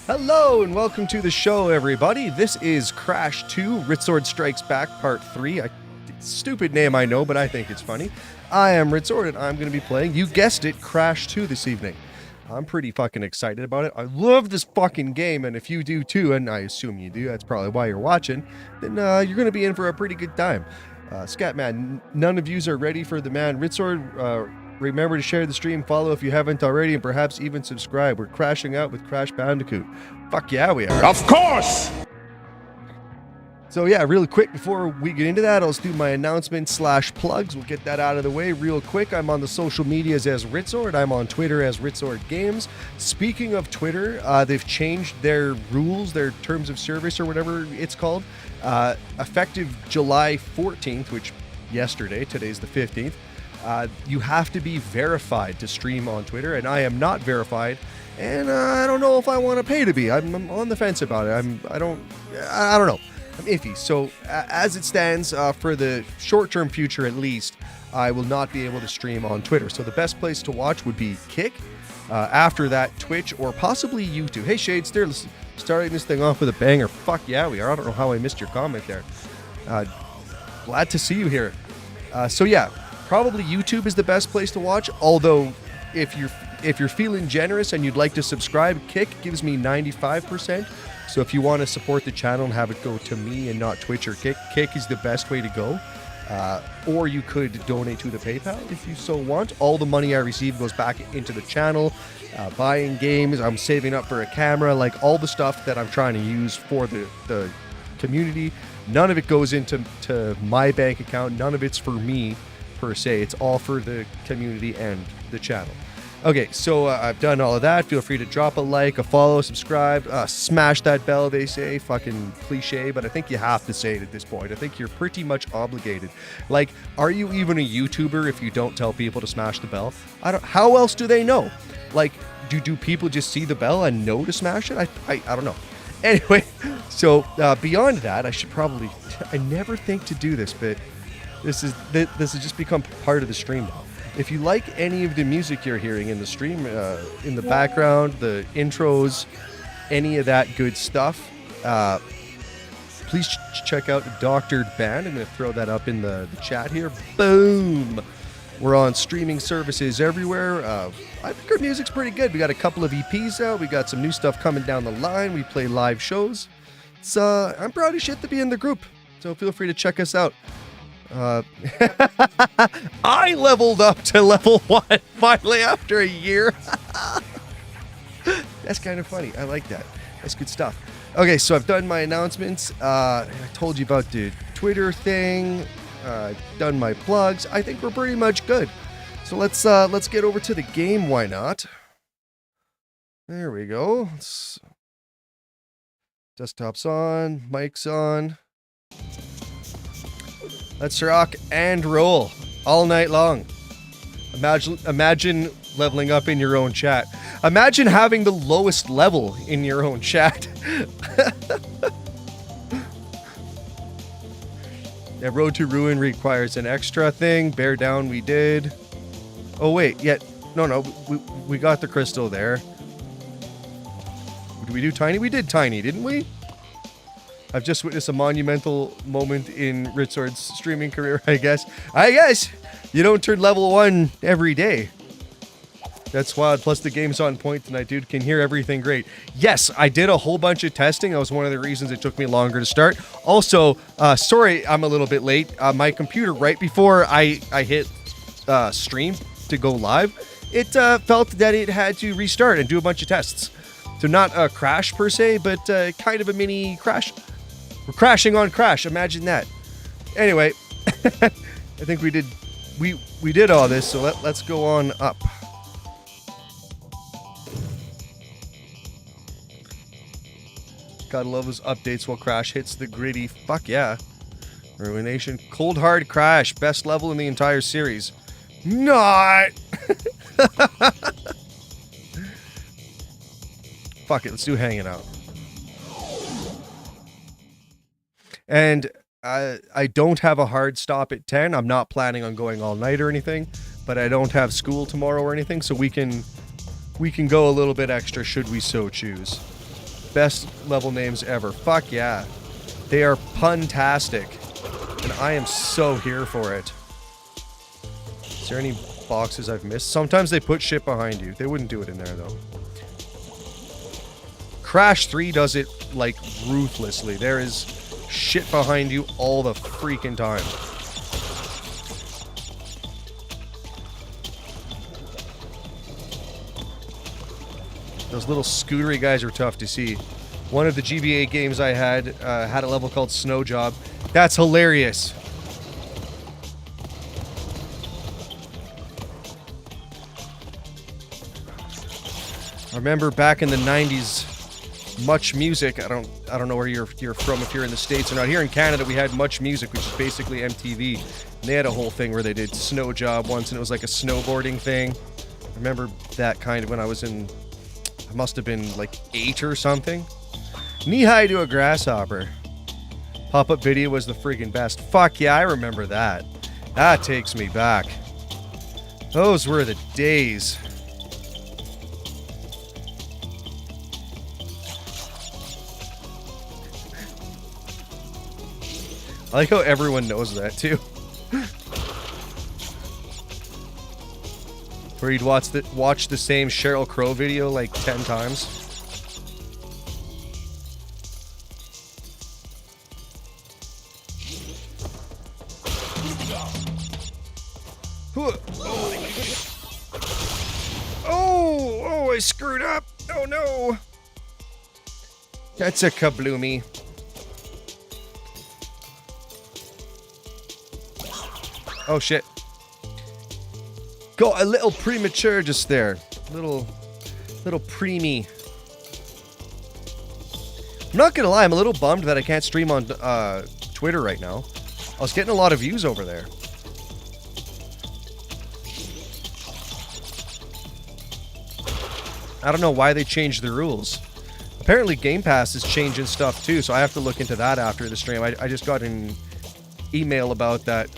Hello and welcome to the show, everybody. This is Crash 2, Ritzord Strikes Back Part 3. Stupid name, I know, but I think it's funny. I am Ritzord, and I'm going to be playing, you guessed it, Crash 2 this evening. I'm pretty fucking excited about it. I love this fucking game, and if you do too, and I assume you do, that's probably why you're watching, then you're going to be in for a pretty good time. Scatman, none of yous are ready for the man Ritzord. Remember to share the stream, follow if you haven't already, and perhaps even subscribe. We're crashing out with Crash Bandicoot. Fuck yeah, we are. Of course! So yeah, really quick, before we get into that, I'll just do my announcements / plugs. We'll get that out of the way real quick. I'm on the social medias as Ritzord. I'm on Twitter as Ritzord Games. Speaking of Twitter, they've changed their rules, their terms of service or whatever it's called. Effective July 14th, which yesterday, today's the 15th. You have to be verified to stream on Twitter, and I am not verified, and I don't know if I want to pay to be. I'm on the fence about it. I don't know. I'm iffy. So as it stands, for the short-term future at least, I will not be able to stream on Twitter. So the best place to watch would be Kick. After that, Twitch or possibly YouTube. Hey, Shades, they're starting this thing off with a banger. Fuck yeah, we are. I don't know how I missed your comment there. Glad to see you here. So yeah. Probably YouTube is the best place to watch, although if you're feeling generous and you'd like to subscribe, Kick gives me 95%. So if you want to support the channel and have it go to me and not Twitch or Kick is the best way to go. Or you could donate to the PayPal if you so want. All the money I receive goes back into the channel, buying games, I'm saving up for a camera, like all the stuff that I'm trying to use for the community. None of it goes into my bank account. None of it's for me. Per se, it's all for the community and the channel. Okay, so I've done all of that. Feel free to drop a like, a follow, subscribe, smash that bell, they say. Fucking cliche, but I think you have to say it at this point. I think you're pretty much obligated. Like, are you even a YouTuber if you don't tell people to smash the bell? How else do they know? Like, do people just see the bell and know to smash it? I don't know. Anyway, so beyond that, I never think to do this, but this has just become part of the stream now. If you like any of the music you're hearing in the stream, in the background, the intros, any of that good stuff, please check out Doctored Band. I'm going to throw that up in the chat here. Boom! We're on streaming services everywhere. I think our music's pretty good. We got a couple of EPs out. We got some new stuff coming down the line. We play live shows. I'm proud of shit to be in the group, so feel free to check us out. I leveled up to level 1 finally after a year. That's kind of funny. I like that. That's good stuff. Okay, so I've done my announcements. I told you about the Twitter thing. Done my plugs. I think we're pretty much good. So let's get over to the game. Why not? There we go. Desktop's on. Mic's on. Let's rock and roll all night long. Imagine leveling up in your own chat. Imagine having the lowest level in your own chat. That Road to Ruin requires an extra thing. Bear down, we did. Oh wait, no, we got the crystal there. Did we do Tiny? We did Tiny, didn't we? I've just witnessed a monumental moment in Ritzord's streaming career, I guess. You don't turn level 1 every day. That's wild. Plus the game's on point tonight, dude. Can hear everything great. Yes, I did a whole bunch of testing. That was one of the reasons it took me longer to start. Also, sorry I'm a little bit late. My computer, right before I hit stream to go live, it felt that it had to restart and do a bunch of tests. So not a crash per se, but kind of a mini crash. We're crashing on Crash. Imagine that. Anyway, I think we did all this, so let's go on up. Gotta love those updates while Crash hits the gritty. Fuck yeah. Ruination. Cold Hard Crash. Best level in the entire series. Not! Fuck it, let's do Hanging Out. And I don't have a hard stop at 10. I'm not planning on going all night or anything, but I don't have school tomorrow or anything, so we can go a little bit extra should we so choose. Best level names ever. Fuck yeah. They are pun-tastic. And I am so here for it. Is there any boxes I've missed? Sometimes they put shit behind you. They wouldn't do it in there, though. Crash 3 does it, like, ruthlessly. There is shit behind you all the freaking time. Those little scootery guys are tough to see. One of the GBA games I had had a level called Snow Job. That's hilarious. I remember back in the 90s, Much Music. I don't know where you're from, if you're in the States or not. Here in Canada, we had Much Music, which is basically MTV. And they had a whole thing where they did Snow Job once, and it was like a snowboarding thing. I remember that kind of when I was in, I must have been like 8 or something. Knee-high to a grasshopper. Pop-up video was the freaking best. Fuck yeah, I remember that. That takes me back. Those were the days. I like how everyone knows that, too. Where you'd watch the same Sheryl Crow video like 10 times. Oh, I screwed up. Oh, no. That's a kabloomy. Oh, shit. Got a little premature just there. Little preemie. I'm not gonna lie, I'm a little bummed that I can't stream on Twitter right now. I was getting a lot of views over there. I don't know why they changed the rules. Apparently Game Pass is changing stuff too, so I have to look into that after the stream. I just got an email about that.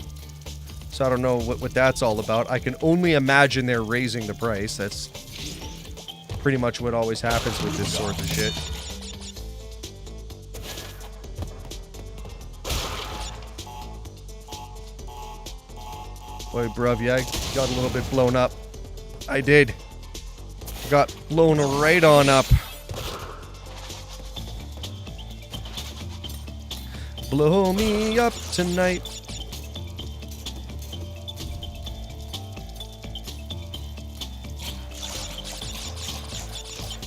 So I don't know what that's all about. I can only imagine they're raising the price. That's pretty much what always happens with this sort of shit. Boy, bruv, yeah, I got a little bit blown up. I did. Got blown right on up. Blow me up tonight.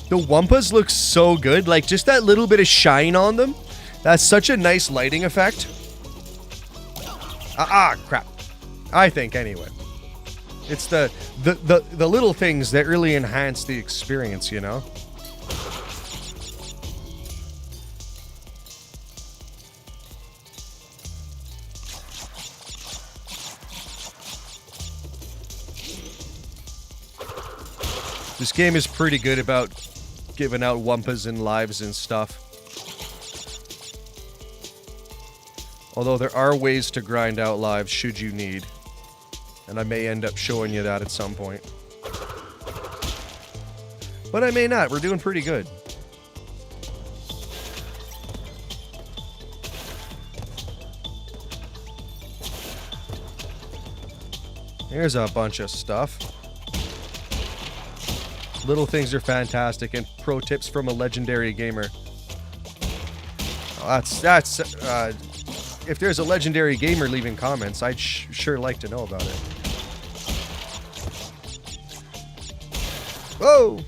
The Wumpas look so good. Like, just that little bit of shine on them. That's such a nice lighting effect. Crap. I think, anyway. It's the little things that really enhance the experience, you know? This game is pretty good about giving out Wumpas and lives and stuff. Although there are ways to grind out lives should you need. And I may end up showing you that at some point. But I may not. We're doing pretty good. Here's a bunch of stuff. Little things are fantastic, and pro tips from a legendary gamer. Oh, that's if there's a legendary gamer leaving comments, I'd sure like to know about it. Whoa!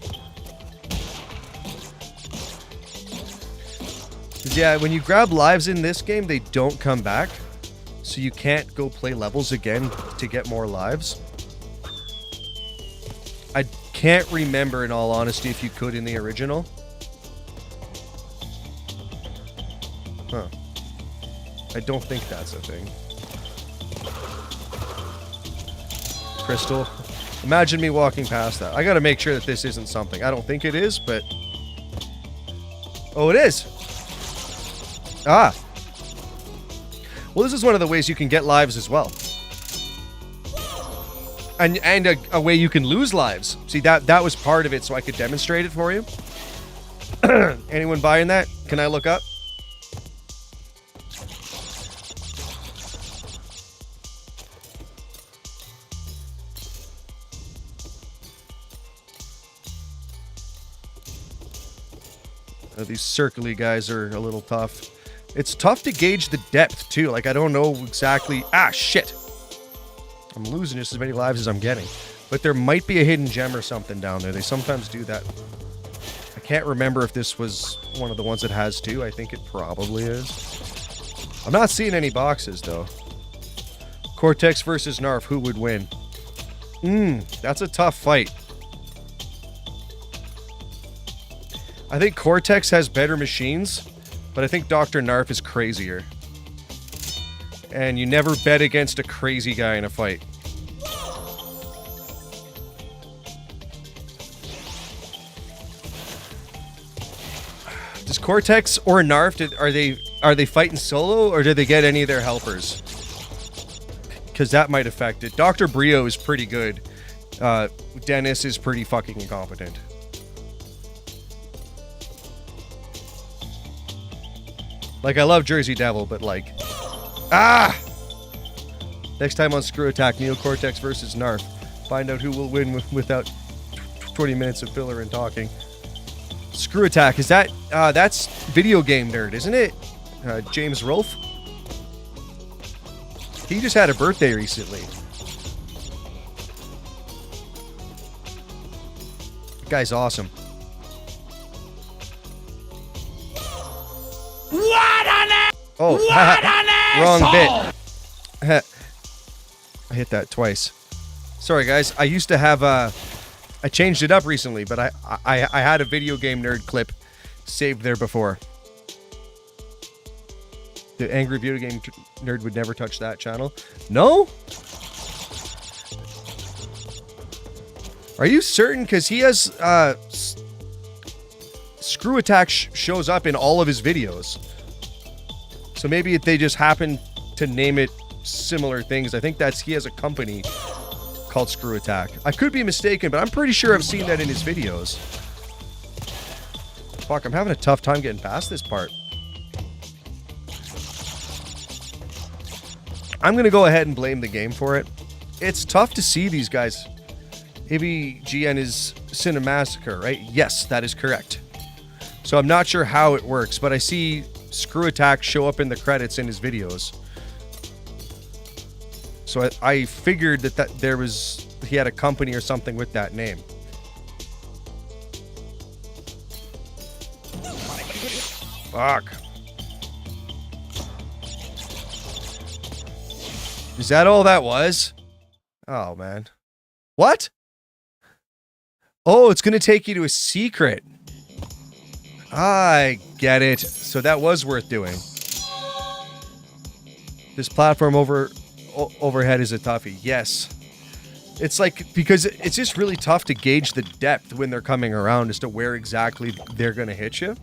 'Cause yeah, when you grab lives in this game, they don't come back, so you can't go play levels again to get more lives. I can't remember, in all honesty, if you could in the original. Huh. I don't think that's a thing. Crystal. Imagine me walking past that. I gotta make sure that this isn't something. I don't think it is, but... Oh, it is! Ah! Well, this is one of the ways you can get lives as well. And a way you can lose lives. See, that was part of it, so I could demonstrate it for you. Anyone buying that? Can I look up? These circly guys are a little tough. It's tough to gauge the depth, too. Like, I don't know exactly... Ah, shit! I'm losing just as many lives as I'm getting. But there might be a hidden gem or something down there. They sometimes do that. I can't remember if this was one of the ones that has two. I think it probably is. I'm not seeing any boxes, though. Cortex versus Narf. Who would win? That's a tough fight. I think Cortex has better machines, but I think Dr. Narf is crazier. And you never bet against a crazy guy in a fight. Does Cortex or Narf, are they fighting solo, or do they get any of their helpers? Because that might affect it. Dr. Brio is pretty good. Dennis is pretty fucking incompetent. Like, I love Jersey Devil, but like... Ah! Next time on Screw Attack, Neocortex versus Narf. Find out who will win without 20 minutes of filler and talking. Screw Attack, is that... that's Video Game Nerd, isn't it? James Rolfe? He just had a birthday recently. That guy's awesome. Oh, wrong bit. I hit that twice. Sorry, guys. I used to have I changed it up recently, but I had a Video Game Nerd clip saved there before. The angry Video Game Nerd would never touch that channel. No? Are you certain? Because he has Screw Attack shows up in all of his videos. So maybe they just happen to name it similar things. I think he has a company called Screw Attack. I could be mistaken, but I'm pretty sure I've seen that in his videos. Fuck, I'm having a tough time getting past this part. I'm going to go ahead and blame the game for it. It's tough to see these guys. ABGN is Cinemassacre, right? Yes, that is correct. So I'm not sure how it works, but I see Screw Attack show up in the credits in his videos. So I figured that he had a company or something with that name. Fuck. Is that all that was? Oh, man. What? Oh, it's going to take you to a secret. I get it. So that was worth doing. This platform overhead is a toughie. Yes. It's like, because it's just really tough to gauge the depth when they're coming around as to where exactly they're going to hit you.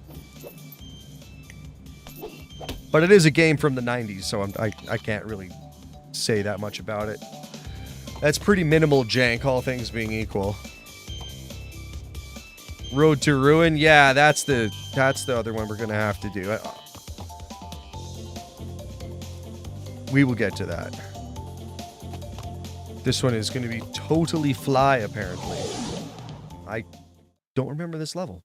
But it is a game from the 90s, so I can't really say that much about it. That's pretty minimal jank, all things being equal. Road to Ruin, yeah, that's the other one we're gonna have to do. We will get to that. This one is gonna be totally fly, apparently. I don't remember this level.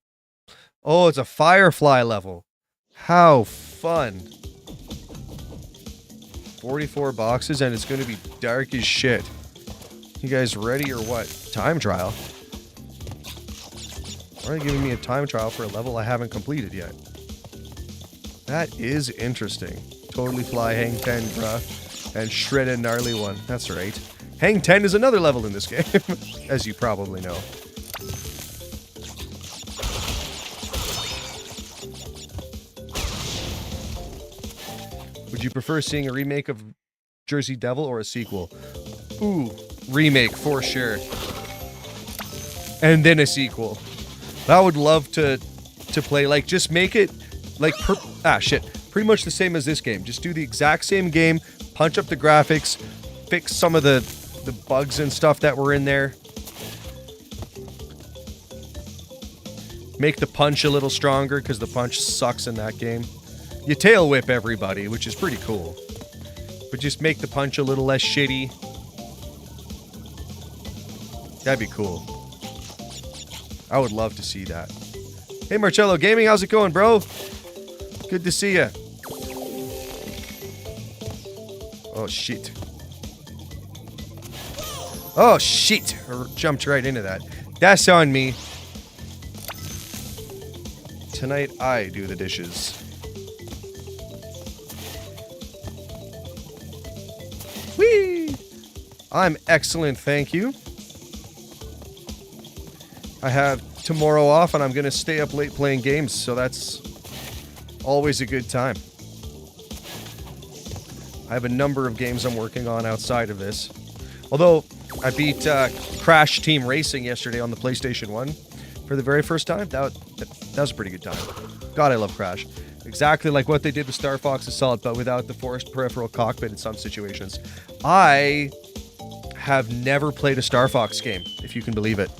Oh, it's a Firefly level. How fun. 44 boxes, and it's gonna be dark as shit. You guys ready or what? Time trial? Why are they giving me a time trial for a level I haven't completed yet? That is interesting. Totally fly, hang 10, bruh. And shred a gnarly one. That's right. Hang 10 is another level in this game, as you probably know. Would you prefer seeing a remake of Jersey Devil or a sequel? Ooh, remake for sure. And then a sequel. I would love to play, like, just make it, like, pretty much the same as this game. Just do the exact same game, punch up the graphics, fix some of the bugs and stuff that were in there. Make the punch a little stronger, because the punch sucks in that game. You tail whip everybody, which is pretty cool. But just make the punch a little less shitty. That'd be cool. I would love to see that. Hey, Marcello Gaming, how's it going, bro? Good to see ya. Oh, shit. Oh, shit. I jumped right into that. That's on me. Tonight, I do the dishes. Whee! I'm excellent, thank you. I have tomorrow off, and I'm going to stay up late playing games, so that's always a good time. I have a number of games I'm working on outside of this. Although, I beat Crash Team Racing yesterday on the PlayStation 1 for the very first time. That was a pretty good time. God, I love Crash. Exactly like what they did with Star Fox Assault, but without the forced peripheral cockpit in some situations. I have never played a Star Fox game, if you can believe it.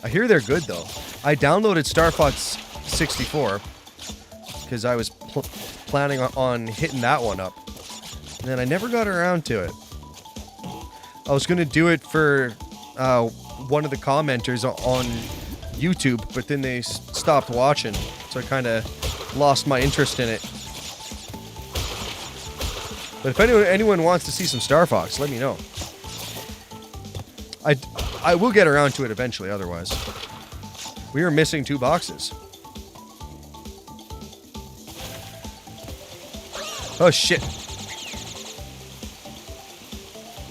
I hear they're good, though. I downloaded Star Fox 64 because I was planning on hitting that one up. And then I never got around to it. I was going to do it for one of the commenters on YouTube, but then they stopped watching, so I kind of lost my interest in it. But if anyone wants to see some Star Fox, let me know. I will get around to it eventually, otherwise. We are missing 2 boxes. Oh, shit.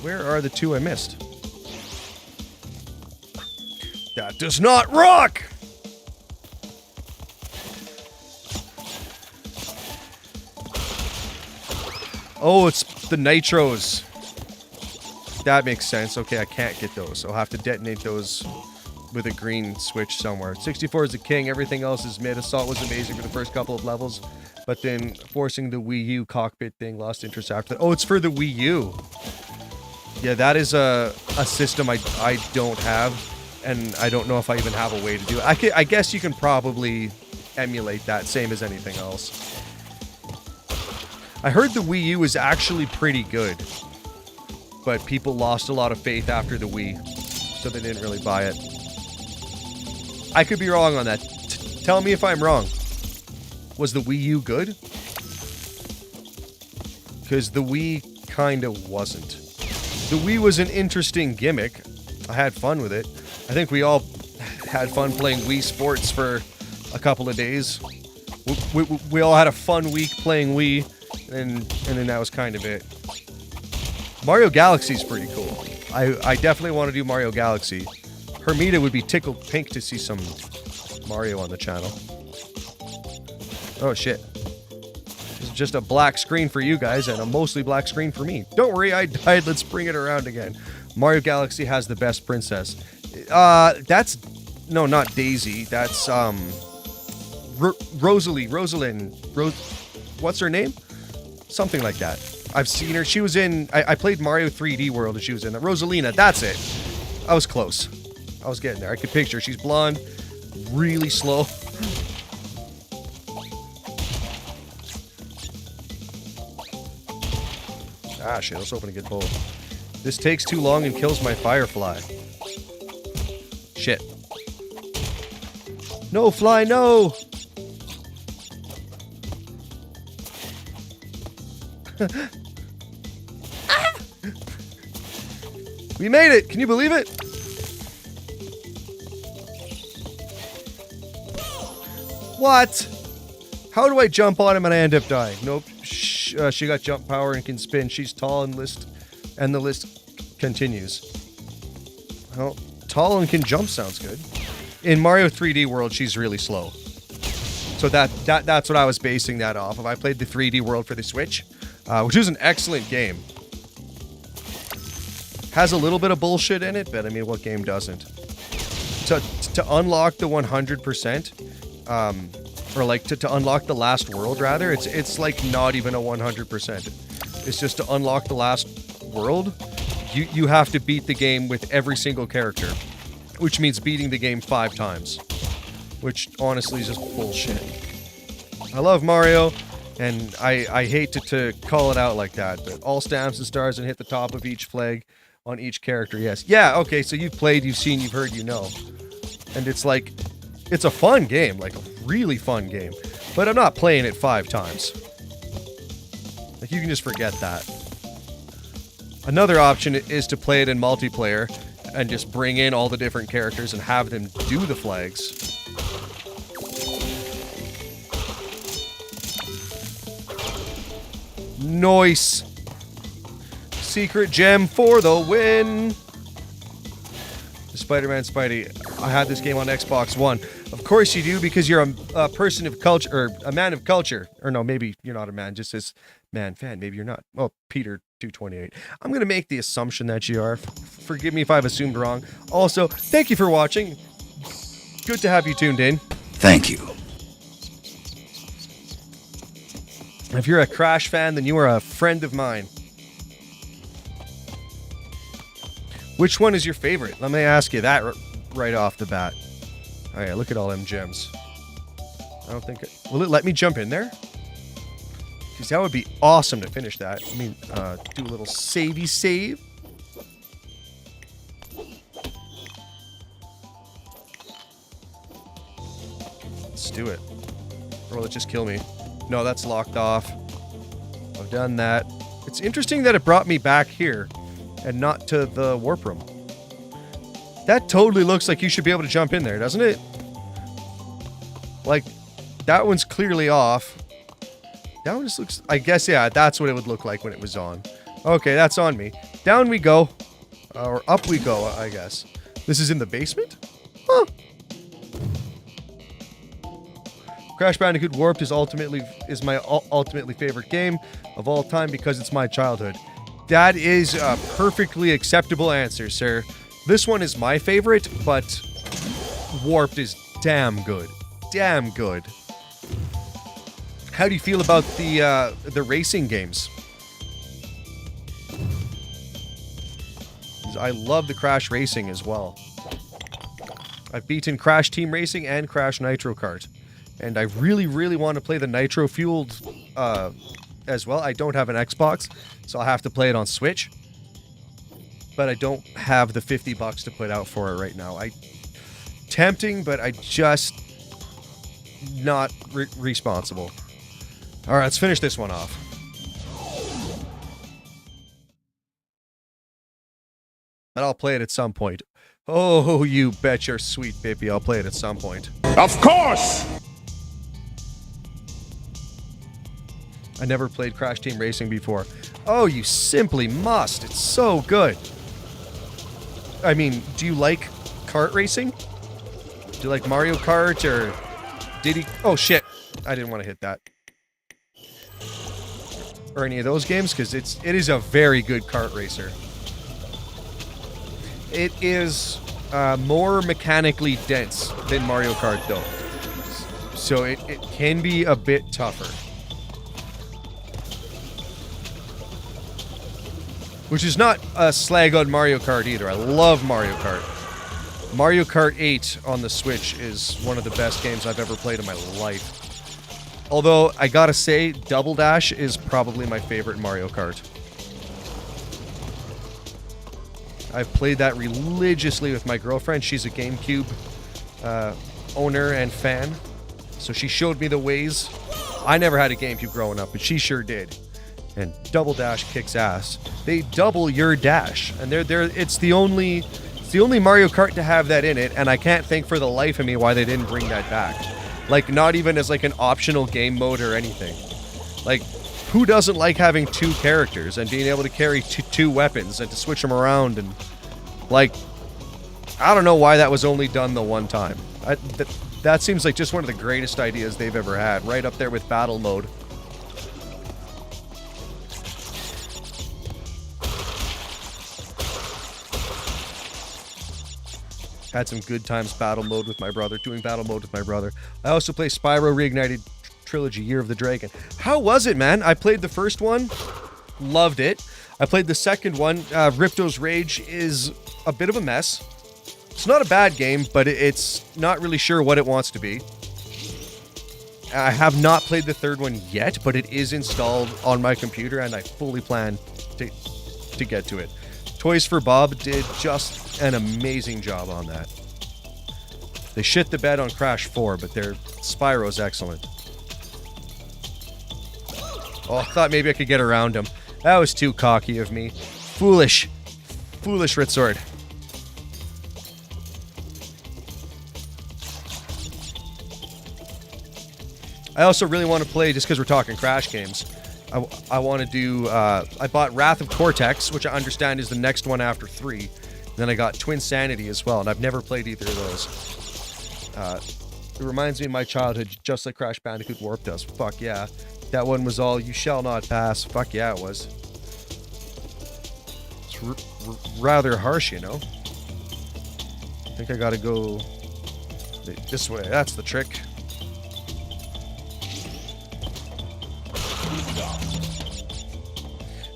Where are the 2 I missed? That does not rock! Oh, it's the nitros. That makes sense. Okay, I can't get those. I'll have to detonate those with a green switch somewhere. 64 is the king. Everything else is mid. Assault was amazing for the first couple of levels, but then forcing the Wii U cockpit thing, lost interest after that. Oh, it's for the Wii U. Yeah, that is a system I don't have, and I don't know if I even have a way to do it. I guess you can probably emulate that, same as anything else. I heard the Wii U is actually pretty good, but people lost a lot of faith after the Wii, so they didn't really buy it. I could be wrong on that. Tell me if I'm wrong. Was the Wii U good? Because the Wii kind of wasn't. The Wii was an interesting gimmick. I had fun with it. I think we all had fun playing Wii Sports for a couple of days. We all had a fun week playing Wii, and then that was kind of it. Mario Galaxy's pretty cool. I definitely want to do Mario Galaxy. Hermita would be tickled pink to see some Mario on the channel. Oh shit. This is just a black screen for you guys and a mostly black screen for me. Don't worry, I died. Let's bring it around again. Mario Galaxy has the best princess. That's... No, not Daisy. That's, Rosalind. What's her name? Something like that. I've seen her. She was in... I played Mario 3D World and she was in that. Rosalina, that's it. I was close. I was getting there. I could picture her. She's blonde. Really slow. Ah, shit. Let's open a good bowl. This takes too long and kills my firefly. Shit. No, fly, no! Ah! We made it! Can you believe it? What? How do I jump on him and I end up dying? Nope. She got jump power and can spin. She's tall and the list continues. Well, tall and can jump sounds good. In Mario 3D World, she's really slow. So that's what I was basing that off of. I played the 3D World for the Switch, which is an excellent game. Has a little bit of bullshit in it, but I mean, what game doesn't? To unlock the 100%, or like to unlock the last world rather, it's like not even a 100%. It's just to unlock the last world, you have to beat the game with every single character, which means beating the game 5 times, which honestly is just bullshit. I love Mario, and I hate to call it out like that, but all stamps and stars and hit the top of each flag on each character, yes. Yeah, okay, so you've played, you've seen, you've heard, you know. And it's like, it's a fun game, like a really fun game, but I'm not playing it 5 times. Like, you can just forget that. Another option is to play it in multiplayer and just bring in all the different characters and have them do the flags. Nice. Secret gem for the win. Spider-Man Spidey. I had this game on Xbox One. Of course you do, because you're a person of culture, or a man of culture. Or no, maybe you're not a man, just as man fan. Maybe you're not. Oh, Peter 228. I'm going to make the assumption that you are. Forgive me if I've assumed wrong. Also, thank you for watching. Good to have you tuned in. Thank you. If you're a Crash fan, then you are a friend of mine. Which one is your favorite? Let me ask you that right off the bat. Oh yeah, look at all them gems. I don't think will it let me jump in there? Because that would be awesome to finish that. I mean, do a little savey save. Let's do it. Or will it just kill me? No, that's locked off. I've done that. It's interesting that it brought me back here and not to the warp room. That totally looks like you should be able to jump in there, doesn't it? Like, that one's clearly off. That one just looks... I guess, yeah, that's what it would look like when it was on. Okay, that's on me. Down we go. Or up we go, I guess. This is in the basement? Huh. Crash Bandicoot Warped is my ultimately favorite game of all time because it's my childhood. That is a perfectly acceptable answer, sir. This one is my favorite, but Warped is damn good. Damn good. How do you feel about the racing games? I love the Crash Racing as well. I've beaten Crash Team Racing and Crash Nitro Kart. And I really, really want to play the Nitro-fueled as well. I don't have an Xbox, so I'll have to play it on Switch. But I don't have the $50 to put out for it right now. Tempting, but I just not responsible. All right, let's finish this one off. And I'll play it at some point. Oh, you bet your sweet baby, I'll play it at some point. Of course! I never played Crash Team Racing before. Oh, you simply must. It's so good. I mean, do you like kart racing? Do you like Mario Kart or Diddy? Oh, shit. I didn't want to hit that. Or any of those games, because it is a very good kart racer. It is more mechanically dense than Mario Kart, though. So it can be a bit tougher. Which is not a slag on Mario Kart either. I love Mario Kart. Mario Kart 8 on the Switch is one of the best games I've ever played in my life. Although, I gotta say, Double Dash is probably my favorite Mario Kart. I've played that religiously with my girlfriend. She's a GameCube owner and fan. So she showed me the ways. I never had a GameCube growing up, but she sure did. And Double Dash kicks ass. They double your dash, and it's the only Mario Kart to have that in it, and I can't think for the life of me why they didn't bring that back. Like, not even as like an optional game mode or anything. Like, who doesn't like having 2 characters and being able to carry two weapons and to switch them around? And like, I don't know why that was only done the one time. That seems like just one of the greatest ideas they've ever had, right up there with battle mode. Had some good times battle mode with my brother, doing battle mode with my brother. I also play Spyro Reignited Trilogy, Year of the Dragon. How was it, man? I played the first one, loved it. I played the second one. Ripto's Rage is a bit of a mess. It's not a bad game, but it's not really sure what it wants to be. I have not played the third one yet, but it is installed on my computer, and I fully plan to get to it. Toys for Bob did just an amazing job on that. They shit the bed on Crash 4, but their Spyro's excellent. Oh, I thought maybe I could get around him. That was too cocky of me. Foolish. Foolish Ritzord. I also really want to play, just because we're talking Crash games, I want to do, I bought Wrath of Cortex, which I understand is the next one after 3. Then I got Twin Sanity as well, and I've never played either of those. It reminds me of my childhood, just like Crash Bandicoot Warp does. Fuck yeah. That one was all, you shall not pass. Fuck yeah, it was. It's rather harsh, you know? I think I gotta go this way. That's the trick.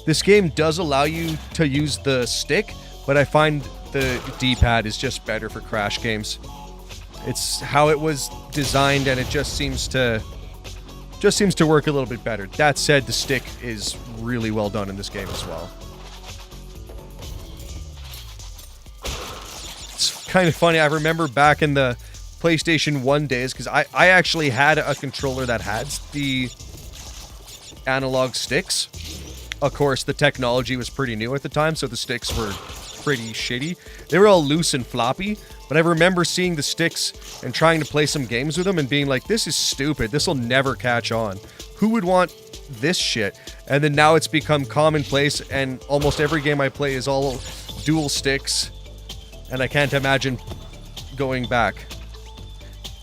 This game does allow you to use the stick, but I find the D-pad is just better for Crash games. It's how it was designed, and it just seems to work a little bit better. That said, the stick is really well done in this game as well. It's kind of funny. I remember back in the PlayStation 1 days, because I actually had a controller that had the analog sticks. Of course, the technology was pretty new at the time, so the sticks were pretty shitty. They were all loose and floppy, but I remember seeing the sticks and trying to play some games with them and being like, this is stupid. This will never catch on. Who would want this shit? And then now it's become commonplace, and almost every game I play is all dual sticks, and I can't imagine going back.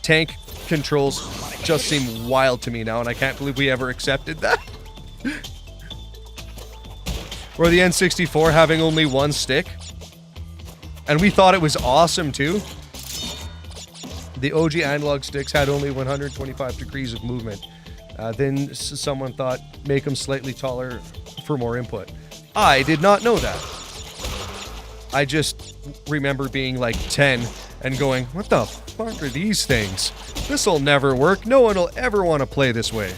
Tank controls just seem wild to me now, and I can't believe we ever accepted that. Or the N64 having only one stick. And we thought it was awesome too. The OG analog sticks had only 125 degrees of movement. Then someone thought, make them slightly taller for more input. I did not know that. I just remember being like 10 and going, what the fuck are these things? This'll never work. No one will ever want to play this way.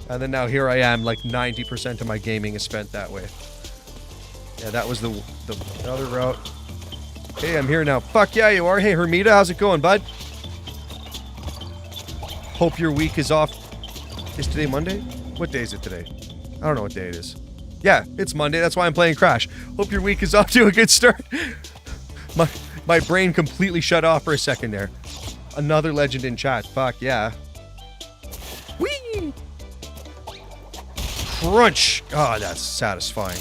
And then now here I am, like 90% of my gaming is spent that way. Yeah, that was the other route. Hey, I'm here now. Fuck yeah, you are. Hey, Hermita, how's it going, bud? Hope your week is off. Is today Monday? What day is it today? I don't know what day it is. Yeah, it's Monday. That's why I'm playing Crash. Hope your week is off to a good start. My brain completely shut off for a second there. Another legend in chat. Fuck yeah. Whee! Crunch! Oh, that's satisfying.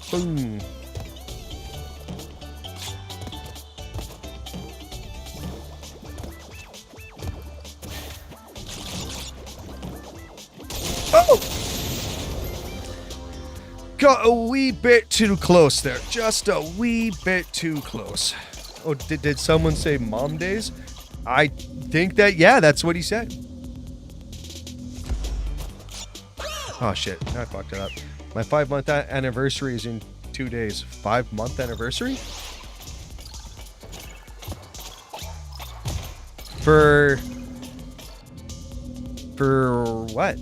Boom. Oh! Got a wee bit too close there. Just a wee bit too close. Oh, did someone say mom days? I think that, yeah, that's what he said. Oh shit, I fucked it up. My 5-month anniversary is in 2 days. 5-month anniversary? For what?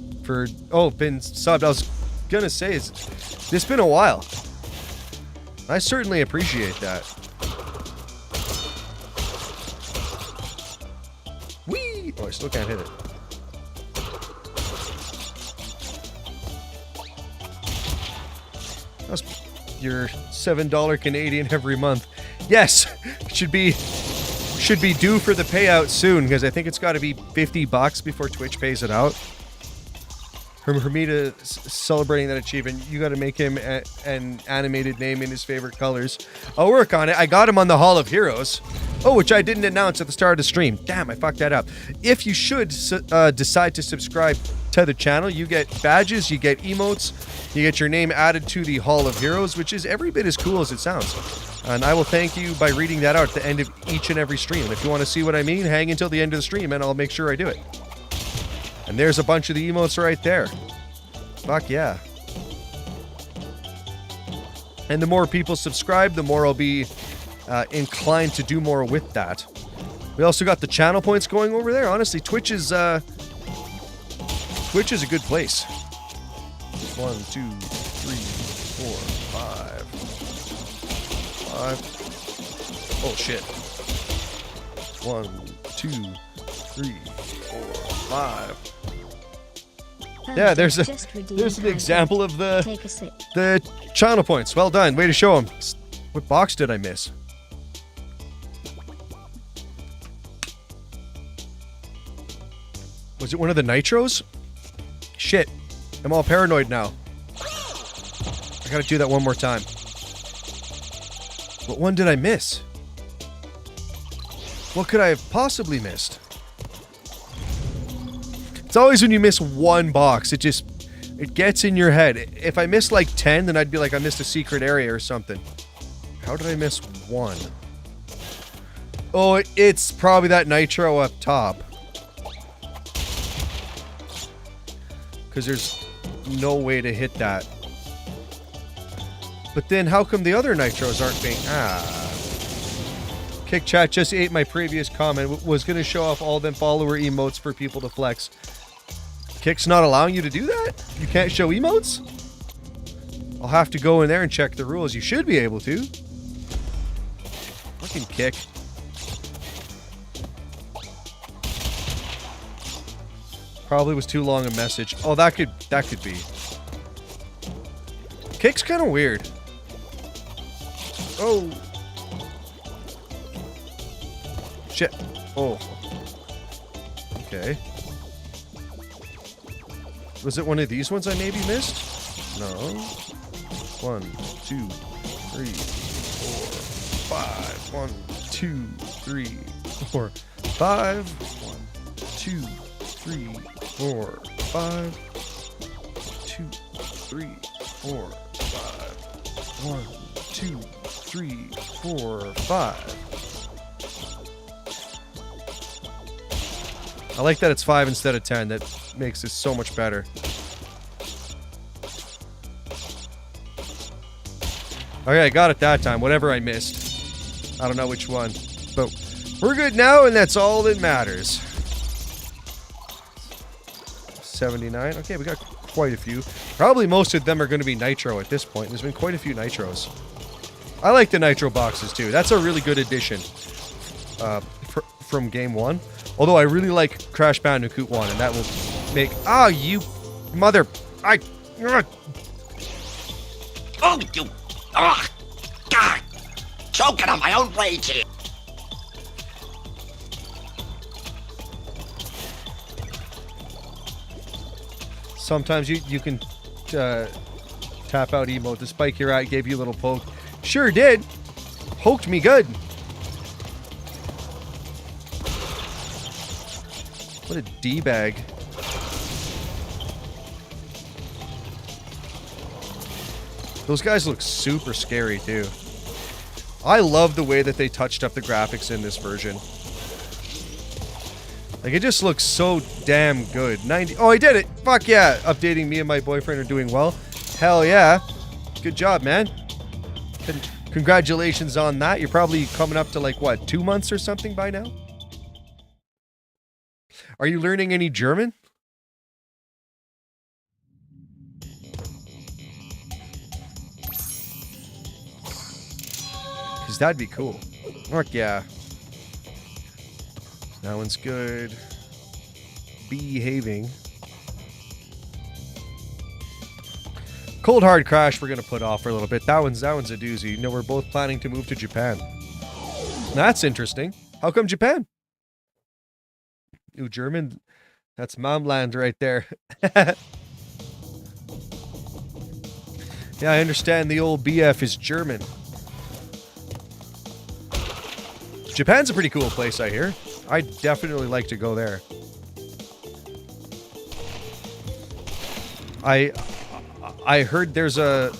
Been subbed. I was gonna say, it's been a while. I certainly appreciate that. Whee! Oh, I still can't hit it. That's your $7 Canadian every month. Yes, should be due for the payout soon, because I think it's got to be $50 before Twitch pays it out. Hermita celebrating that achievement. You got to make him an animated name in his favorite colors. I'll work on it. I got him on the Hall of Heroes. Oh, which I didn't announce at the start of the stream. Damn, I fucked that up. If you should decide to subscribe to the channel, you get badges, you get emotes, you get your name added to the Hall of Heroes, which is every bit as cool as it sounds. And I will thank you by reading that out at the end of each and every stream. And if you want to see what I mean, hang until the end of the stream and I'll make sure I do it. And there's a bunch of the emotes right there. Fuck yeah. And the more people subscribe, the more I'll be inclined to do more with that. We also got the channel points going over there. Honestly, Twitch is a good place. 1, 2, 3, 4, 5. Oh shit. 1, 2, 3, 4, 5. Yeah, there's an example of the channel points. Well done. Way to show them. What box did I miss? Was it one of the nitros? Shit. I'm all paranoid now. I gotta do that one more time. What one did I miss? What could I have possibly missed? It's always when you miss one box, it gets in your head. If I missed like 10, then I'd be like, I missed a secret area or something. How did I miss one? Oh, it's probably that nitro up top. Because there's no way to hit that. But then how come the other nitros aren't being... Kick Chat just ate my previous comment. Was going to show off all them follower emotes for people to flex. Kick's not allowing you to do that? You can't show emotes? I'll have to go in there and check the rules. You should be able to. Fucking Kick. Probably was too long a message. Oh, that could be. Kick's kind of weird. Oh. Shit. Oh. Okay. Was it one of these ones I maybe missed? No. 1, 2, 3, 4, 5. 1, 2, 3, 4, 5. 1, 2, 3, 4, 5. 2, 3, 4, 5. 1, 2, 3, 4, 5. I like that it's 5 instead of 10. That makes this so much better. Okay, I got it that time. Whatever I missed. I don't know which one. But we're good now, and that's all that matters. 79. Okay, we got quite a few. Probably most of them are going to be nitro at this point. There's been quite a few nitros. I like the nitro boxes, too. That's a really good addition from Game 1. Although I really like Crash Bandicoot 1, and that will make... Ah, you mother... Oh, you... Oh, God! Choking on my own rage here. Sometimes you can tap out emote. The spike you're at gave you a little poke. Sure did. Poked me good. What a D-bag. Those guys look super scary, too. I love the way that they touched up the graphics in this version. Like, it just looks so damn good. 90... Oh, I did it! Fuck yeah! Updating me and my boyfriend are doing well. Hell yeah. Good job, man. Congratulations on that. You're probably coming up to, like, what, 2 months or something by now? Are you learning any German? Because that'd be cool. Fuck yeah. That one's good. Behaving. Cold Hard Crash we're going to put off for a little bit. That one's a doozy. You know, we're both planning to move to Japan. That's interesting. How come Japan? Ooh, German. That's Momland right there. Yeah, I understand the old BF is German. Japan's a pretty cool place, I hear. I'd definitely like to go there. I heard there's a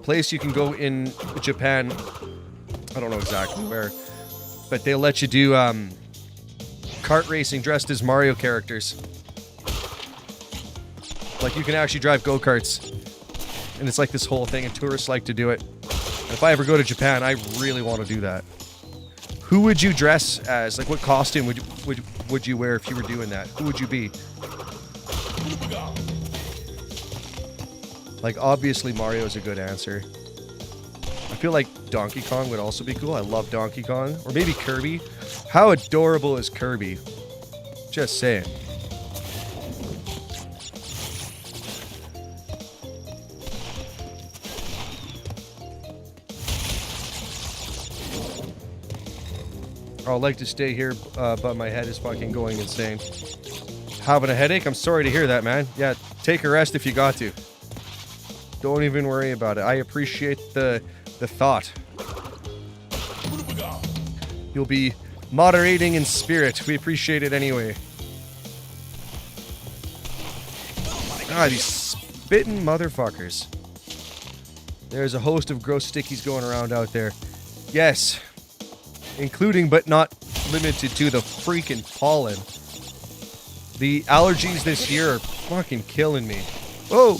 place you can go in Japan. I don't know exactly where, but they'll let you do kart racing dressed as Mario characters. Like, you can actually drive go-karts. And it's like this whole thing, and tourists like to do it. If I ever go to Japan, I really want to do that. Who would you dress as? Like, what costume would you wear if you were doing that? Who would you be? Like, obviously Mario is a good answer. I feel like Donkey Kong would also be cool. I love Donkey Kong. Or maybe Kirby. How adorable is Kirby? Just saying. I'd like to stay here, but my head is fucking going insane. Having a headache? I'm sorry to hear that, man. Yeah, take a rest if you got to. Don't even worry about it. I appreciate the thought. You'll be moderating in spirit. We appreciate it anyway. Ah, these spitting motherfuckers. There's a host of gross stickies going around out there. Yes. Including, but not limited to, the freaking pollen. The allergies this year are fucking killing me. Whoa!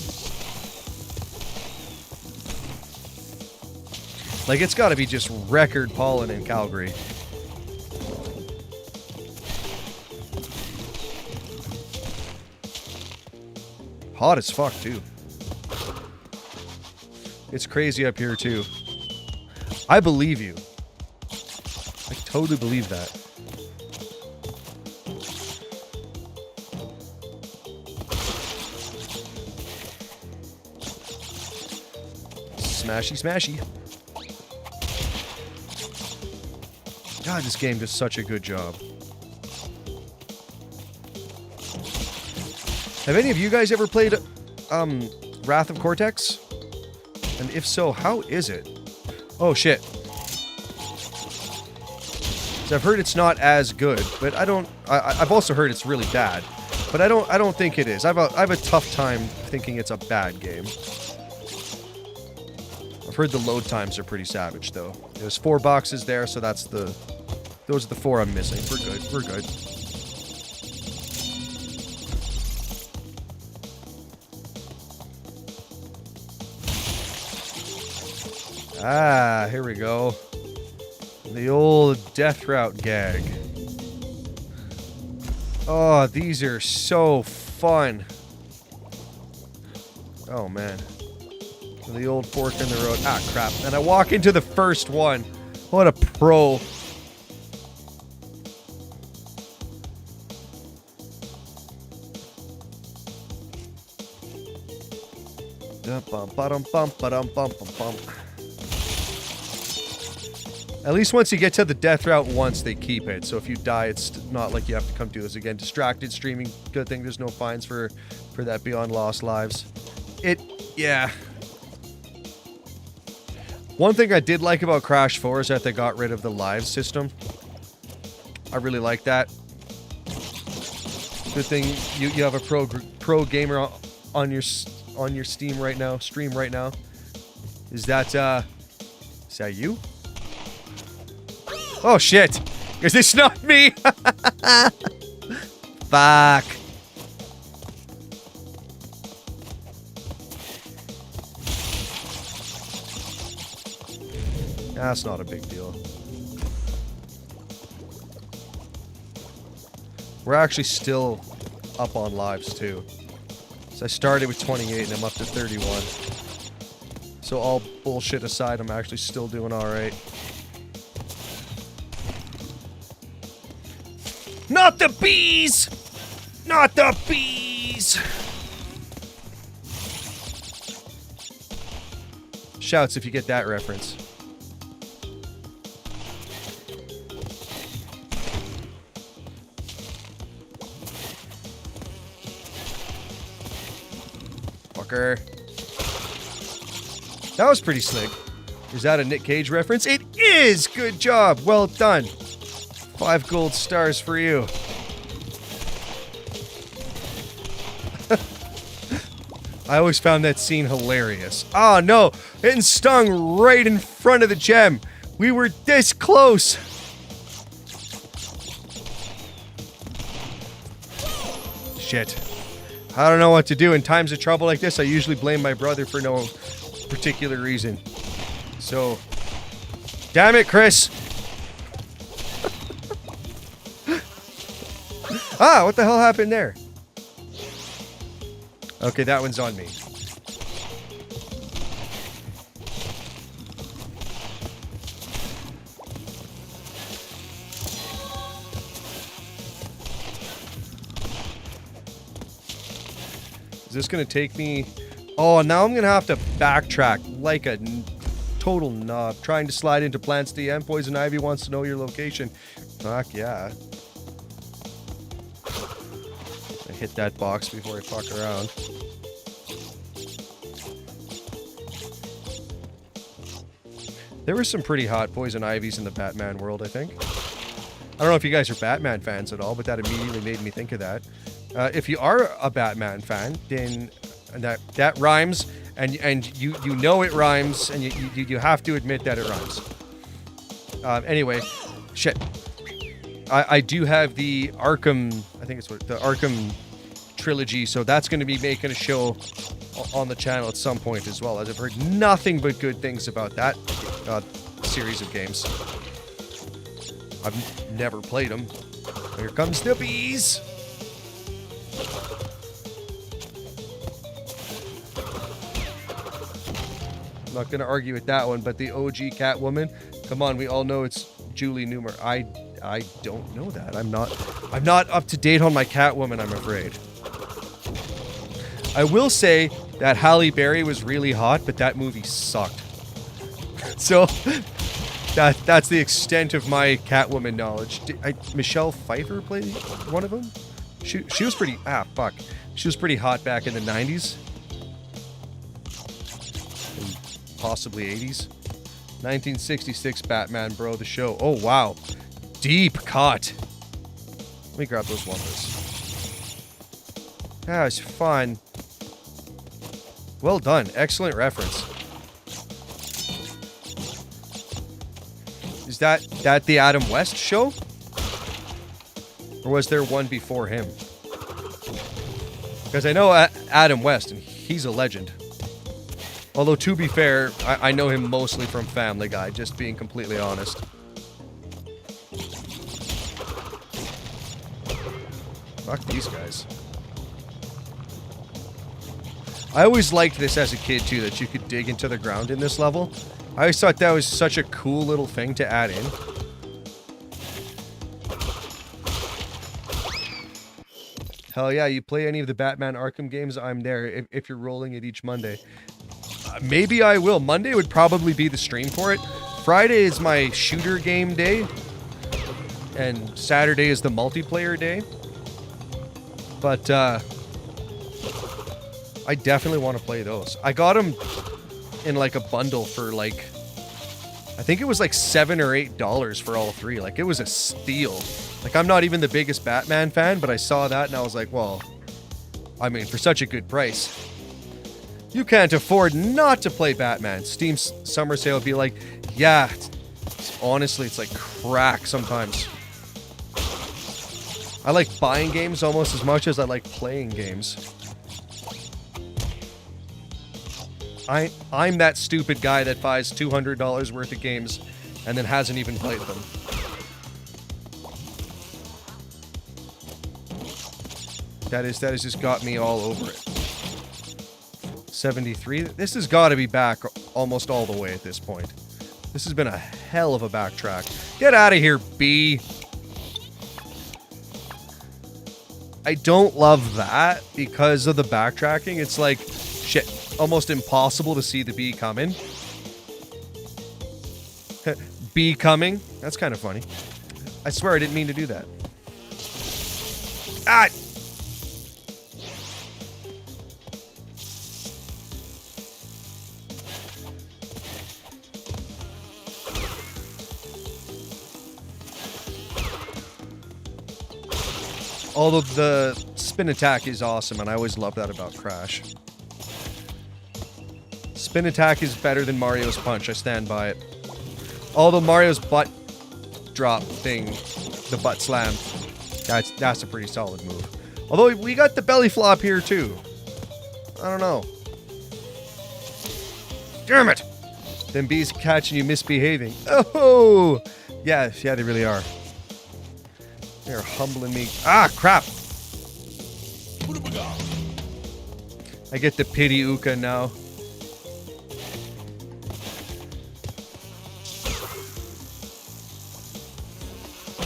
Like, it's gotta be just record pollen in Calgary. Hot as fuck, too. It's crazy up here, too. I believe you. I totally believe that. Smashy, smashy. God, this game does such a good job. Have any of you guys ever played Wrath of Cortex? And if so, how is it? Oh shit. So I've heard it's not as good, but I've also heard it's really bad. But I don't think it is. I have a tough time thinking it's a bad game. I've heard the load times are pretty savage though. There's 4 boxes there, so those are the 4 I'm missing. We're good. We're good. Ah, here we go. The old death route gag. Oh, these are so fun. Oh, man. The old fork in the road. Ah, crap. And I walk into the first one. What a pro. At least once you get to the death route once, they keep it. So if you die, it's not like you have to come do this again. Distracted streaming, good thing there's no fines for that Beyond Lost Lives. Yeah. One thing I did like about Crash 4 is that they got rid of the live system. I really like that. Good thing you have a pro gamer on your stream right now. Is that you? Oh shit! Is this not me? Fuck. That's not a big deal. We're actually still up on lives too. So I started with 28 and I'm up to 31. So all bullshit aside, I'm actually still doing alright. Not the bees! Not the bees! Shouts if you get that reference. Fucker. That was pretty slick. Is that a Nick Cage reference? It is! Good job! Well done. 5 gold stars for you. I always found that scene hilarious. Oh no! Getting stung right in front of the gem! We were this close! Shit. I don't know what to do. In times of trouble like this, I usually blame my brother for no particular reason. So, damn it, Chris. Ah, what the hell happened there? Okay, that one's on me. Is this going to take me... Oh, now I'm going to have to backtrack like a total knob. Trying to slide into Plants DM. Poison Ivy wants to know your location. Fuck yeah. I hit that box before I fuck around. There were some pretty hot Poison Ivies in the Batman world, I think. I don't know if you guys are Batman fans at all, but that immediately made me think of that. If you are a Batman fan, then that rhymes, and you know it rhymes, and you have to admit that it rhymes. Anyway, shit. I do have the Arkham, I think it's the Arkham trilogy, so that's going to be making a show on the channel at some point as well, as I've heard nothing but good things about that series of games. I've never played them. Here comes the bees! I'm not going to argue with that one, but the OG Catwoman, come on, we all know it's Julie Newmar. I don't know that. I'm not up to date on my Catwoman, I'm afraid. I will say that Halle Berry was really hot, but that movie sucked. So that's the extent of my Catwoman knowledge. Michelle Pfeiffer played one of them? She was pretty... Ah, fuck. She was pretty hot back in the 90s. And possibly 80s. 1966 Batman, bro, the show. Oh, wow. Deep cut. Let me grab those Wumpus. That was fun. Well done. Excellent reference. Is that the Adam West show? Or was there one before him? Because I know Adam West, and he's a legend. Although, to be fair, I know him mostly from Family Guy, just being completely honest. Fuck these guys. I always liked this as a kid, too, that you could dig into the ground in this level. I always thought that was such a cool little thing to add in. Hell yeah, you play any of the Batman Arkham games, I'm there if you're rolling it each Monday. Maybe I will. Monday would probably be the stream for it. Friday is my shooter game day. And Saturday is the multiplayer day. But, I definitely want to play those. I got them in, like, a bundle for, like... I think it was, like, $7 or $8 for all three. Like, it was a steal. Like, I'm not even the biggest Batman fan, but I saw that and I was like, well... I mean, for such a good price... You can't afford not to play Batman. Steam summer sale would be like, yeah, honestly, it's like crack sometimes. I like buying games almost as much as I like playing games. I'm that stupid guy that buys $200 worth of games and then hasn't even played them. That has just got me all over it. 73. This has got to be back almost all the way at this point. This has been a hell of a backtrack. Get out of here, B. I don't love that because of the backtracking. It's like, shit, almost impossible to see the B coming. B coming. That's kind of funny. I swear I didn't mean to do that. Ah! Although the spin attack is awesome, and I always love that about Crash. Spin attack is better than Mario's punch, I stand by it. Although Mario's butt drop thing, the butt slam, that's a pretty solid move. Although we got the belly flop here too. I don't know. Damn it! Them bees catching you misbehaving. Oh! Yeah, they really are. They're humbling me. Ah, crap! I get the pity Uka now.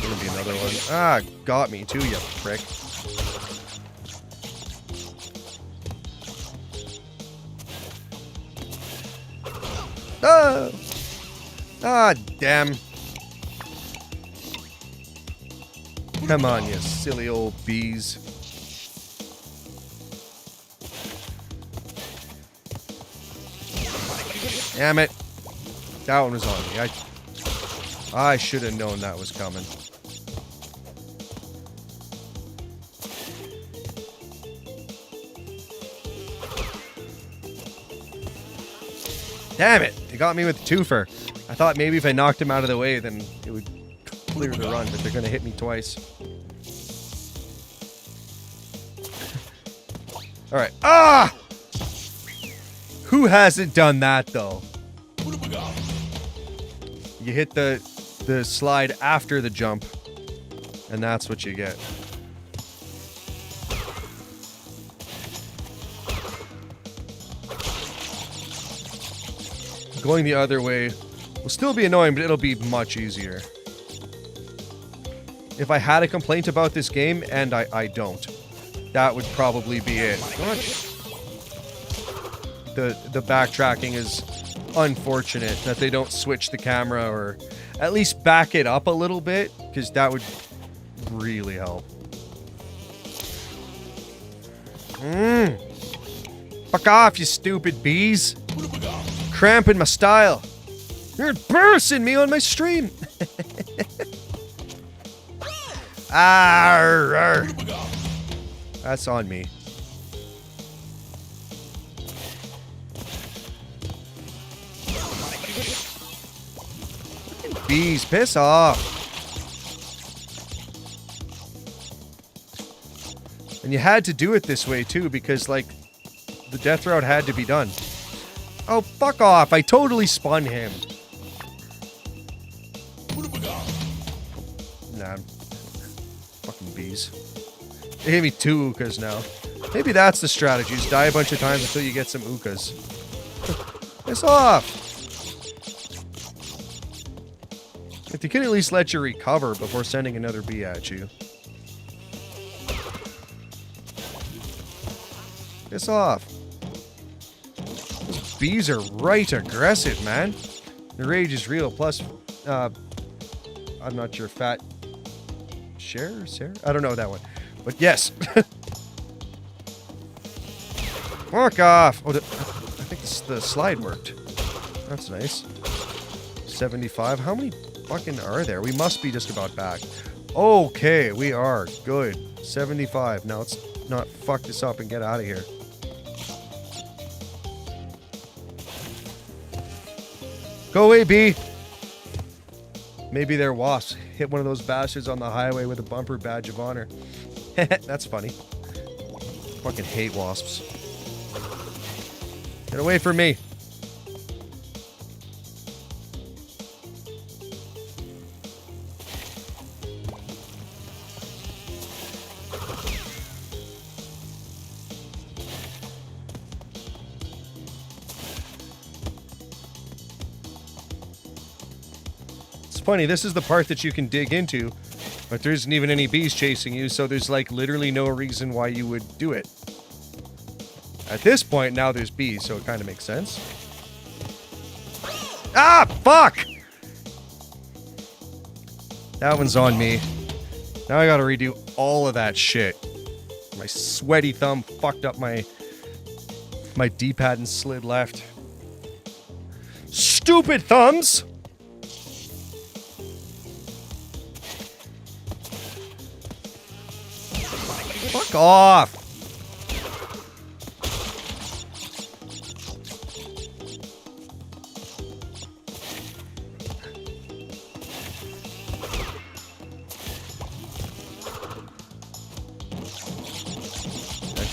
Gonna be another one. Ah, got me too, you prick. Ah! Ah, damn. Come on, you silly old bees. Damn it. That one was on me. I should have known that was coming. Damn it! They got me with the twofer. I thought maybe if I knocked him out of the way, then it would clear the run, but they're gonna hit me twice. Alright. Ah! Who hasn't done that, though? You hit the slide after the jump, and that's what you get. Going the other way will still be annoying, but it'll be much easier. If I had a complaint about this game, and I don't, that would probably be it. The backtracking is unfortunate that they don't switch the camera or at least back it up a little bit, because that would really help. Fuck off, you stupid bees. Cramping my style. You're embarrassing me on my stream. Arr. That's on me. Bees, piss off. And you had to do it this way too, because like the death route had to be done. Oh, fuck off. I totally spun him. Nah. Fucking bees. They hit me 2 Ukas now. Maybe that's the strategy. Just die a bunch of times until you get some Ukas. Piss off. If you can at least let you recover before sending another bee at you. Piss off. Those bees are right aggressive, man. The rage is real. Plus, I'm not sure. Fat Sarah? I don't know that one. But yes. Fuck off. Oh, I think the slide worked. That's nice. 75. How many fucking are there? We must be just about back. Okay, we are. Good. 75. Now let's not fuck this up and get out of here. Go away, bee. Maybe they're wasps. Hit one of those bastards on the highway with a bumper badge of honor. That's funny. Fucking hate wasps. Get away from me. Funny, this is the part that you can dig into, but there isn't even any bees chasing you, so there's like literally no reason why you would do it. At this point, now there's bees, so it kind of makes sense. Ah, fuck! That one's on me. Now I gotta redo all of that shit. My sweaty thumb fucked up my D-pad and slid left. Stupid thumbs! Fuck off!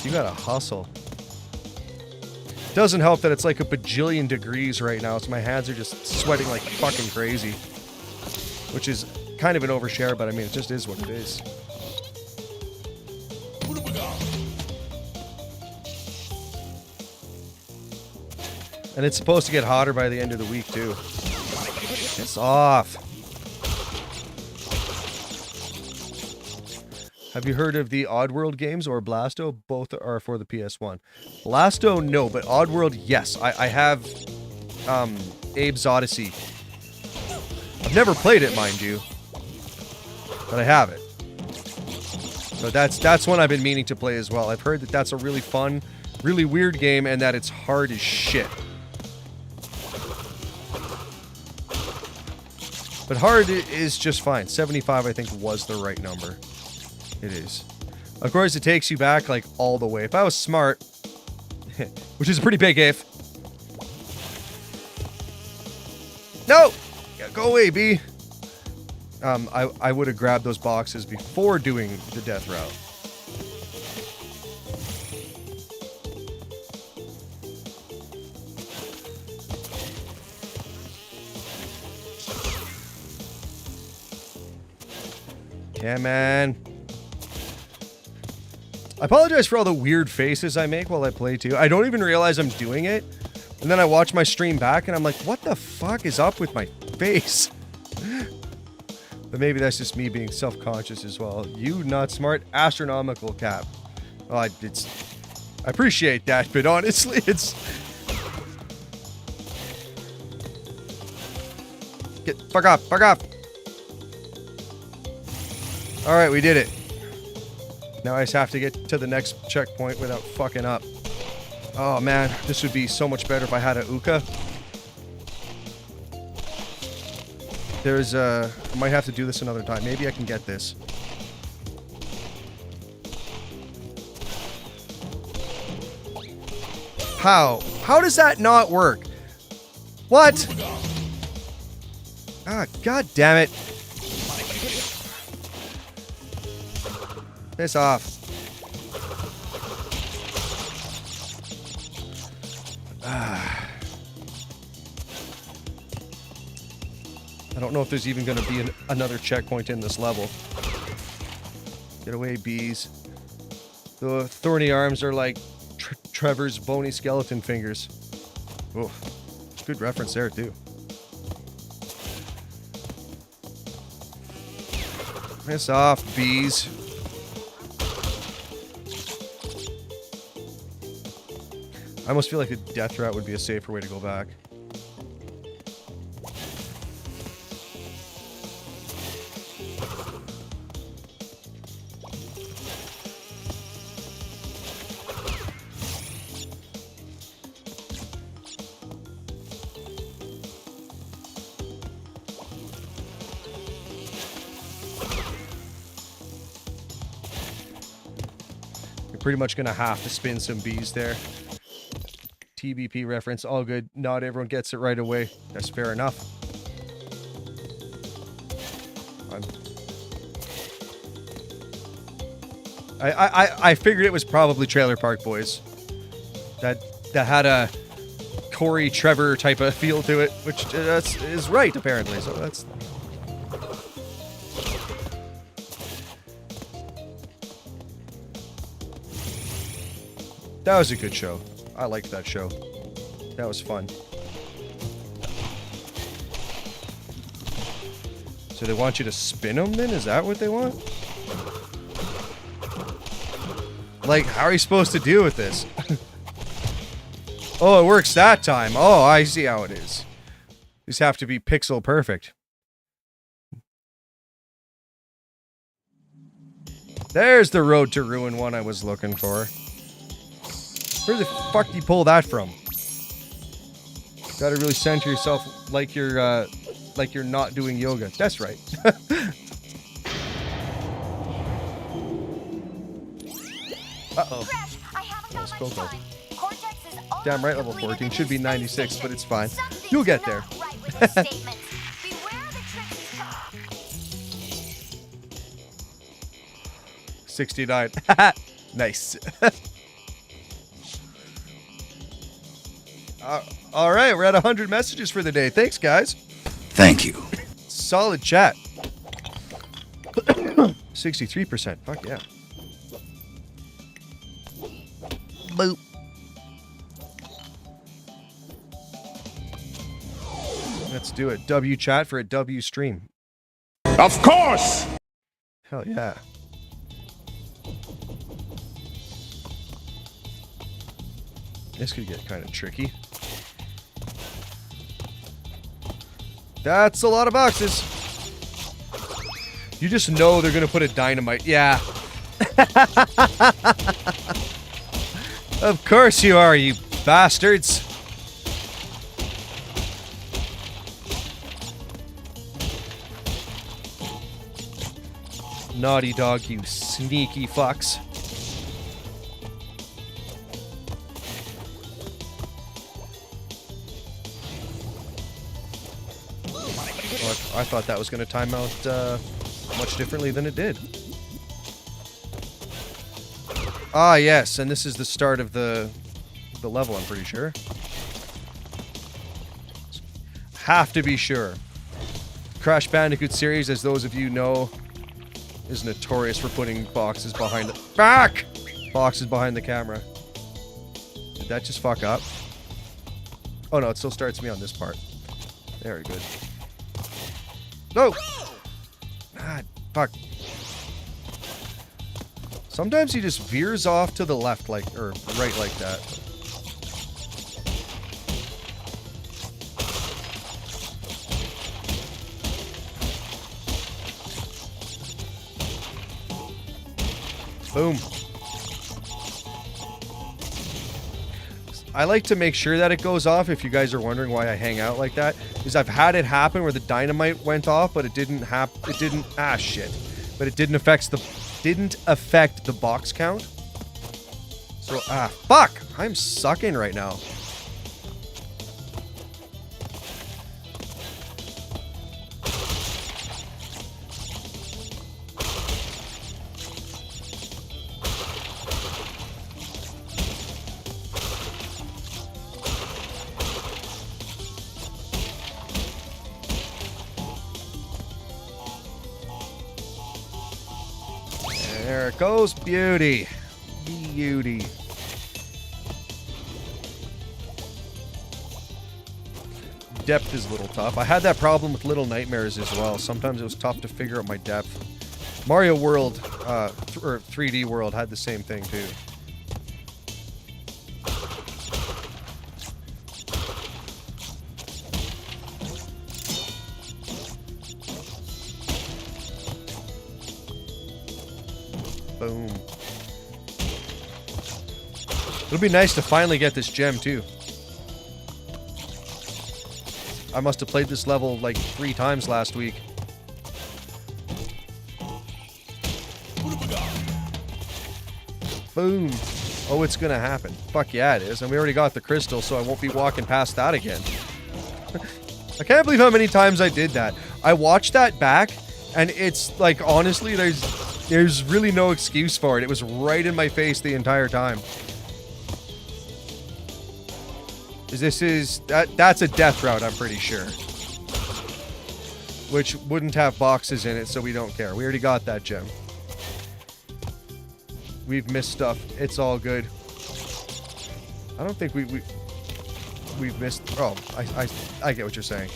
You gotta hustle. Doesn't help that it's like a bajillion degrees right now, so my hands are just sweating like fucking crazy. Which is kind of an overshare, but I mean, it just is what it is. And it's supposed to get hotter by the end of the week, too. Piss off. Have you heard of the Oddworld games or Blasto? Both are for the PS1. Blasto, no, but Oddworld, yes. I have Abe's Odyssey. I've never played it, mind you. But I have it. So that's one I've been meaning to play as well. I've heard that that's a really fun, really weird game and that it's hard as shit. But hard is just fine. 75, I think, was the right number. It is. Of course, it takes you back, like, all the way. If I was smart, which is a pretty big if. No! Yeah, go away, B. I would have grabbed those boxes before doing the death route. Yeah, man. I apologize for all the weird faces I make while I play too. I don't even realize I'm doing it. And then I watch my stream back and I'm like, what the fuck is up with my face? But maybe that's just me being self-conscious as well. You not smart, astronomical cap. Oh, I appreciate that, but honestly, it's... Fuck off, fuck off. Alright, we did it. Now I just have to get to the next checkpoint without fucking up. Oh man, this would be so much better if I had a Uka. There's I might have to do this another time. Maybe I can get this. How? How does that not work? What? Ah, god damn it. Piss off. I don't know if there's even going to be another checkpoint in this level. Get away, bees. The thorny arms are like Trevor's bony skeleton fingers. Oh, good reference there, too. Piss off, bees. I almost feel like a death route would be a safer way to go back. You're pretty much going to have to spin some bees there. TBP reference, all good. Not everyone gets it right away. That's fair enough. I figured it was probably Trailer Park Boys. That had a Corey Trevor type of feel to it, which is right apparently. So that's. That was a good show. I liked that show. That was fun. So they want you to spin them then? Is that what they want? Like, how are you supposed to deal with this? Oh, it works that time. Oh, I see how it is. These have to be pixel perfect. There's the Road to Ruin one I was looking for. Where the fuck do you pull that from? Gotta really center yourself like you're not doing yoga. That's right. Uh-oh. That's Coco. Damn right, level 14. Should be 96, but it's fine. You'll get there. 69. Nice. All right, we're at 100 messages for the day. Thanks, guys. Thank you. Solid chat. 63%. Fuck yeah. Boop. Let's do it. W chat for a W stream. Of course! Hell yeah. This could get kind of tricky. That's a lot of boxes. You just know they're gonna put a dynamite. Yeah. Of course you are, you bastards. Naughty dog, you sneaky fucks. I thought that was going to time out much differently than it did. Ah, yes, and this is the start of the level, I'm pretty sure. Have to be sure. Crash Bandicoot series, as those of you know, is notorious for putting boxes behind the boxes behind the camera. Did that just fuck up? Oh no, it still starts me on this part. Very good. No! Ah, fuck. Sometimes he just veers off to the left like, or right like that. Boom. I like to make sure that it goes off, if you guys are wondering why I hang out like that. Is I've had it happen where the dynamite went off, but it didn't But it didn't affect the box count. So, fuck! I'm sucking right now. There it goes. Beauty. Beauty. Depth is a little tough. I had that problem with Little Nightmares as well. Sometimes it was tough to figure out my depth. Mario World, or 3D World, had the same thing too. Boom. It'll be nice to finally get this gem too. I must have played this level like 3 times last week. Boom. Oh, it's gonna happen. Fuck yeah, it is. And we already got the crystal, so I won't be walking past that again. I can't believe how many times I did that. I watched that back, and it's like, honestly, there's really no excuse for it. It was right in my face the entire time. That's a death route, I'm pretty sure. Which wouldn't have boxes in it, so we don't care. We already got that gem. We've missed stuff. It's all good. I don't think we've missed... Oh, I get what you're saying.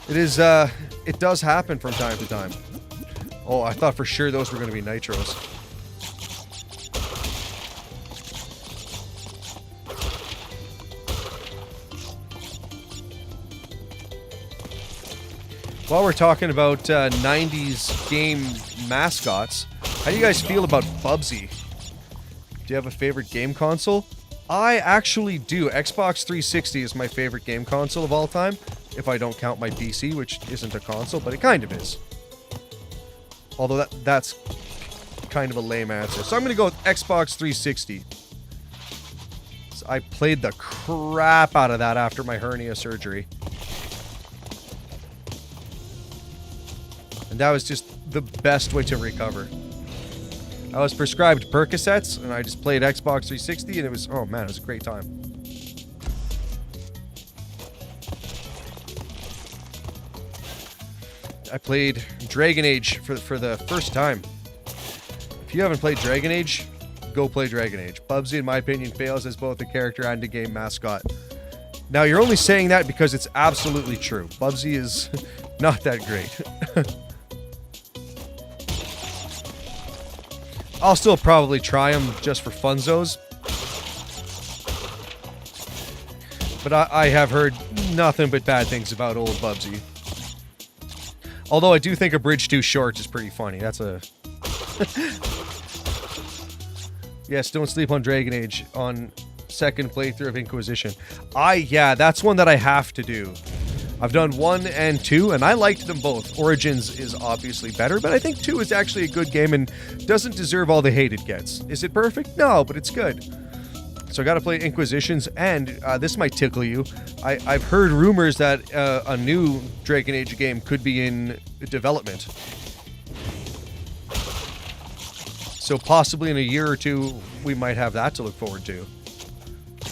It does happen from time to time. Oh, I thought for sure those were going to be nitros. While we're talking about 90s game mascots, how do you guys feel about Bubsy? Do you have a favorite game console? I actually do. Xbox 360 is my favorite game console of all time, if I don't count my PC, which isn't a console, but it kind of is. Although that's kind of a lame answer. So I'm going to go with Xbox 360. So I played the crap out of that after my hernia surgery. And that was just the best way to recover. I was prescribed Percocets, and I just played Xbox 360, and it was, oh man, it was a great time. I played Dragon Age for the first time. If you haven't played Dragon Age, go play Dragon Age. Bubsy, in my opinion, fails as both a character and a game mascot. Now, you're only saying that because it's absolutely true. Bubsy is not that great. I'll still probably try him just for funzos. But I have heard nothing but bad things about old Bubsy. Although I do think A Bridge Too Short is pretty funny. That's a... Yes, don't sleep on Dragon Age on second playthrough of Inquisition. Yeah, that's one that I have to do. I've done 1 and 2, and I liked them both. Origins is obviously better, but I think 2 is actually a good game and doesn't deserve all the hate it gets. Is it perfect? No, but it's good. So I gotta play Inquisitions, and this might tickle you. I've heard rumors that a new Dragon Age game could be in development. So possibly in a year or two, we might have that to look forward to.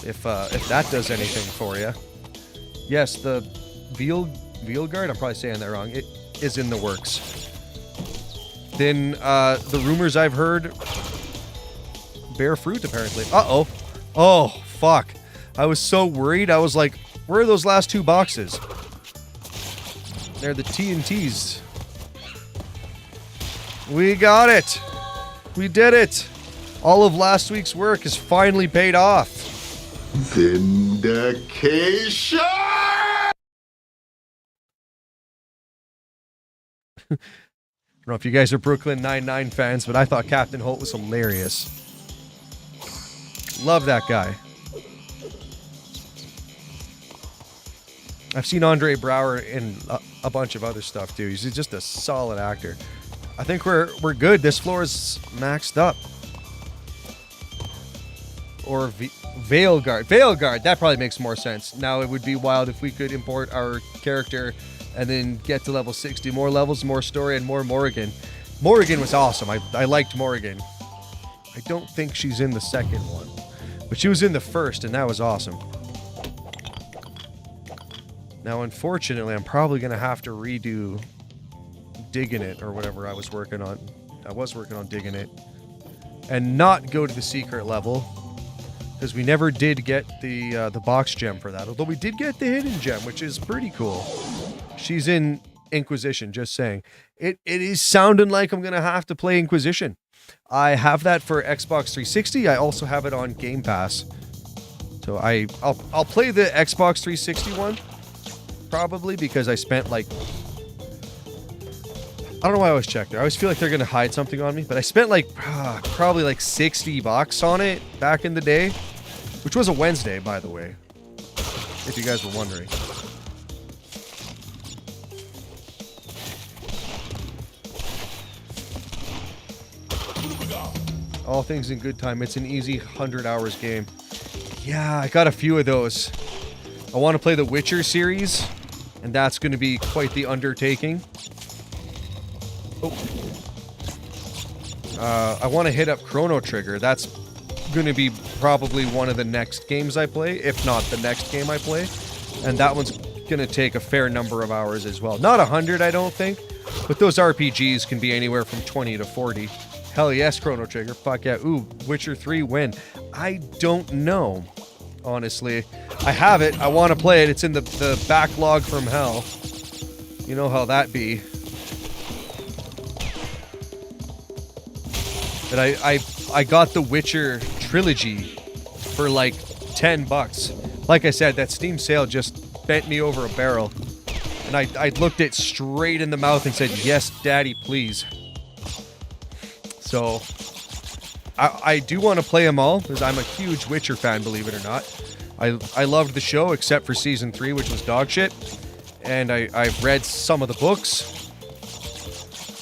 If that does anything for you. Yes, the Veilguard, I'm probably saying that wrong, it is in the works. Then the rumors I've heard bear fruit, apparently. Uh-oh. Oh, fuck. I was so worried. I was like, where are those last 2 boxes? They're the TNTs. We got it. We did it. All of last week's work is finally paid off. Vindication! I don't know if you guys are Brooklyn Nine-Nine fans, but I thought Captain Holt was hilarious. Love that guy. I've seen Andre Braugher in a bunch of other stuff too. He's just a solid actor. I think we're good. This floor is maxed up. Or Veilguard. Veilguard, that probably makes more sense. Now it would be wild if we could import our character and then get to level 60. More levels, more story, and more Morrigan. Morrigan was awesome. I liked Morrigan. I don't think she's in the second one. But she was in the first, and that was awesome. Now, unfortunately, I'm probably going to have to redo Digging It, or whatever I was working on. I was working on Digging It. And not go to the secret level. Because we never did get the box gem for that. Although we did get the hidden gem, which is pretty cool. She's in Inquisition, just saying. It is sounding like I'm going to have to play Inquisition. I have that for Xbox 360. I also have it on Game Pass. So I'll play the Xbox 360 one. Probably because I spent like... I don't know why I always check there. I always feel like they're going to hide something on me. But I spent like probably like $60 on it back in the day. Which was a Wednesday, by the way. If you guys were wondering. All things in good time. It's an easy 100 hours game. Yeah, I got a few of those. I want to play the Witcher series, and that's going to be quite the undertaking. Oh. I want to hit up Chrono Trigger. That's going to be probably one of the next games I play, if not the next game I play. And that one's going to take a fair number of hours as well. Not 100, I don't think, but those RPGs can be anywhere from 20 to 40. Hell yes, Chrono Trigger. Fuck yeah. Ooh, Witcher 3 win. I don't know, honestly. I have it. I want to play it. It's in the backlog from hell. You know how that be. But I got the Witcher trilogy for like $10. Like I said, that Steam sale just bent me over a barrel. And I looked it straight in the mouth and said, yes, daddy, please. So, I do want to play them all, because I'm a huge Witcher fan, believe it or not. I loved the show, except for Season 3, which was dog shit. And I've read some of the books.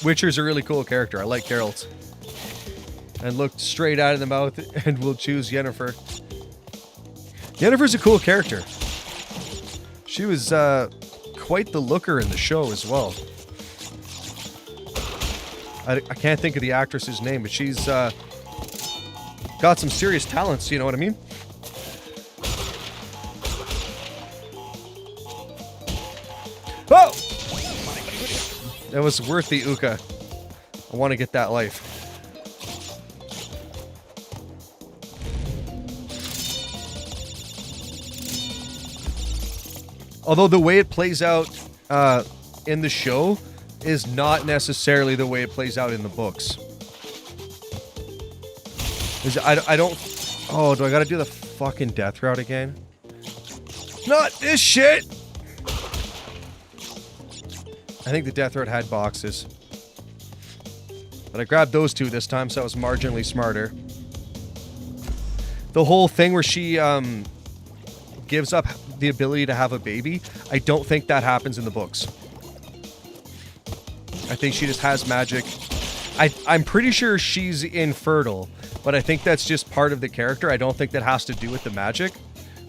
Witcher's a really cool character. I like Geralt. And looked straight out of the mouth, and we'll choose Yennefer. Yennefer's a cool character. She was quite the looker in the show as well. I can't think of the actress's name, but she's got some serious talents, you know what I mean? Oh! That was worth the Uka. I want to get that life. Although the way it plays out in the show is not necessarily the way it plays out in the books. I don't... Oh, do I gotta do the fucking death route again? Not this shit! I think the death route had boxes. But I grabbed those two this time, so I was marginally smarter. The whole thing where she gives up the ability to have a baby, I don't think that happens in the books. I think she just has magic. I'm pretty sure she's infertile, but I think that's just part of the character. I don't think that has to do with the magic.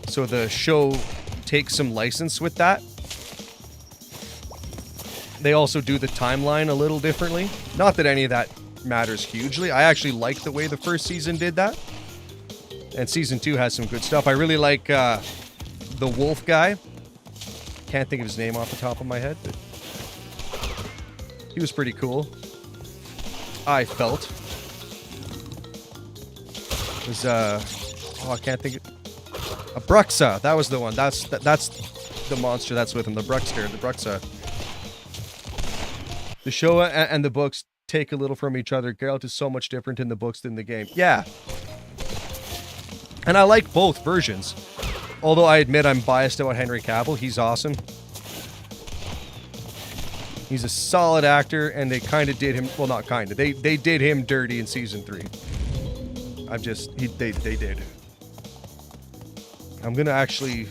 So the show takes some license with that. They also do the timeline a little differently. Not that any of that matters hugely. I actually like the way the first season did that. And season 2 has some good stuff. I really like the wolf guy. Can't think of his name off the top of my head, but he was pretty cool. I felt. It was, oh, I can't think of... A Bruxa, that was the one. That's the monster that's with him, the Bruxa. The show and the books take a little from each other. Geralt is so much different in the books than the game. Yeah. And I like both versions. Although I admit I'm biased about Henry Cavill. He's awesome. He's a solid actor, and they kind of did him... Well, not kind of. They did him dirty in season 3. They did. I'm going to actually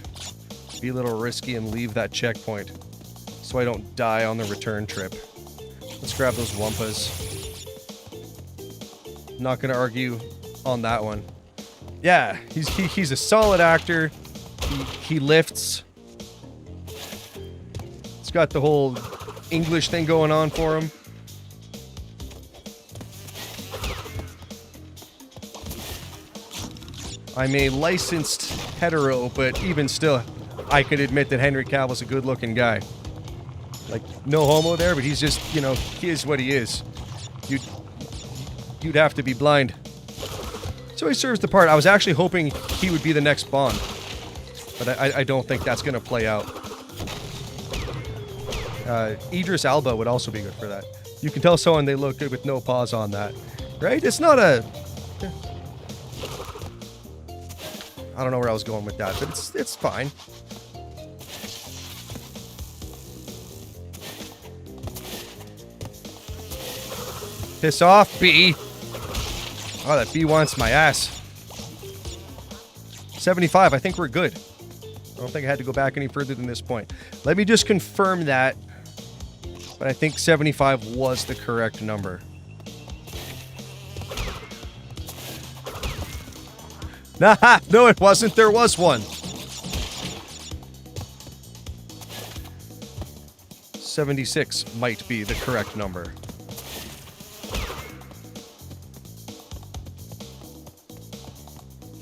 be a little risky and leave that checkpoint so I don't die on the return trip. Let's grab those Wumpas. Not going to argue on that one. Yeah, he's a solid actor. He lifts. It's got the whole English thing going on for him. I'm a licensed hetero, but even still, I could admit that Henry Cavill's a good-looking guy. Like, no homo there, but he's just, you know, he is what he is. You'd have to be blind. So he serves the part. I was actually hoping he would be the next Bond, but I don't think that's going to play out. Idris Elba would also be good for that. You can tell someone they look good with no pause on that, right? It's not a... I don't know where I was going with that, but it's fine. Piss off, bee. Oh, that bee wants my ass. 75, I think we're good. I don't think I had to go back any further than this point. Let me just confirm that. But I think 75 was the correct number. Nah, no, it wasn't. There was one. 76 might be the correct number.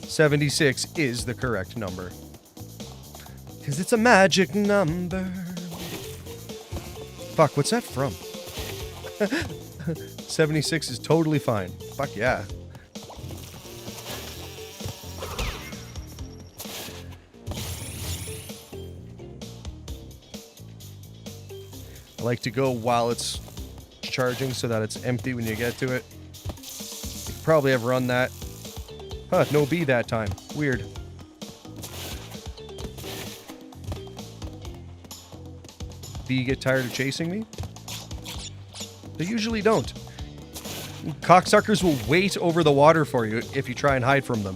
$76 is the correct number. Because it's a magic number. Fuck, what's that from? 76 is totally fine. Fuck yeah. I like to go while it's charging so that it's empty when you get to it. You probably have run that. Huh, no bee that time. Weird. Bee get tired of chasing me? They usually don't. Cocksuckers will wait over the water for you if you try and hide from them.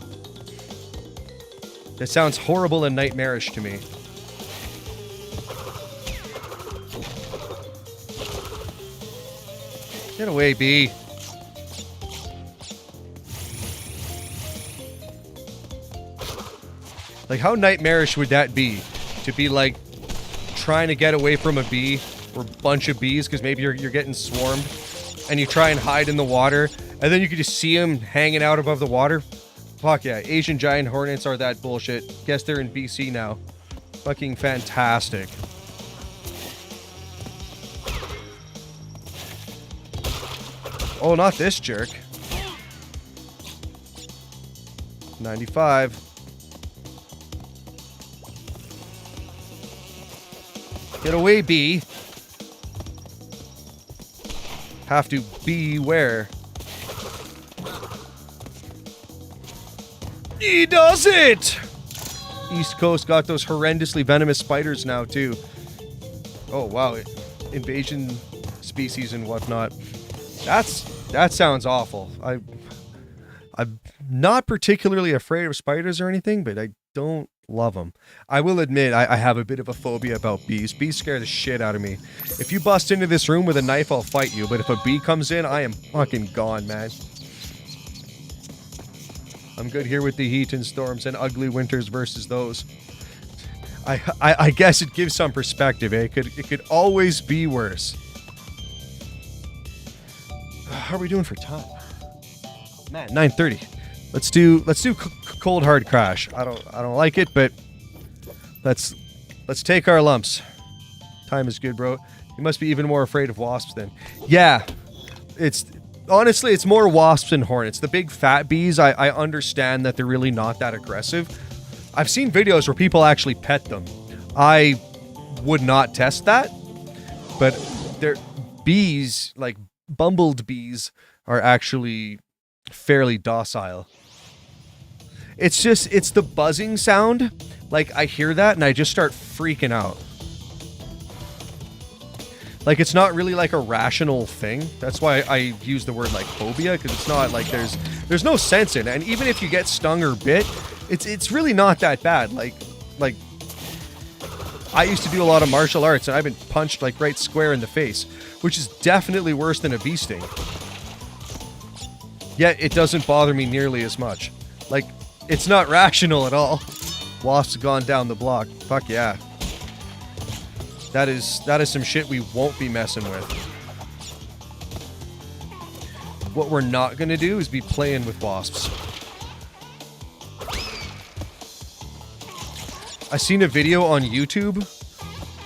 That sounds horrible and nightmarish to me. Get away, bee. Like, how nightmarish would that be? To be, like, trying to get away from a bee or a bunch of bees because maybe you're getting swarmed. and you try and hide in the water, and then you can just see them hanging out above the water. Fuck yeah, Asian giant hornets are that bullshit. Guess they're in BC now. Fucking fantastic. Oh, not this jerk. 95. Get away, bee. Have to beware. He does it! East Coast got those horrendously venomous spiders now, too. Oh, wow. Invasion species and whatnot. That sounds awful. I'm not particularly afraid of spiders or anything, but I don't love them. I will admit I have a bit of a phobia about bees. Bees scare the shit out of me. If you bust into this room with a knife, I'll fight you, but if a bee comes in, I am fucking gone, man. I'm good here with the heat and storms and ugly winters versus those. I guess it gives some perspective, eh? It could always be worse. How are we doing for time? Man, 9:30. Let's do cold hard crash. I don't like it, but let's take our lumps. Time is good, bro. You must be even more afraid of wasps then. Yeah, honestly it's more wasps than hornets. The big fat bees, I understand that they're really not that aggressive. I've seen videos where people actually pet them. I would not test that, but they're bees, like bumbled bees, are actually fairly docile. It's the buzzing sound. Like, I hear that and I just start freaking out. Like, it's not really like a rational thing. That's why I use the word like phobia, because it's not like there's no sense in it. And even if you get stung or bit, it's really not that bad. Like I used to do a lot of martial arts and I've been punched like right square in the face, which is definitely worse than a bee sting. Yet it doesn't bother me nearly as much. Like, it's not rational at all. Wasps gone down the block. Fuck yeah. That is some shit we won't be messing with. What we're not gonna do is be playing with wasps. I seen a video on YouTube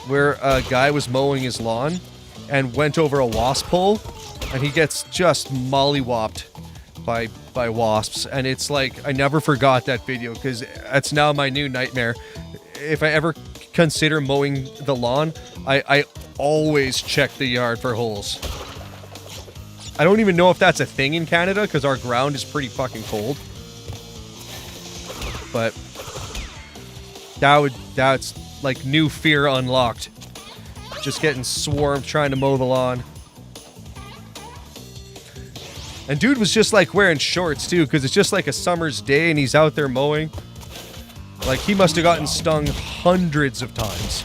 where a guy was mowing his lawn and went over a wasp hole, and he gets just mollywopped by wasps. And it's like, I never forgot that video because that's now my new nightmare. If I ever consider mowing the lawn, I always check the yard for holes. I don't even know if that's a thing in Canada because our ground is pretty fucking cold. But that's like new fear unlocked. Just getting swarmed trying to mow the lawn. And dude was just like wearing shorts too, because it's just like a summer's day and he's out there mowing. Like, he must have gotten stung hundreds of times.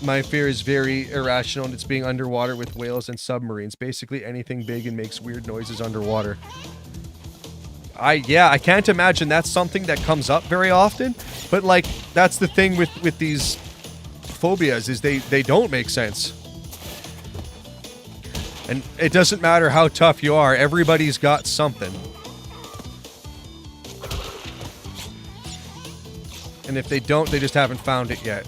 My fear is very irrational, and it's being underwater with whales and submarines. Basically anything big and makes weird noises underwater. I can't imagine that's something that comes up very often, but like, that's the thing with these phobias, is they don't make sense. And it doesn't matter how tough you are, everybody's got something. And if they don't, they just haven't found it yet.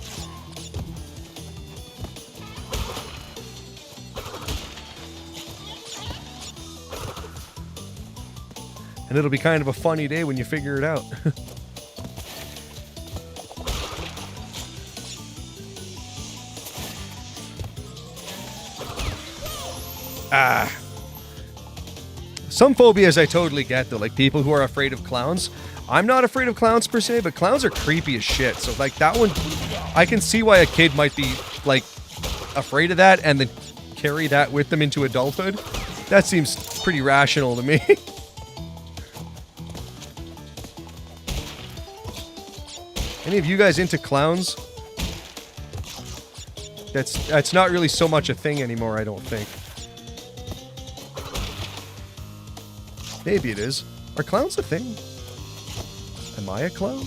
And it'll be kind of a funny day when you figure it out. Some phobias I totally get though, like people who are afraid of clowns. I'm not afraid of clowns per se, but clowns are creepy as shit. So like that one, I can see why a kid might be like afraid of that and then carry that with them into adulthood. That seems pretty rational to me. Any of you guys into clowns? That's not really so much a thing anymore, I don't think. Maybe it is. Are clowns a thing? Am I a clown?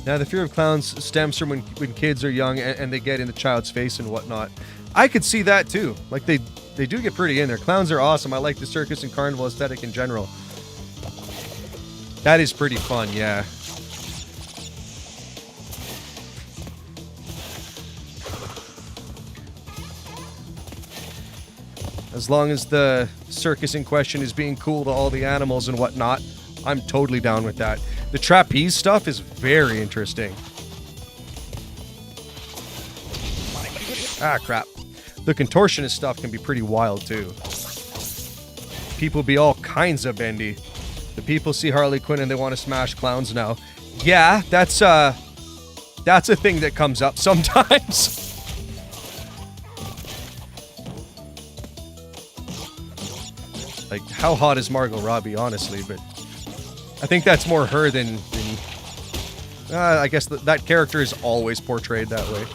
Now, the fear of clowns stems from when kids are young and they get in the child's face and whatnot. I could see that too. Like, they do get pretty in there. Clowns are awesome. I like the circus and carnival aesthetic in general. That is pretty fun, yeah. As long as the circus in question is being cool to all the animals and whatnot, I'm totally down with that. The trapeze stuff is very interesting. Ah, crap. The contortionist stuff can be pretty wild, too. People be all kinds of bendy. The people see Harley Quinn and they want to smash clowns now. Yeah, that's a thing that comes up sometimes. Like, how hot is Margot Robbie, honestly? But I think that's more her than I guess that character is always portrayed that way.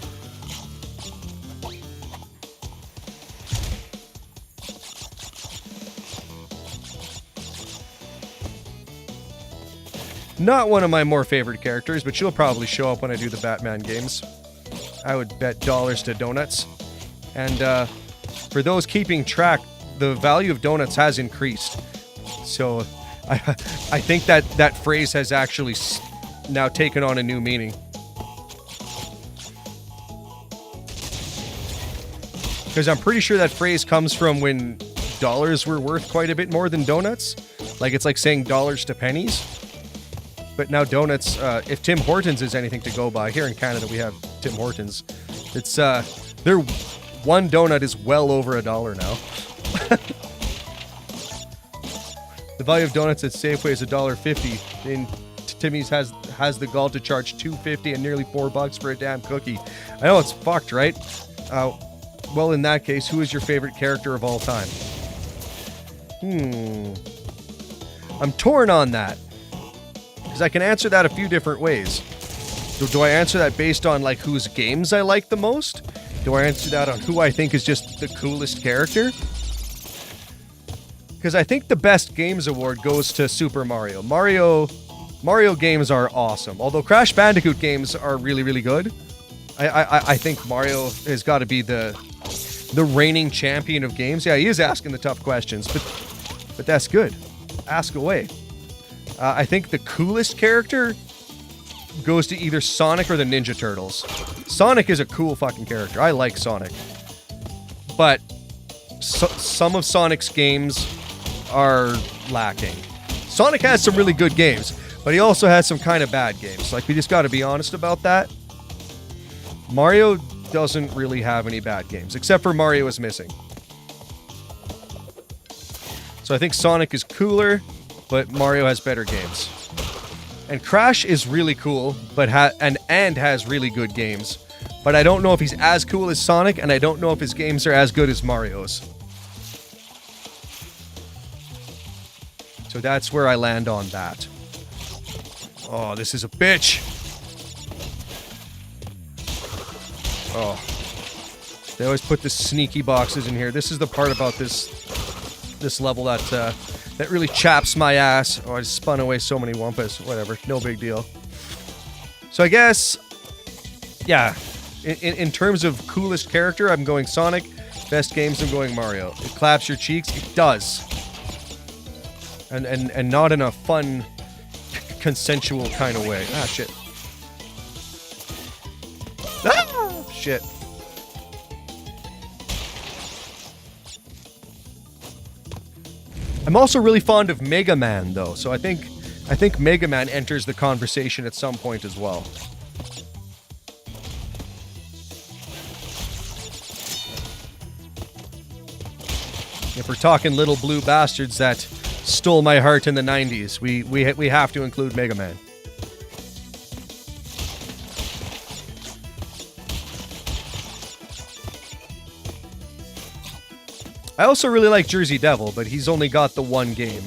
Not one of my more favorite characters, but she'll probably show up when I do the Batman games. I would bet dollars to donuts. And for those keeping track, the value of donuts has increased. So I think that phrase has actually now taken on a new meaning. Because I'm pretty sure that phrase comes from when dollars were worth quite a bit more than donuts. Like, it's like saying dollars to pennies. But now donuts, if Tim Hortons is anything to go by, here in Canada we have Tim Hortons. It's, their one donut is well over $1 now. The value of donuts at Safeway is $1.50. And Timmy's has the gall to charge $2.50 and nearly $4 for a damn cookie. I know it's fucked, right? Well, in that case, who is your favorite character of all time? I'm torn on that. Because I can answer that a few different ways. Do I answer that based on, like, whose games I like the most? Do I answer that on who I think is just the coolest character? Because I think the Best Games Award goes to Super Mario. Mario games are awesome. Although Crash Bandicoot games are really, really good. I think Mario has got to be the reigning champion of games. Yeah, he is asking the tough questions, but that's good. Ask away. I think the coolest character goes to either Sonic or the Ninja Turtles. Sonic is a cool fucking character. I like Sonic. But some of Sonic's games are lacking. Sonic has some really good games, but he also has some kind of bad games. Like, we just got to be honest about that. Mario doesn't really have any bad games, except for Mario is Missing. So I think Sonic is cooler, but Mario has better games. And Crash is really cool, but has really good games. But I don't know if he's as cool as Sonic, and I don't know if his games are as good as Mario's. So that's where I land on that. Oh, this is a bitch. Oh. They always put the sneaky boxes in here. This is the part about this level that really chaps my ass. Oh, I just spun away so many Wumpas. Whatever, no big deal. So I guess, yeah, in terms of coolest character, I'm going Sonic. Best games, I'm going Mario. It claps your cheeks. It does. And not in a fun, consensual kind of way. Ah, shit. Ah, shit. I'm also really fond of Mega Man, though, so I think Mega Man enters the conversation at some point as well. If we're talking little blue bastards that stole my heart in the 90s, we have to include Mega Man. I also really like Jersey Devil, but he's only got the one game.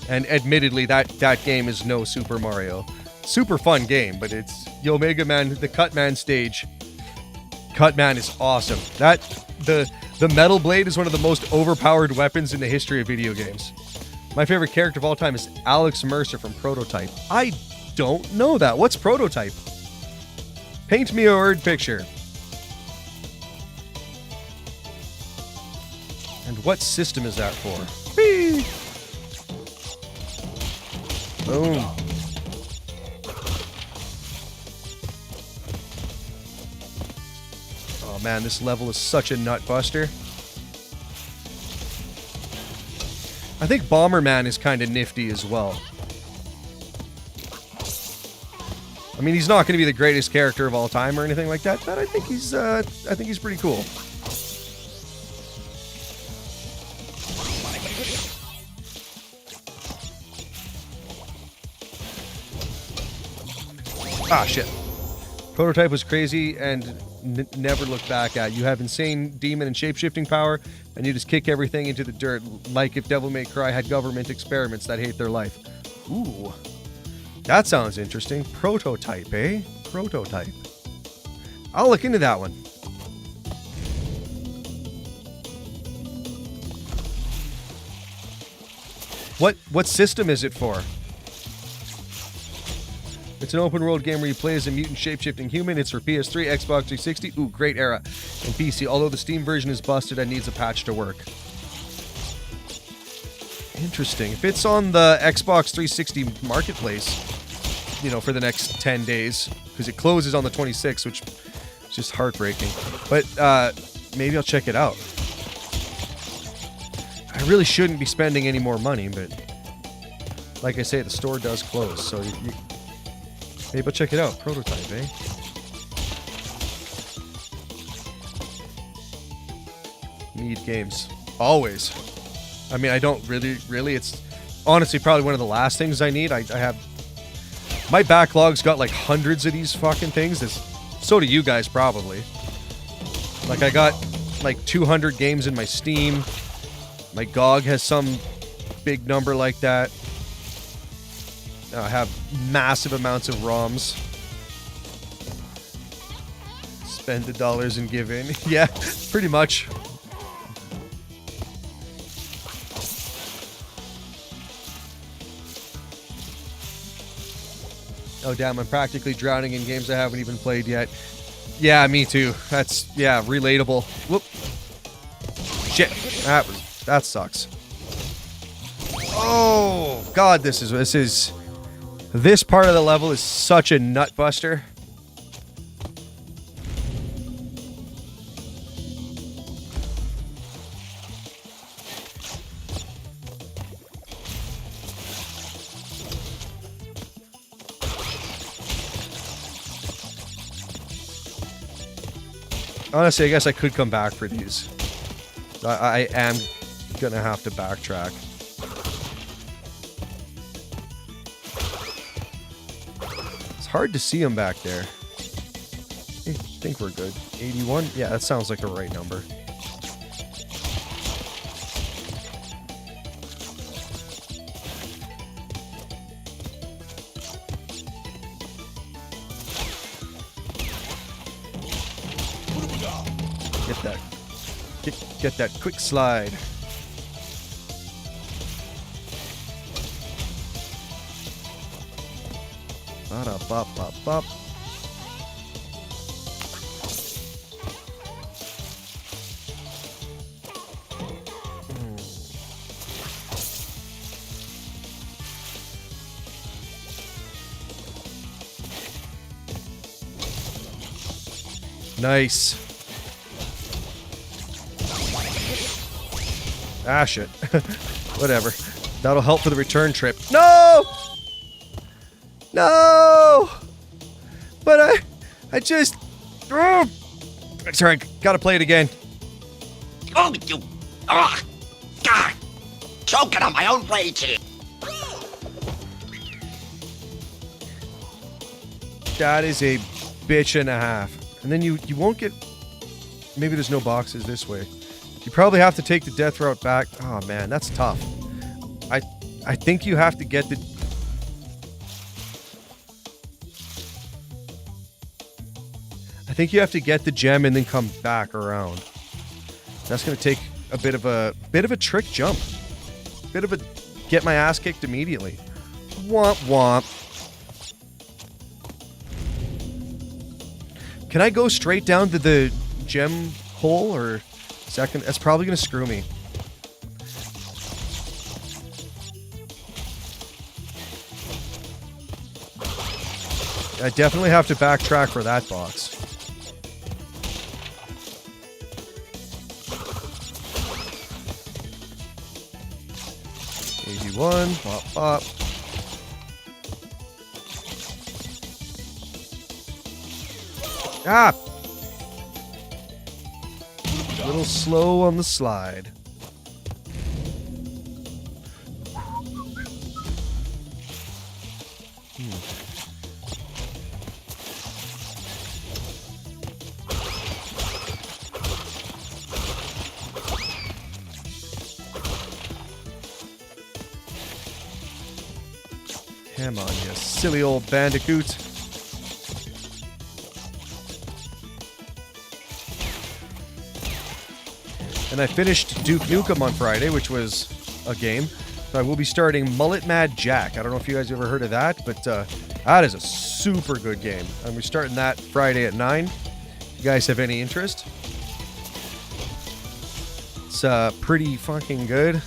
And admittedly, that game is no Super Mario. Super fun game, but it's Yo Mega Man, the Cutman stage. Cutman is awesome. The Metal Blade is one of the most overpowered weapons in the history of video games. My favorite character of all time is Alex Mercer from Prototype. I don't know that. What's Prototype? Paint me a word picture. And what system is that for? Whee! Boom. Oh man, this level is such a nut buster. I think Bomberman is kind of nifty as well. I mean, he's not going to be the greatest character of all time or anything like that, but I think he's pretty cool. Ah, shit. Prototype was crazy and never looked back at. You have insane demon and shape-shifting power, and you just kick everything into the dirt, like if Devil May Cry had government experiments that hate their life. Ooh. That sounds interesting. Prototype, eh? Prototype. I'll look into that one. What system is it for? It's an open world game where you play as a mutant shape-shifting human. It's for PS3, Xbox 360. Ooh, great era. And PC, although the Steam version is busted and needs a patch to work. Interesting. If it's on the Xbox 360 marketplace, you know, for the next 10 days, because it closes on the 26th, which is just heartbreaking. But maybe I'll check it out. I really shouldn't be spending any more money, but like I say, the store does close, so maybe I'll check it out. Prototype, eh? Need games. Always. I mean, I don't really. It's honestly probably one of the last things I need. I have... My backlog's got like hundreds of these fucking things. So do you guys probably. Like I got like 200 games in my Steam. My GOG has some big number like that. I have massive amounts of ROMs. Spend the dollars and give in. Yeah, pretty much. Oh damn, I'm practically drowning in games I haven't even played yet. Yeah, me too. That's, yeah, relatable. Whoop. Shit. That sucks. Oh god, this part of the level is such a nut buster. Honestly, I guess I could come back for these. I am gonna have to backtrack. It's hard to see them back there. I think we're good. 81? Yeah, that sounds like a right number. Get that quick slide. Ba-da-bop-bop-bop. Nice. Ah, shit. Whatever. That'll help for the return trip. No! No! But I just... Oh! Sorry, gotta play it again. Oh, you... Oh, God! Choking on my own rage here. That is a bitch and a half. And then you won't get... Maybe there's no boxes this way. You probably have to take the death route back. Oh man, that's tough. I think you have to get the... I think you have to get the gem and then come back around. That's gonna take a bit of a trick jump. Bit of a get my ass kicked immediately. Womp womp. Can I go straight down to the gem hole or second? That's probably going to screw me. I definitely have to backtrack for that box. One, pop, pop. Ah! A little slow on the slide. Come on, you silly old Bandicoot. And I finished Duke Nukem on Friday, which was a game. So I will be starting Mullet Mad Jack. I don't know if you guys ever heard of that, but that is a super good game. And we're starting that Friday at 9. If you guys have any interest. It's pretty fucking good.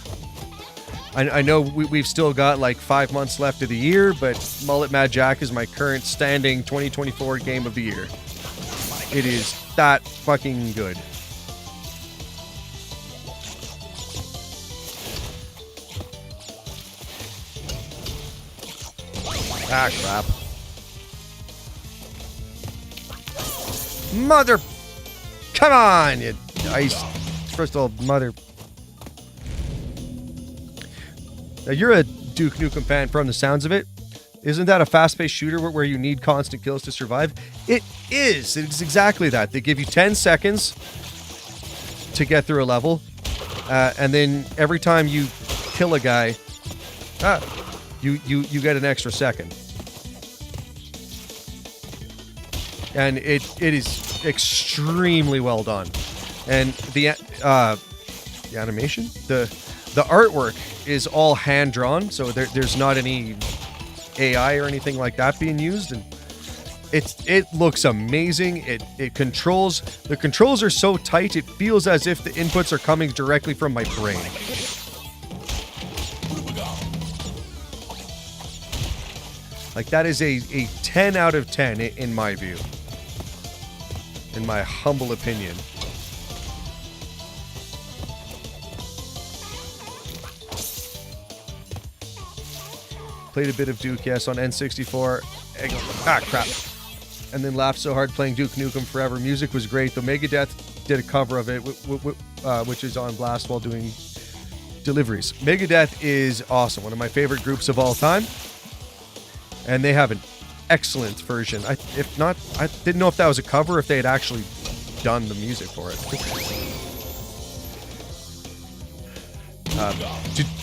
I know we've still got like 5 months left of the year, but Mullet Mad Jack is my current standing 2024 game of the year. It is that fucking good. Ah, crap. Mother... Come on, you ice... First of all, mother... Now, you're a Duke Nukem fan from the sounds of it. Isn't that a fast-paced shooter where you need constant kills to survive? It is. It's exactly that. They give you 10 seconds to get through a level. And then every time you kill a guy, you get an extra second. And it is extremely well done. And the animation, the artwork is all hand drawn, so there's not any AI or anything like that being used, and it looks amazing. It controls, the controls are so tight it feels as if the inputs are coming directly from my brain. Like, that is a 10 out of 10 in my view, in my humble opinion. Played a bit of Duke, yes, on N64. Ah, crap. And then laughed so hard playing Duke Nukem Forever. Music was great, though Megadeth did a cover of it, which is on blast while doing deliveries. Megadeth is awesome. One of my favorite groups of all time. And they have an excellent version. If not, I didn't know if that was a cover or if they had actually done the music for it.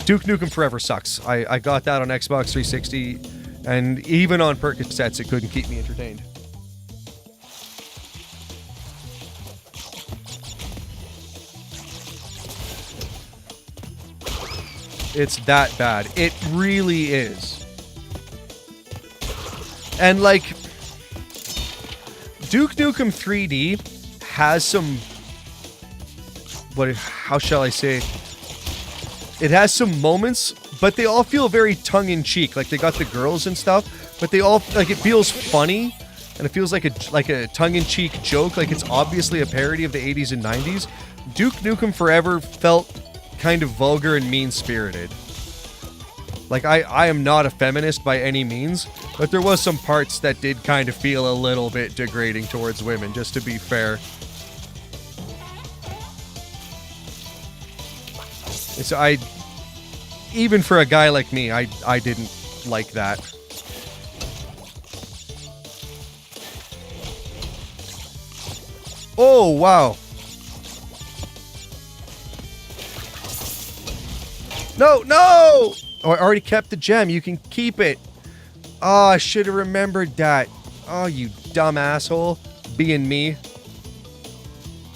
Duke Nukem Forever sucks. I got that on Xbox 360, and even on Percocets, it couldn't keep me entertained. It's that bad. It really is. And, like, Duke Nukem 3D has some... how shall I say... It has some moments, but they all feel very tongue-in-cheek. Like, they got the girls and stuff, but they all, like, it feels funny, and it feels like a tongue-in-cheek joke. Like, it's obviously a parody of the 80s and 90s. Duke Nukem Forever felt kind of vulgar and mean-spirited. Like, I am not a feminist by any means, but there was some parts that did kind of feel a little bit degrading towards women, just to be fair. So even for a guy like me, I didn't like that. Oh, wow. No, no! Oh, I already kept the gem. You can keep it. Oh, I should have remembered that. Oh, you dumb asshole. Being me. You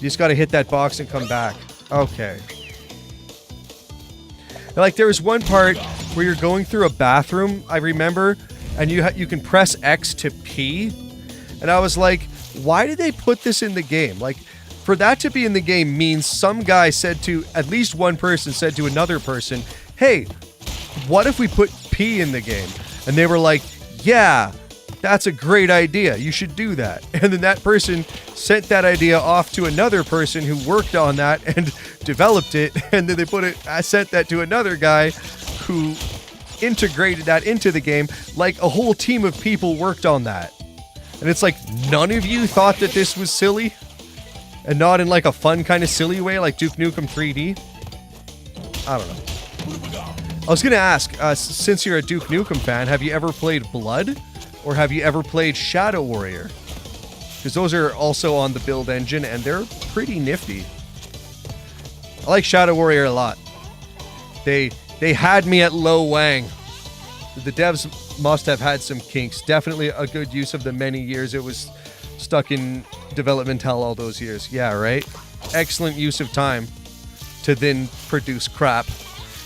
just gotta hit that box and come back. Okay. Like, there was one part where you're going through a bathroom, I remember, and you can press X to pee. And I was like, why did they put this in the game? Like, for that to be in the game means some guy said to, at least one person said to another person, hey, what if we put P in the game? And they were like, yeah, that's a great idea. You should do that. And then that person sent that idea off to another person who worked on that and developed it. And then I sent that to another guy who integrated that into the game. Like a whole team of people worked on that. And it's like, none of you thought that this was silly? And not in like a fun kind of silly way like Duke Nukem 3D? I don't know. I was going to ask, since you're a Duke Nukem fan, have you ever played Blood? Or have you ever played Shadow Warrior? Because those are also on the build engine and they're pretty nifty. I like Shadow Warrior a lot. They had me at low wang. The devs must have had some kinks. Definitely a good use of the many years it was stuck in development hell all those years. Yeah, right? Excellent use of time to then produce crap.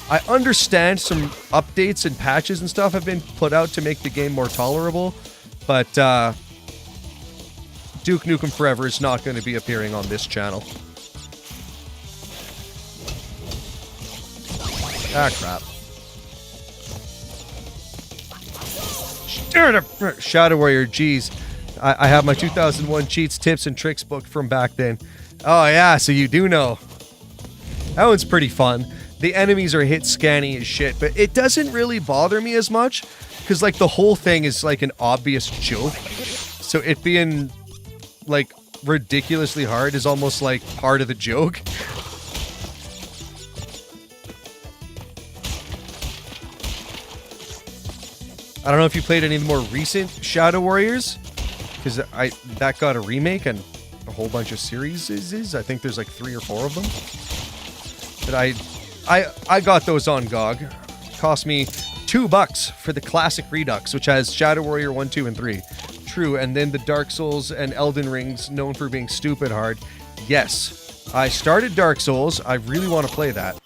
I understand some updates and patches and stuff have been put out to make the game more tolerable, but Duke Nukem Forever is not going to be appearing on this channel. Ah, crap. Shadow Warrior, geez. I have my 2001 cheats, tips, and tricks book from back then. Oh, yeah, so you do know. That one's pretty fun. The enemies are hit scanny as shit, but it doesn't really bother me as much because, like, the whole thing is, like, an obvious joke. So it being, like, ridiculously hard is almost, like, part of the joke. I don't know if you played any of the more recent Shadow Warriors, because that got a remake and a whole bunch of series. I think there's like 3 or 4 of them. But I got those on GOG. Cost me $2 for the classic Redux, which has Shadow Warrior 1, 2, and 3. True, and then the Dark Souls and Elden Rings, known for being stupid hard. Yes, I started Dark Souls. I really want to play that.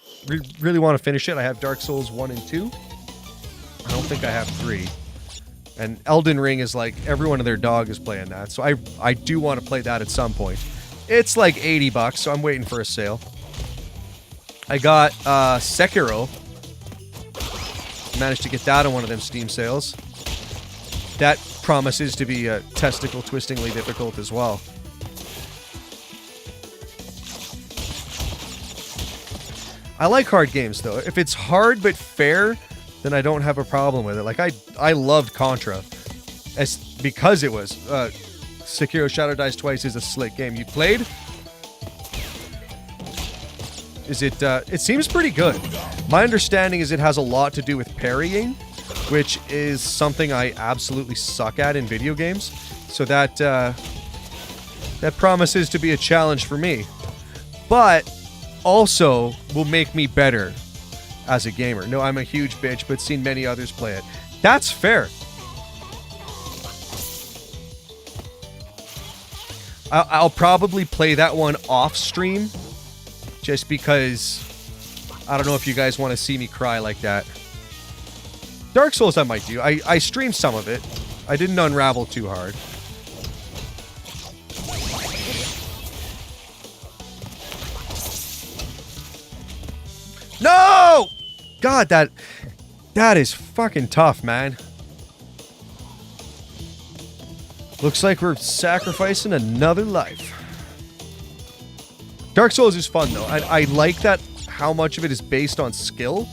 Really want to finish it. I have Dark Souls 1 and 2. I don't think I have 3. And Elden Ring is like, everyone and their dog is playing that. So I do want to play that at some point. It's like $80, so I'm waiting for a sale. I got Sekiro. Managed to get that on one of them Steam sales. That promises to be testicle twistingly difficult as well. I like hard games though. If it's hard but fair, then I don't have a problem with it. Like I loved Contra, because it was Sekiro Shadow Dies Twice is a slick game. You played? Is it? It seems pretty good. My understanding is it has a lot to do with parrying, which is something I absolutely suck at in video games. So that promises to be a challenge for me, but also will make me better as a gamer. No, I'm a huge bitch, but seen many others play it. That's fair. I'll probably play that one off stream, just because I don't know if you guys want to see me cry like that. Dark Souls I might do. I streamed some of it. I didn't unravel too hard. No! God, that is fucking tough, man. Looks like we're sacrificing another life. Dark Souls is fun, though. I like that how much of it is based on skill.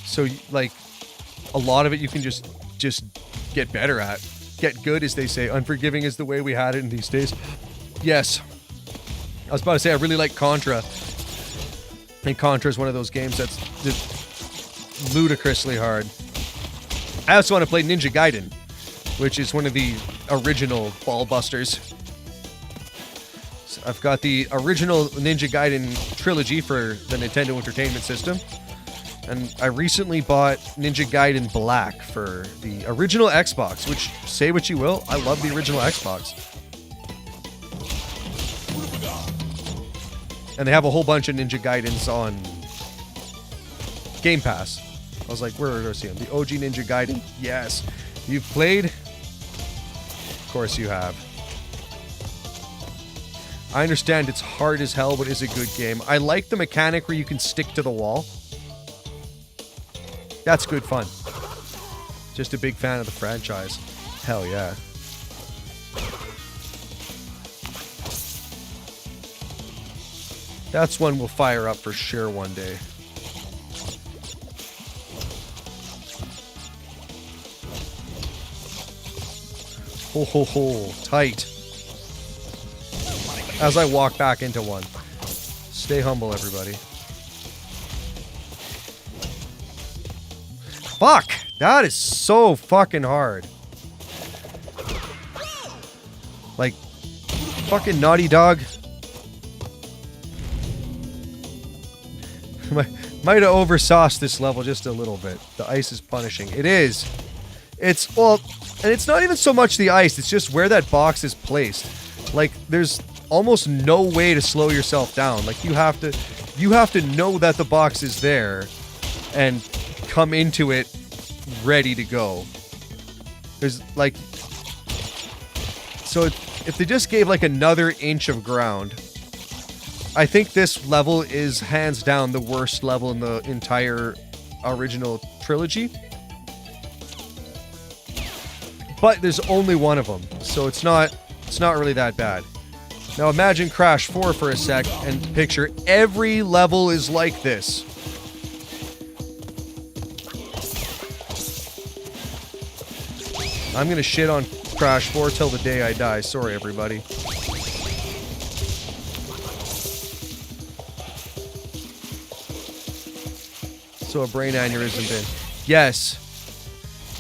So, like, a lot of it you can just get better at. Get good, as they say. Unforgiving is the way we had it in these days. Yes. I was about to say, I really like Contra. And Contra is one of those games that's just ludicrously hard. I also want to play Ninja Gaiden, which is one of the original ball busters. So I've got the original Ninja Gaiden trilogy for the Nintendo Entertainment System. And I recently bought Ninja Gaiden Black for the original Xbox, which, say what you will, I love the original Xbox. And they have a whole bunch of Ninja Gaidens on Game Pass. I was like, where do I see them? The OG Ninja Gaiden? Yes. You've played? Of course you have. I understand it's hard as hell, but it's a good game. I like the mechanic where you can stick to the wall. That's good fun. Just a big fan of the franchise. Hell yeah. That's one we'll fire up for sure one day. Ho ho ho, tight. As I walk back into one. Stay humble, everybody. Fuck! That is so fucking hard. Like, fucking Naughty Dog. Might have oversauced this level just a little bit. The ice is punishing. It is. It's, well, and it's not even so much the ice, it's just where that box is placed. Like, there's almost no way to slow yourself down. Like, you have to know that the box is there and come into it ready to go. There's, like... So, if they just gave, like, another inch of ground... I think this level is hands down the worst level in the entire original trilogy. But there's only one of them, so it's not really that bad. Now imagine Crash 4 for a sec and picture every level is like this. I'm gonna shit on Crash 4 till the day I die. Sorry, everybody. So a brain aneurysm bin. Yes.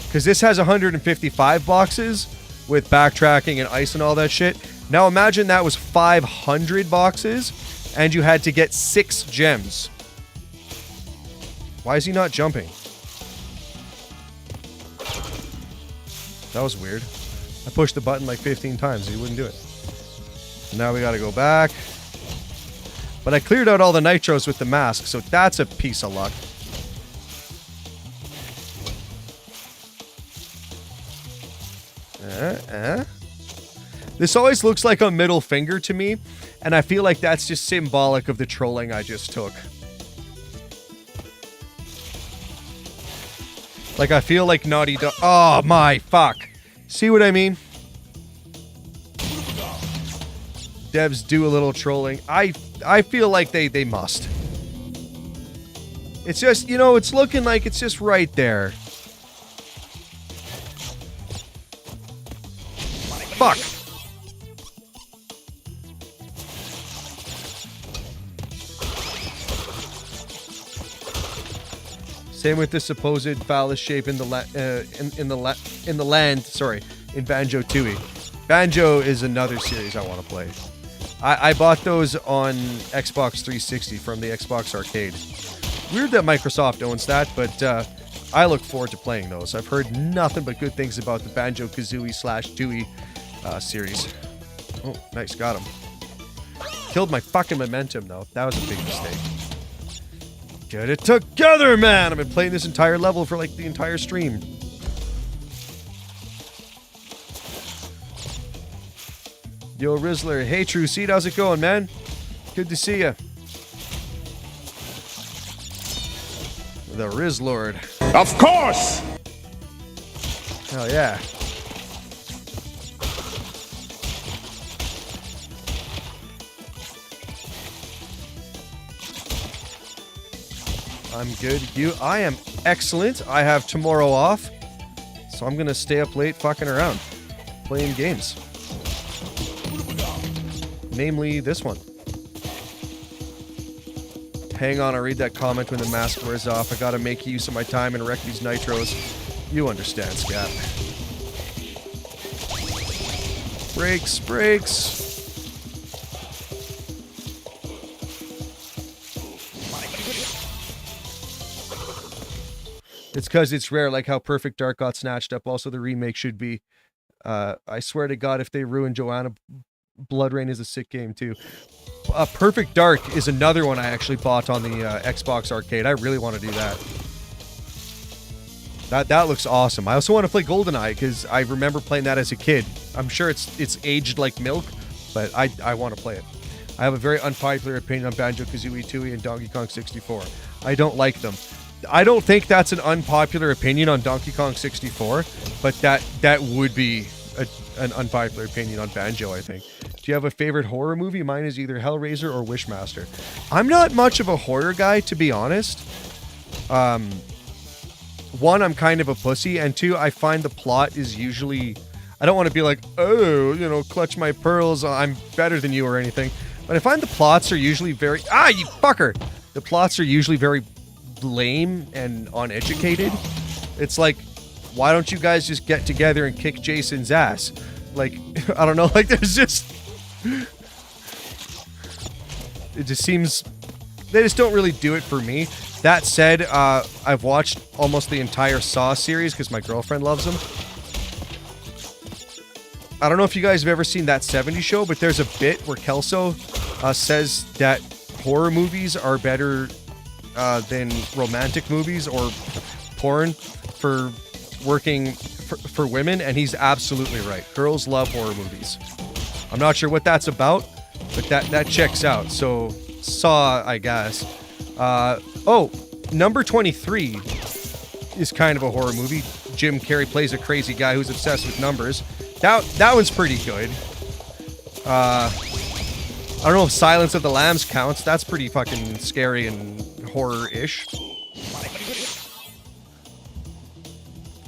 Because this has 155 boxes with backtracking and ice and all that shit. Now imagine that was 500 boxes and you had to get 6 gems. Why is he not jumping? That was weird. I pushed the button like 15 times. He wouldn't do it. Now we gotta go back. But I cleared out all the nitros with the mask, so that's a piece of luck. This always looks like a middle finger to me, and I feel like that's just symbolic of the trolling I just took. Like, I feel like Naughty Dog... Oh, my fuck. See what I mean? Devs do a little trolling. I feel like they must. It's just, you know, it's looking like it's just right there. Fuck. Same with the supposed phallus shape in the land. Sorry, in Banjo-Tooie. Banjo is another series I want to play. I bought those on Xbox 360 from the Xbox Arcade. Weird that Microsoft owns that, but I look forward to playing those. I've heard nothing but good things about the Banjo-Kazooie/Tooie series. Oh, nice, got him. Killed my fucking momentum, though. That was a big mistake. Get it together, man! I've been playing this entire level for, like, the entire stream. Yo, Rizzler. Hey, True Seed, how's it going, man? Good to see ya. The Rizzlord. Of course! Hell yeah. I'm good. I am excellent. I have tomorrow off, so I'm gonna stay up late fucking around, playing games. Namely, this one. Hang on, I'll read that comment when the mask wears off. I gotta make use of my time and wreck these nitros. You understand, Scat. Brakes, brakes. It's because it's rare, like how Perfect Dark got snatched up. Also, the remake should be. I swear to God, if they ruin Joanna, Blood Rain is a sick game too. Perfect Dark is another one I actually bought on the Xbox Arcade. I really want to do that. That looks awesome. I also want to play GoldenEye because I remember playing that as a kid. I'm sure it's aged like milk, but I want to play it. I have a very unpopular opinion on Banjo-Kazooie, Tooie, and Donkey Kong 64. I don't like them. I don't think that's an unpopular opinion on Donkey Kong 64, but that would be an unpopular opinion on Banjo, I think. Do you have a favorite horror movie? Mine is either Hellraiser or Wishmaster. I'm not much of a horror guy, to be honest. One, I'm kind of a pussy, and two, I find the plot is usually... I don't want to be like, oh, you know, clutch my pearls, I'm better than you or anything. But I find the plots are usually very... Ah, you fucker! The plots are usually very lame and uneducated. It's like, why don't you guys just get together and kick Jason's ass? Like, I don't know, like there's just... It just seems... They just don't really do it for me. That said, I've watched almost the entire Saw series because my girlfriend loves them. I don't know if you guys have ever seen That 70s Show, but there's a bit where Kelso says that horror movies are better than romantic movies or porn for working for women, and he's absolutely right. Girls love horror movies. I'm not sure what that's about, but that checks out. So, Saw, I guess. Oh, number 23 is kind of a horror movie. Jim Carrey plays a crazy guy who's obsessed with numbers. That one's pretty good. I don't know if Silence of the Lambs counts. That's pretty fucking scary and horror-ish.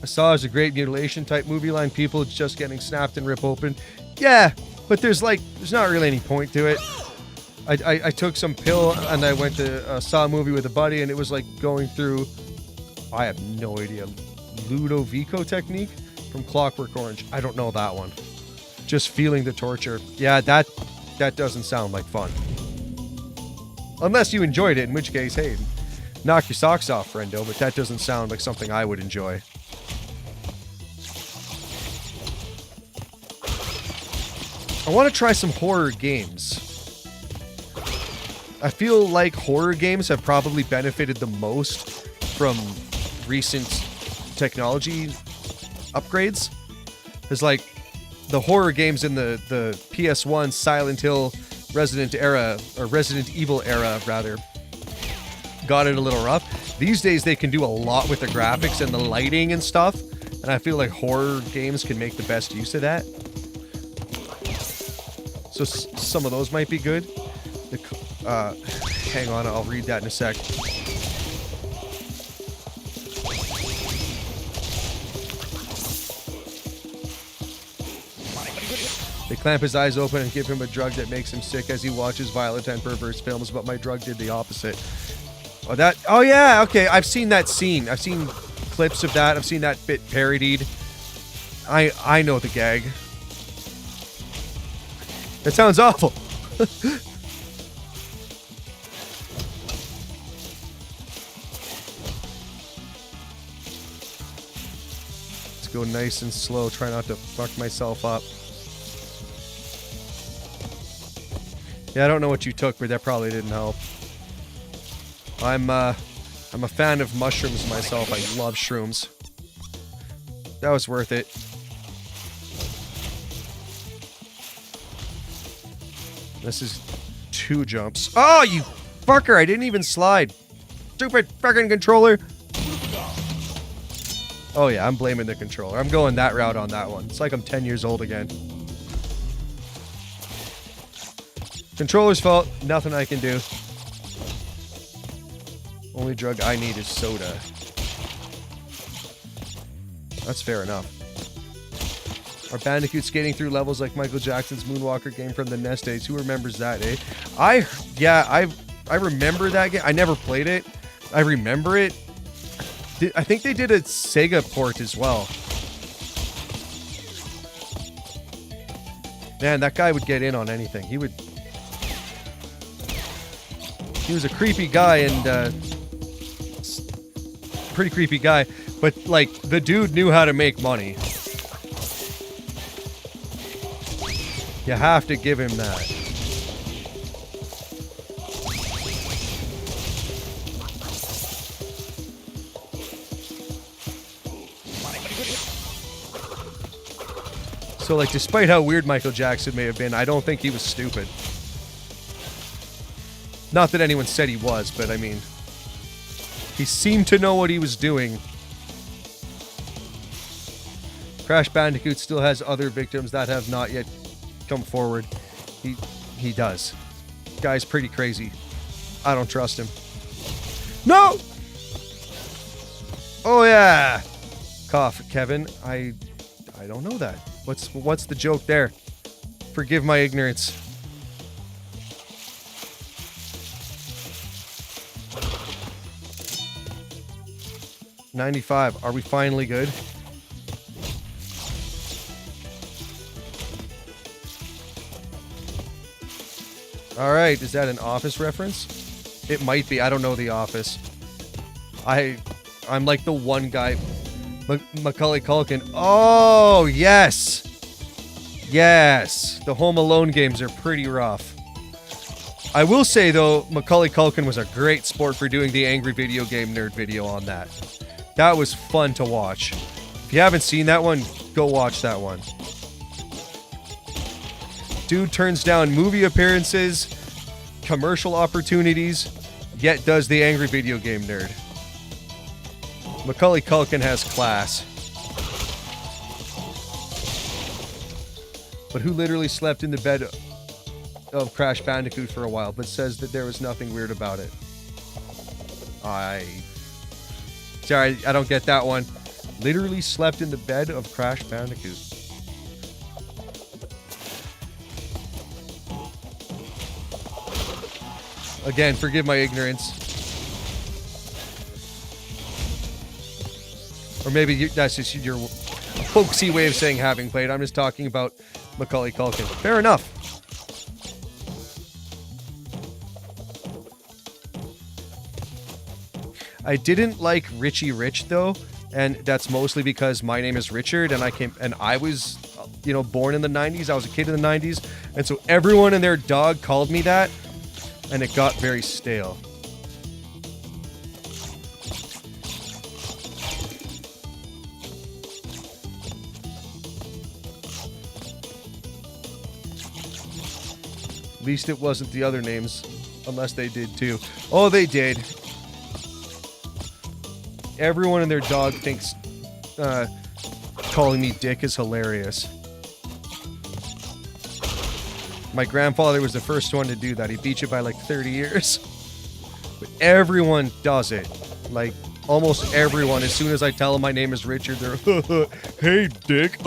Saw is a great mutilation type movie line. People just getting snapped and ripped open. Yeah, but there's not really any point to it. I took some pill and I went to Saw a movie with a buddy, and it was like going through, I have no idea, Ludovico technique from Clockwork Orange. I don't know that one. Just feeling the torture. Yeah, that doesn't sound like fun. Unless you enjoyed it, in which case, hey, knock your socks off, friendo, but that doesn't sound like something I would enjoy. I want to try some horror games. I feel like horror games have probably benefited the most from recent technology upgrades. Because, like, the horror games in the PS1 Silent Hill Resident Evil era, rather, got it a little rough. These days, they can do a lot with the graphics and the lighting and stuff, and I feel like horror games can make the best use of that. So some of those might be good. Hang on, I'll read that in a sec. They clamp his eyes open and give him a drug that makes him sick as he watches violent and perverse films, but my drug did the opposite. Oh yeah, okay, I've seen that scene. I've seen clips of that. I've seen that bit parodied. I know the gag. That sounds awful. Let's go nice and slow. Try not to fuck myself up. Yeah, I don't know what you took, but that probably didn't help. I'm a fan of mushrooms myself. I love shrooms. That was worth it. This is 2 jumps. Oh, you fucker! I didn't even slide. Stupid fucking controller. Oh yeah, I'm blaming the controller. I'm going that route on that one. It's like I'm 10 years old again. Controller's fault. Nothing I can do. Only drug I need is soda. That's fair enough. Are Bandicoot skating through levels like Michael Jackson's Moonwalker game from the NES days? Who remembers that, eh? I remember that game. I never played it. I remember it. I think they did a Sega port as well. Man, that guy would get in on anything. He was a creepy guy and pretty creepy guy, but like the dude knew how to make money. You have to give him that. So, like, despite how weird Michael Jackson may have been, I don't think he was stupid. Not that anyone said he was, but I mean, he seemed to know what he was doing. Crash Bandicoot still has other victims that have not yet come forward. He does. Guy's pretty crazy. I don't trust him. No! Oh yeah! Cough, Kevin. I don't know that. What's the joke there? Forgive my ignorance. $95. Are we finally good? All right. Is that an Office reference? It might be. I don't know The Office. I'm like the one guy. Macaulay Culkin. Oh, yes. Yes. The Home Alone games are pretty rough. I will say, though, Macaulay Culkin was a great sport for doing the Angry Video Game Nerd video on that. That was fun to watch. If you haven't seen that one, go watch that one. Dude turns down movie appearances, commercial opportunities, yet does the Angry Video Game Nerd. Macaulay Culkin has class. But who literally slept in the bed of Crash Bandicoot for a while, but says that there was nothing weird about it? Sorry, I don't get that one. Literally slept in the bed of Crash Bandicoot. Again, forgive my ignorance. Or maybe that's just your folksy way of saying having played. I'm just talking about Macaulay Culkin. Fair enough. I didn't like Richie Rich though, and that's mostly because my name is Richard, and I was, born in the 90s. I was a kid in the 90s, and so everyone and their dog called me that, and it got very stale. At least it wasn't the other names, unless they did too. Oh, they did. Everyone and their dog thinks calling me Dick is hilarious. My grandfather was the first one to do that. He beat you by like 30 years. But everyone does it. Like, almost everyone. As soon as I tell them my name is Richard, they're, hey, Dick.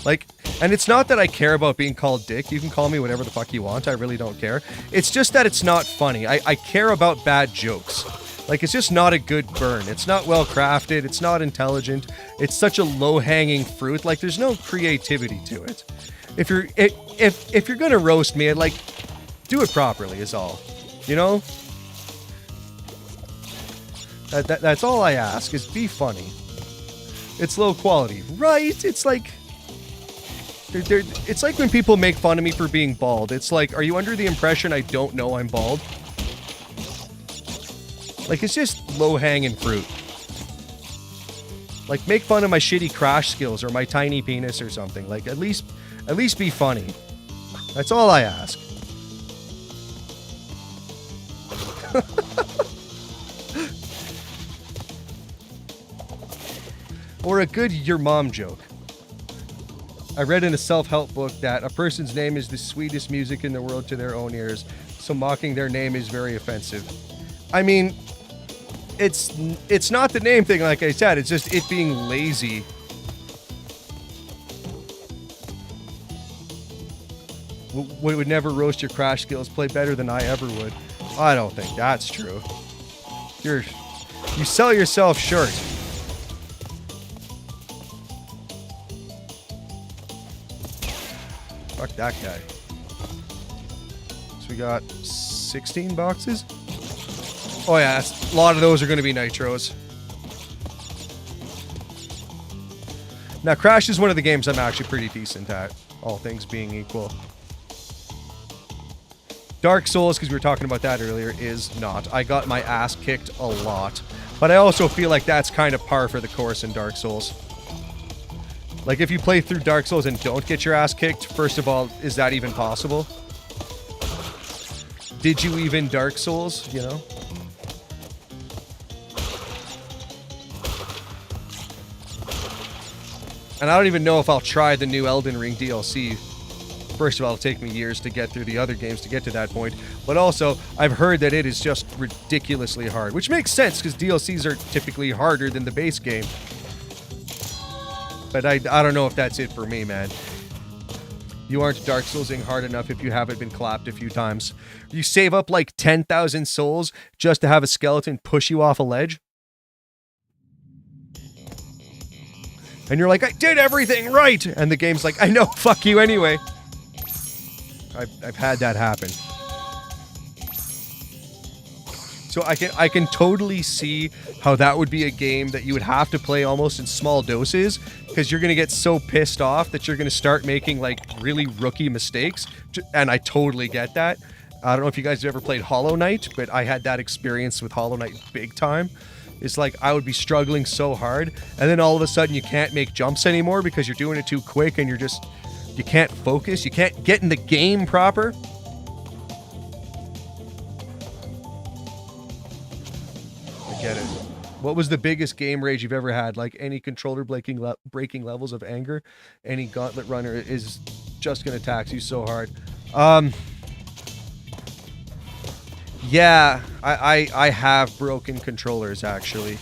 Like, and it's not that I care about being called Dick. You can call me whatever the fuck you want. I really don't care. It's just that it's not funny. I care about bad jokes. Like, it's just not a good burn. It's not well crafted. It's not intelligent. It's such a low-hanging fruit. Like, there's no creativity to it. If you're gonna roast me, like, do it properly is all. You know? That's all I ask, is be funny. It's low quality, right? It's like it's like when people make fun of me for being bald. It's like, are you under the impression I don't know I'm bald? Like, it's just low-hanging fruit. Like, make fun of my shitty crash skills or my tiny penis or something. Like, at least be funny. That's all I ask. Or a good your mom joke. I read in a self-help book that a person's name is the sweetest music in the world to their own ears, so mocking their name is very offensive. I mean, it's not the name thing, like I said. It's just it being lazy. Would never roast your crash skills. Play better than I ever would. I don't think that's true. You sell yourself short. Fuck that guy. So we got 16 boxes. Oh yeah, a lot of those are going to be nitros. Now, Crash is one of the games I'm actually pretty decent at, all things being equal. Dark Souls, because we were talking about that earlier, is not. I got my ass kicked a lot. But I also feel like that's kind of par for the course in Dark Souls. Like, if you play through Dark Souls and don't get your ass kicked, first of all, is that even possible? Did you even Dark Souls, you know? And I don't even know if I'll try the new Elden Ring DLC. First of all, it'll take me years to get through the other games to get to that point. But also, I've heard that it is just ridiculously hard. Which makes sense, because DLCs are typically harder than the base game. But I don't know if that's it for me, man. You aren't Dark Soulsing hard enough if you haven't been clapped a few times. You save up like 10,000 souls just to have a skeleton push you off a ledge. And you're like, I did everything right! And the game's like, I know, fuck you anyway. I've had that happen. So I can totally see how that would be a game that you would have to play almost in small doses, because you're going to get so pissed off that you're going to start making like really rookie mistakes. And I totally get that. I don't know if you guys have ever played Hollow Knight, but I had that experience with Hollow Knight big time. It's like I would be struggling so hard, and then all of a sudden you can't make jumps anymore because you're doing it too quick, and you can't focus, you can't get in the game proper. I get it. What was the biggest game rage you've ever had? Like any controller breaking levels of anger? Any gauntlet runner is just going to tax you so hard. Yeah, I have broken controllers, actually.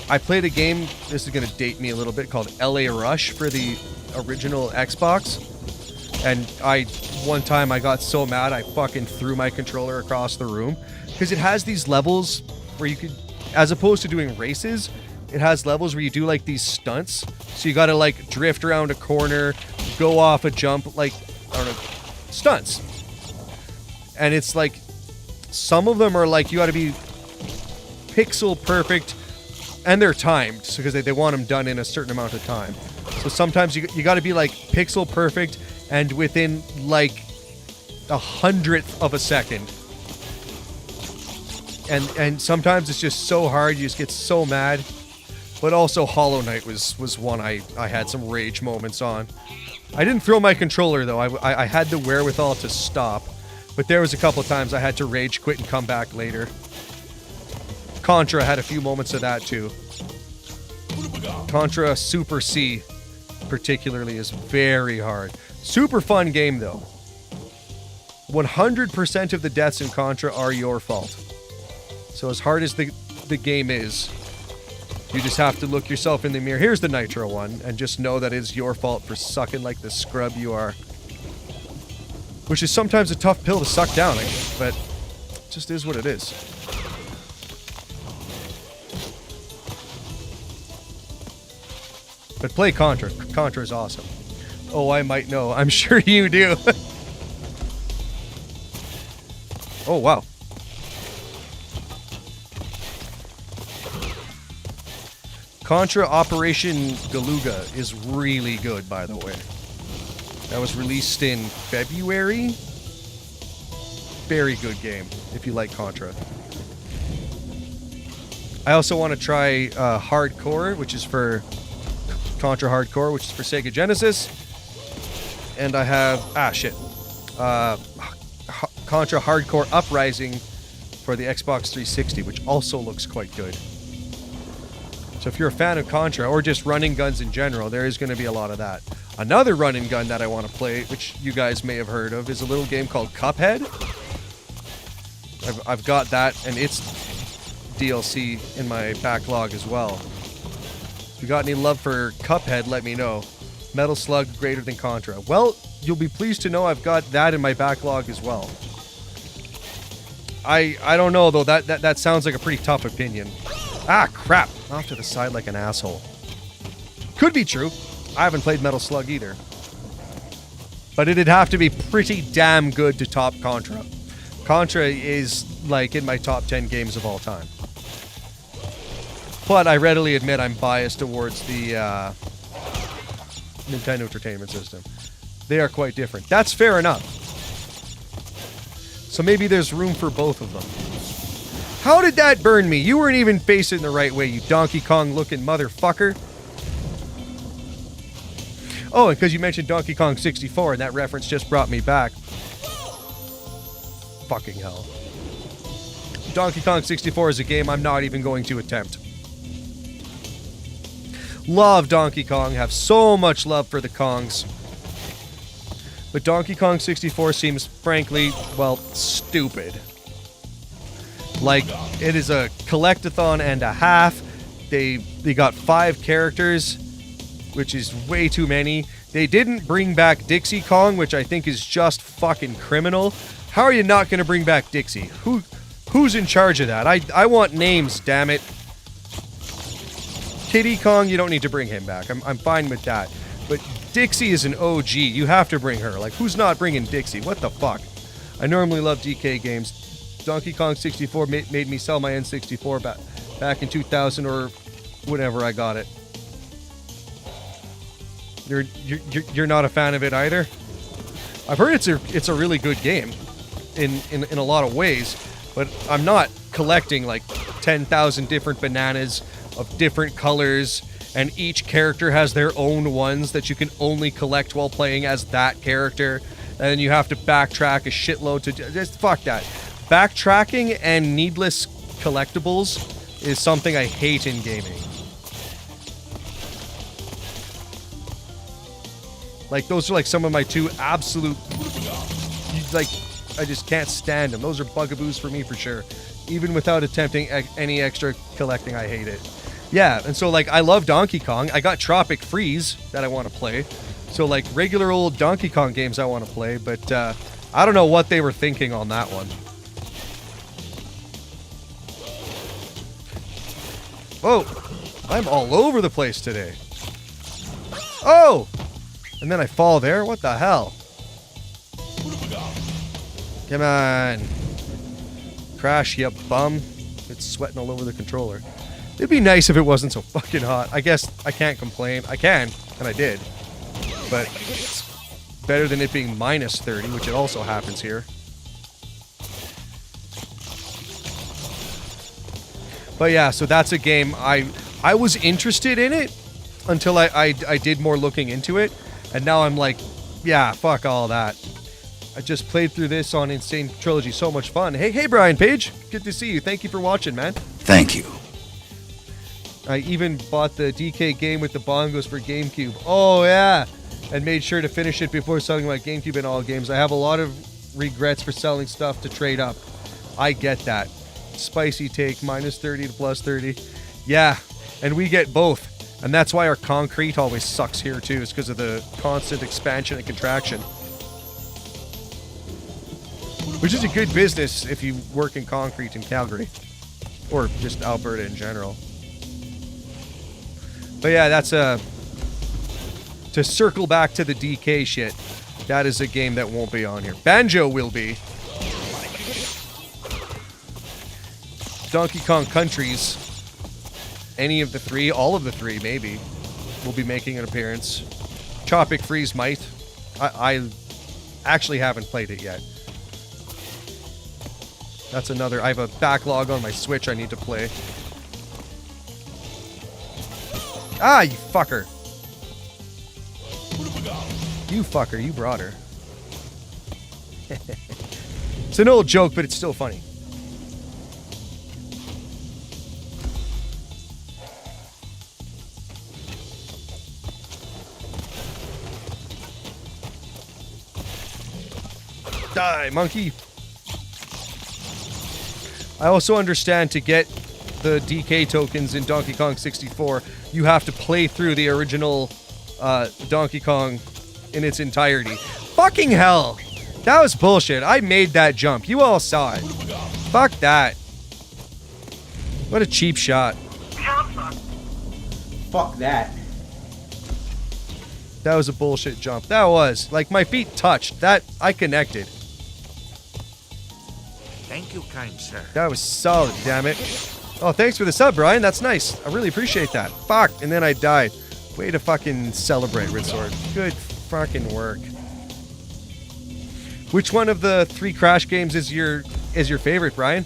I played a game, this is going to date me a little bit, called LA Rush for the original Xbox. And one time I got so mad, I fucking threw my controller across the room. Because it has these levels where you could, as opposed to doing races, it has levels where you do like these stunts. So you got to like drift around a corner, go off a jump, like, I don't know, stunts. And it's like, some of them are like, you got to be pixel perfect, and they're timed, because they want them done in a certain amount of time. So sometimes you got to be like pixel perfect, and within like 100th of a second. And sometimes it's just so hard, you just get so mad. But also Hollow Knight was one I had some rage moments on. I didn't throw my controller though, I had the wherewithal to stop. But there was a couple times I had to rage quit and come back later. Contra had a few moments of that too. Contra Super C particularly is very hard. Super fun game though. 100% of the deaths in Contra are your fault. So as hard as the game is, you just have to look yourself in the mirror. Here's the Nitro one, and just know that it's your fault for sucking like the scrub you are. Which is sometimes a tough pill to suck down, I guess, but it just is what it is. But play Contra. Contra is awesome. Oh, I might know. I'm sure you do. Oh, wow. Contra Operation Galuga is really good, by the way. That was released in February. Very good game, if you like Contra. I also want to try Hardcore, which is for Contra Hardcore, which is for Sega Genesis. And I have, Contra Hardcore Uprising for the Xbox 360, which also looks quite good. So if you're a fan of Contra, or just running guns in general, there is going to be a lot of that. Another run and gun that I want to play, which you guys may have heard of, is a little game called Cuphead. I've got that, and its DLC in my backlog as well. If you got any love for Cuphead, let me know. Metal Slug greater than Contra. Well, you'll be pleased to know I've got that in my backlog as well. I don't know though, that sounds like a pretty tough opinion. Ah, crap. Off to the side like an asshole. Could be true. I haven't played Metal Slug either. But it'd have to be pretty damn good to top Contra. Contra is, like, in my top 10 games of all time. But I readily admit I'm biased towards the Nintendo Entertainment System. They are quite different. That's fair enough. So maybe there's room for both of them. How did that burn me? You weren't even facing the right way, you Donkey Kong looking motherfucker. Oh, and because you mentioned Donkey Kong 64, and that reference just brought me back. Fucking hell. Donkey Kong 64 is a game I'm not even going to attempt. Love Donkey Kong, have so much love for the Kongs. But Donkey Kong 64 seems, frankly, well, stupid. Like, it is a collectathon and a half. They got 5 characters, which is way too many. They didn't bring back Dixie Kong, which I think is just fucking criminal. How are you not going to bring back Dixie? Who's in charge of that? I want names, damn it. Kiddy Kong, you don't need to bring him back. I'm fine with that. But Dixie is an OG. You have to bring her. Like, who's not bringing Dixie? What the fuck? I normally love DK games. Donkey Kong 64 made me sell my N64 back in 2000 or whenever I got it. You're not a fan of it either? I've heard it's a really good game in a lot of ways, but I'm not collecting like 10,000 different bananas of different colors, and each character has their own ones that you can only collect while playing as that character, and then you have to backtrack a shitload to just fuck that. Backtracking and needless collectibles is something I hate in gaming. Like, those are like some of my two absolute, like, I just can't stand them. Those are bugaboos for me for sure. Even without attempting any extra collecting, I hate it. Yeah, and so like, I love Donkey Kong. I got Tropic Freeze that I want to play. So like, regular old Donkey Kong games I want to play, but I don't know what they were thinking on that one. Whoa, I'm all over the place today. Oh! And then I fall there? What the hell? Come on. Crash, you bum. It's sweating all over the controller. It'd be nice if it wasn't so fucking hot. I guess I can't complain. I can, and I did. But it's better than it being minus 30, which it also happens here. But yeah, so that's a game I was interested in it until I did more looking into it. And now I'm like, yeah, fuck all that. I just played through this on Insane Trilogy. So much fun. Hey, Brian Page. Good to see you. Thank you for watching, man. Thank you. I even bought the DK game with the bongos for GameCube. Oh, yeah. And made sure to finish it before selling my GameCube in all games. I have a lot of regrets for selling stuff to trade up. I get that. Spicy take, minus 30 to plus 30. Yeah, and we get both. And that's why our concrete always sucks here, too. It's because of the constant expansion and contraction. Which is a good business if you work in concrete in Calgary. Or just Alberta in general. But yeah, that's to circle back to the DK shit. That is a game that won't be on here. Banjo will be. Donkey Kong Countries. Any of the three, all of the three maybe, will be making an appearance. Tropic Freeze might. I actually haven't played it yet. That's another. I have a backlog on my Switch I need to play. Ah, you fucker. You fucker, you brought her. It's an old joke, but it's still funny. Die, monkey. I also understand to get the DK tokens in Donkey Kong 64, you have to play through the original Donkey Kong in its entirety. Fucking hell! That was bullshit. I made that jump. You all saw it. Fuck that. What a cheap shot. Fuck that. That was a bullshit jump. That was. Like, my feet touched. That, I connected. Thank you, kind sir. That was solid, damn it. Oh, thanks for the sub, Brian. That's nice. I really appreciate that. Fuck, and then I died. Way to fucking celebrate, Ritzord. Good fucking work. Which one of the 3 Crash games is your favorite, Brian?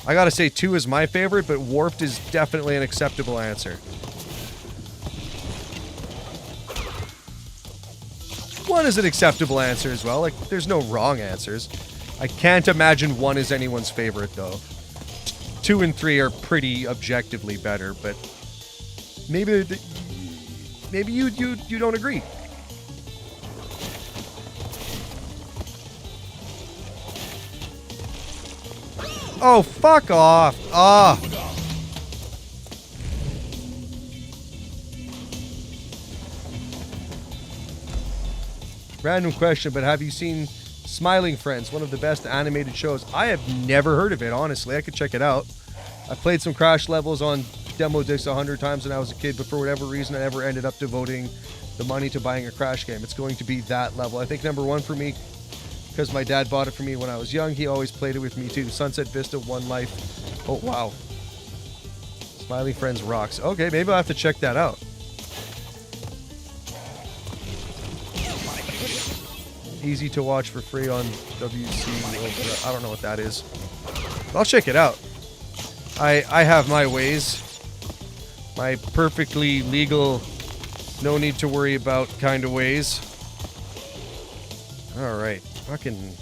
I gotta say 2 is my favorite, but warped is definitely an acceptable answer. 1 is an acceptable answer as well. Like, there's no wrong answers. I can't imagine 1 is anyone's favorite, though. 2 and 3 are pretty objectively better, but maybe you don't agree. Oh, fuck off. Ah. Random question, but have you seen Smiling Friends, one of the best animated shows? I have never heard of it, honestly. I could check it out. I played some Crash levels on demo discs 100 times when I was a kid, but for whatever reason, I never ended up devoting the money to buying a Crash game. It's going to be that level. I think number 1 for me, because my dad bought it for me when I was young. He always played it with me too. Sunset Vista, One Life. Oh, wow. Smiling Friends rocks. Okay, maybe I'll have to check that out. Easy to watch for free on WC. I don't know what that is. I'll check it out. I have my ways. My perfectly legal, no need to worry about kind of ways. Alright. Fucking...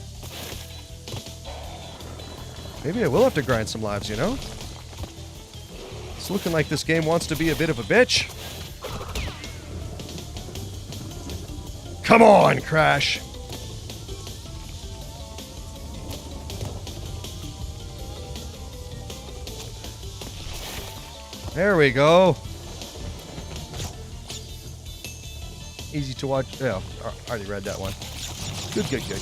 Maybe I will have to grind some lives, you know? It's looking like this game wants to be a bit of a bitch. Come on, Crash! There we go. Easy to watch. Yeah, I already read that one. Good, good, good.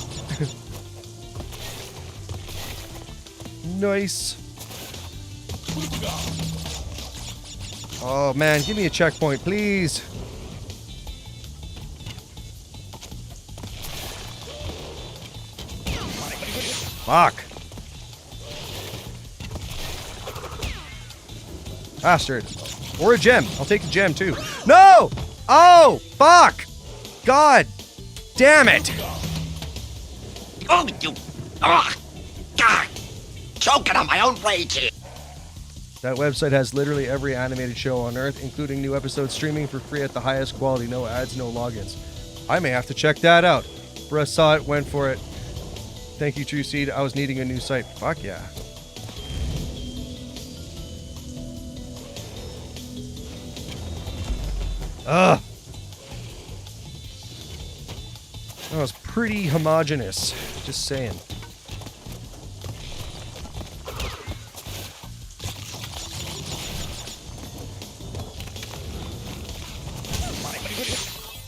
Nice. Oh man, give me a checkpoint, please. Fuck. Bastard. Or a gem. I'll take a gem too. No! Oh! Fuck! God! Damn it! Oh, you... Ah! God! Choking on my own rage here. That website has literally every animated show on Earth, including new episodes streaming for free at the highest quality. No ads, no logins. I may have to check that out. Bruh saw it, went for it. Thank you, True Seed. I was needing a new site. Fuck yeah. Ugh. That was pretty homogenous. Just saying.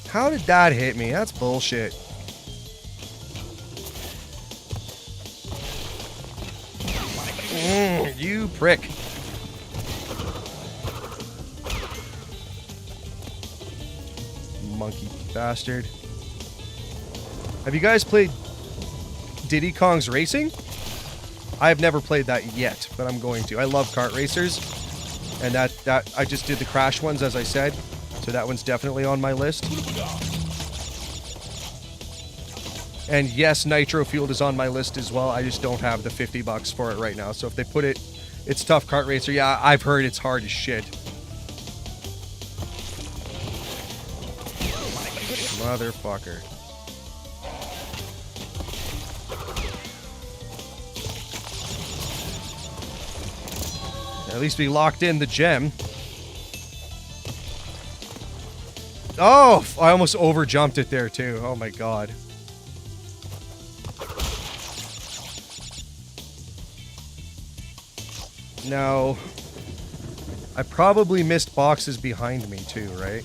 How did that hit me? That's bullshit. You prick. Monkey bastard. Have you guys played Diddy Kong's Racing? I have never played that yet, but I'm going to. I love kart racers. And that I just did the Crash ones, as I said. So that one's definitely on my list. And yes, Nitro Fueled is on my list as well. I just don't have the $50 for it right now. So if they put it, it's tough kart racer. Yeah, I've heard it's hard as shit. Motherfucker. At least we locked in the gem. Oh, I almost overjumped it there too. Oh my god. Now, I probably missed boxes behind me too, right?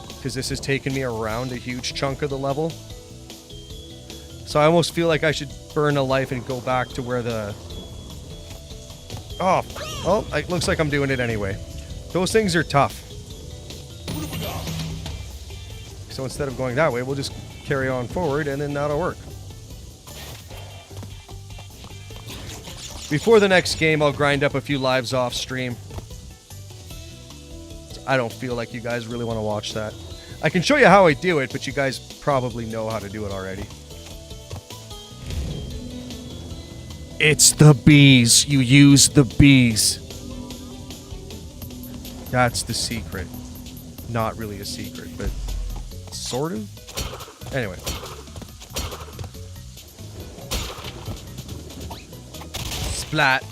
Because this has taken me around a huge chunk of the level. So I almost feel like I should burn a life and go back to where the... Oh, well, it looks like I'm doing it anyway. Those things are tough. So instead of going that way, we'll just carry on forward and then that'll work. Before the next game, I'll grind up a few lives off stream. I don't feel like you guys really want to watch that. I can show you how I do it, but you guys probably know how to do it already. It's the bees. You use the bees. That's the secret. Not really a secret, but sort of. Anyway. Splat.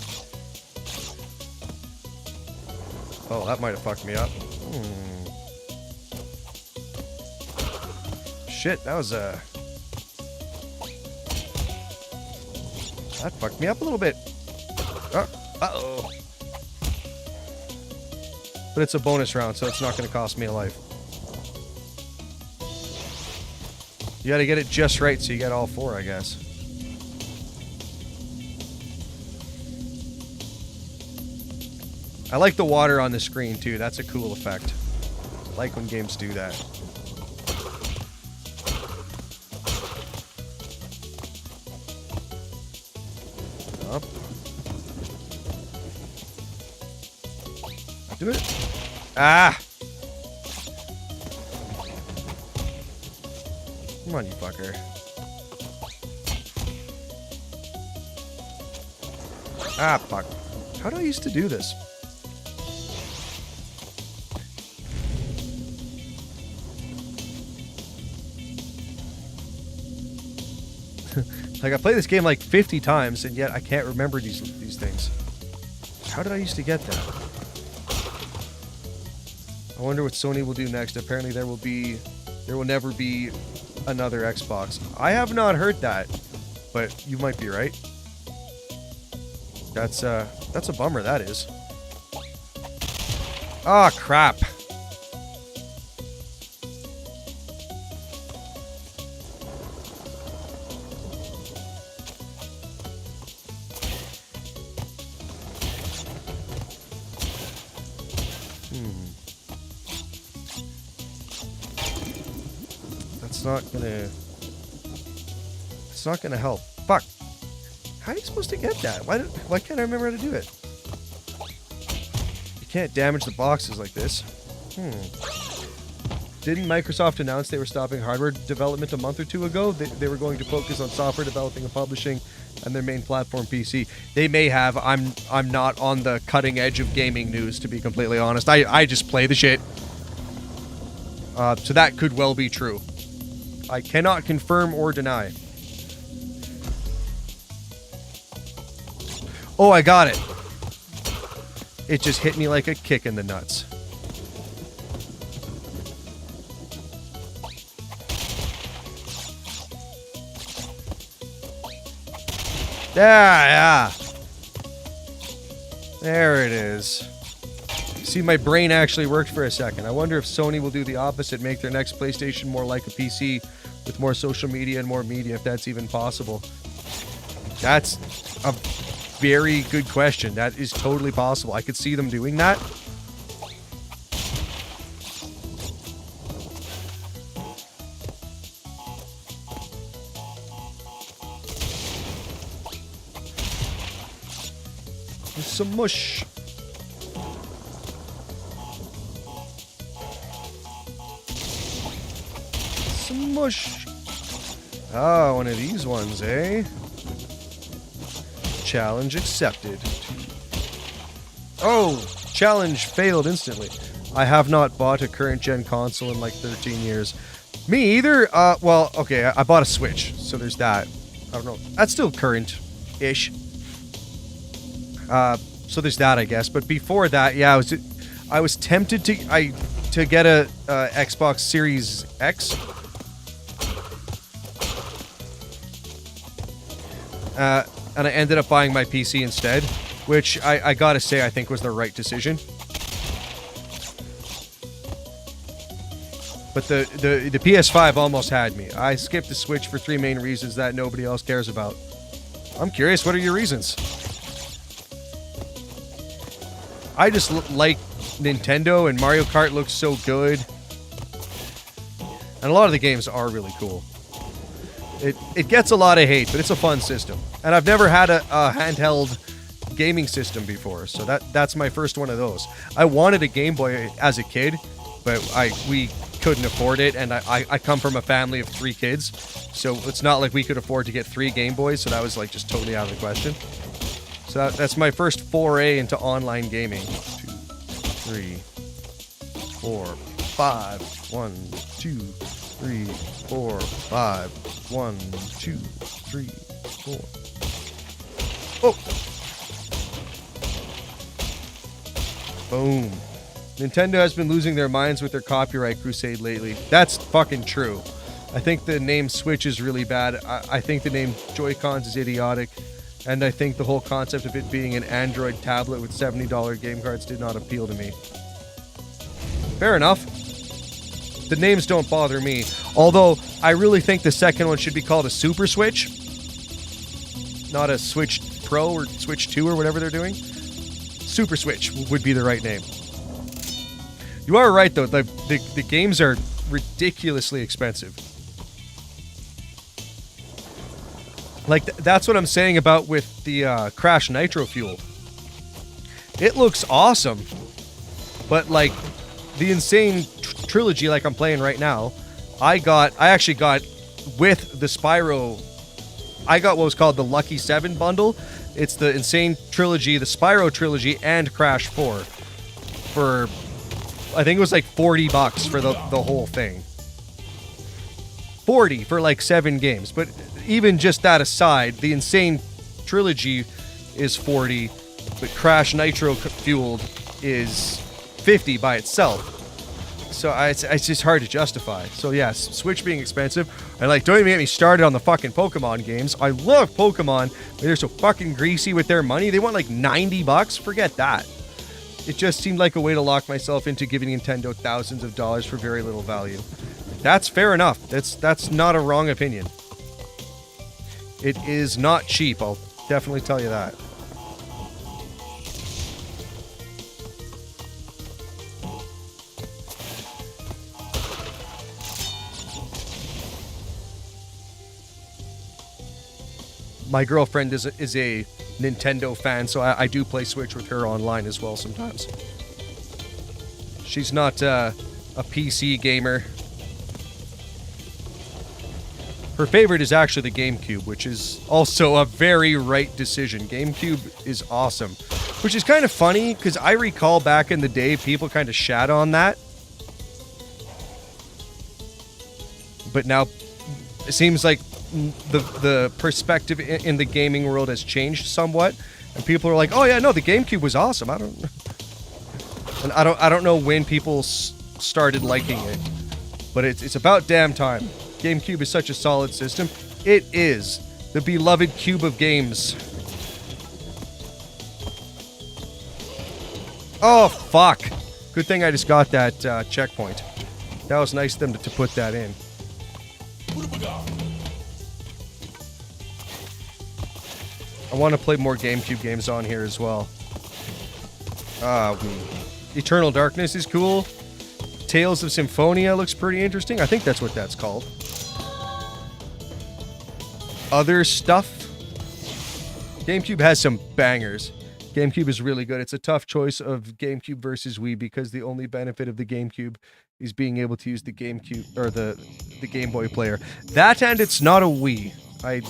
Oh, that might have fucked me up. Shit, that was a... That fucked me up a little bit. Uh-oh. But it's a bonus round, so it's not going to cost me a life. You got to get it just right so you get all 4, I guess. I like the water on the screen, too. That's a cool effect. I like when games do that. Up. Do it. Ah! Come on, you fucker. Ah, fuck. How do I used to do this? Like, I play this game like 50 times, and yet I can't remember these things. How did I used to get that? I wonder what Sony will do next. Apparently there will never be another Xbox. I have not heard that, but you might be right. That's a bummer, that is. Ah, crap. It's not gonna help. Fuck. How are you supposed to get that? Why can't I remember how to do it? You can't damage the boxes like this. Didn't Microsoft announce they were stopping hardware development a month or 2 ago? They were going to focus on software developing and publishing and their main platform PC. They may have. I'm not on the cutting edge of gaming news, to be completely honest. I just play the shit. So that could well be true. I cannot confirm or deny. Oh, I got it. It just hit me like a kick in the nuts. Yeah. There it is. See, my brain actually worked for a second. I wonder if Sony will do the opposite, make their next PlayStation more like a PC with more social media and more media, if that's even possible. That's a very good question. That is totally possible. I could see them doing that. There's some mush. Some mush. Ah, one of these ones, eh? Challenge accepted. Oh, challenge failed instantly. I have not bought a current gen console in like 13 years. Me either. Well, okay, I bought a Switch, so there's that. I don't know. That's still current-ish. So there's that, I guess. But before that, yeah, I was tempted to get a Xbox Series X. And I ended up buying my PC instead, which I gotta say I think was the right decision. But the PS5 almost had me. I skipped the Switch for 3 main reasons that nobody else cares about. I'm curious, what are your reasons? I just like Nintendo, and Mario Kart looks so good. And a lot of the games are really cool. It gets a lot of hate, but it's a fun system. And I've never had a handheld gaming system before, so that's my first one of those. I wanted a Game Boy as a kid, but we couldn't afford it, and I come from a family of 3 kids, so it's not like we could afford to get 3 Game Boys, so that was like just totally out of the question. So that's my first foray into online gaming. 2, 3, 4, 5. 1, 2, 3, 4, 5. 1, 2, 3, 4. Oh! Boom. Nintendo has been losing their minds with their copyright crusade lately. That's fucking true. I think the name Switch is really bad. I think the name Joy-Cons is idiotic. And I think the whole concept of it being an Android tablet with $70 game cards did not appeal to me. Fair enough. The names don't bother me. Although, I really think the second one should be called a Super Switch. Not a Switch Pro or Switch 2 or whatever they're doing. Super Switch would be the right name. You are right, though. The games are ridiculously expensive. Like, that's what I'm saying about with the Crash Nitro Fuel. It looks awesome. But, like, the Insane Trilogy, like I'm playing right now, I actually got, with the Spyro, I got what was called the Lucky 7 bundle. It's the Insane Trilogy, the Spyro Trilogy, and Crash 4. For, I think it was like $40 for the whole thing. 40 for like 7 games. But even just that aside, the Insane Trilogy is 40, but Crash Nitro Fueled is 50 by itself. So it's just hard to justify. So yes, Switch being expensive. And like, don't even get me started on the fucking Pokemon games. I love Pokemon, but they're so fucking greasy with their money. They want like $90. Forget that. It just seemed like a way to lock myself into giving Nintendo thousands of dollars for very little value. That's fair enough. That's not a wrong opinion. It is not cheap, I'll definitely tell you that. My girlfriend is a Nintendo fan, so I do play Switch with her online as well sometimes. She's not a PC gamer. Her favorite is actually the GameCube, which is also a very right decision. GameCube is awesome. Which is kind of funny, because I recall back in the day, people kind of shat on that. But now, it seems like the perspective in the gaming world has changed somewhat. And people are like, oh yeah, no, the GameCube was awesome. I don't know when people started liking it. But it's about damn time. GameCube is such a solid system. It is the beloved cube of games. Oh, fuck. Good thing I just got that checkpoint. That was nice of them to put that in. I want to play more GameCube games on here as well. Eternal Darkness is cool. Tales of Symphonia looks pretty interesting. I think that's what that's called. Other stuff. GameCube has some bangers. GameCube is really good. It's a tough choice of GameCube versus Wii because the only benefit of the GameCube is being able to use the GameCube or the Game Boy player. That and it's not a Wii. I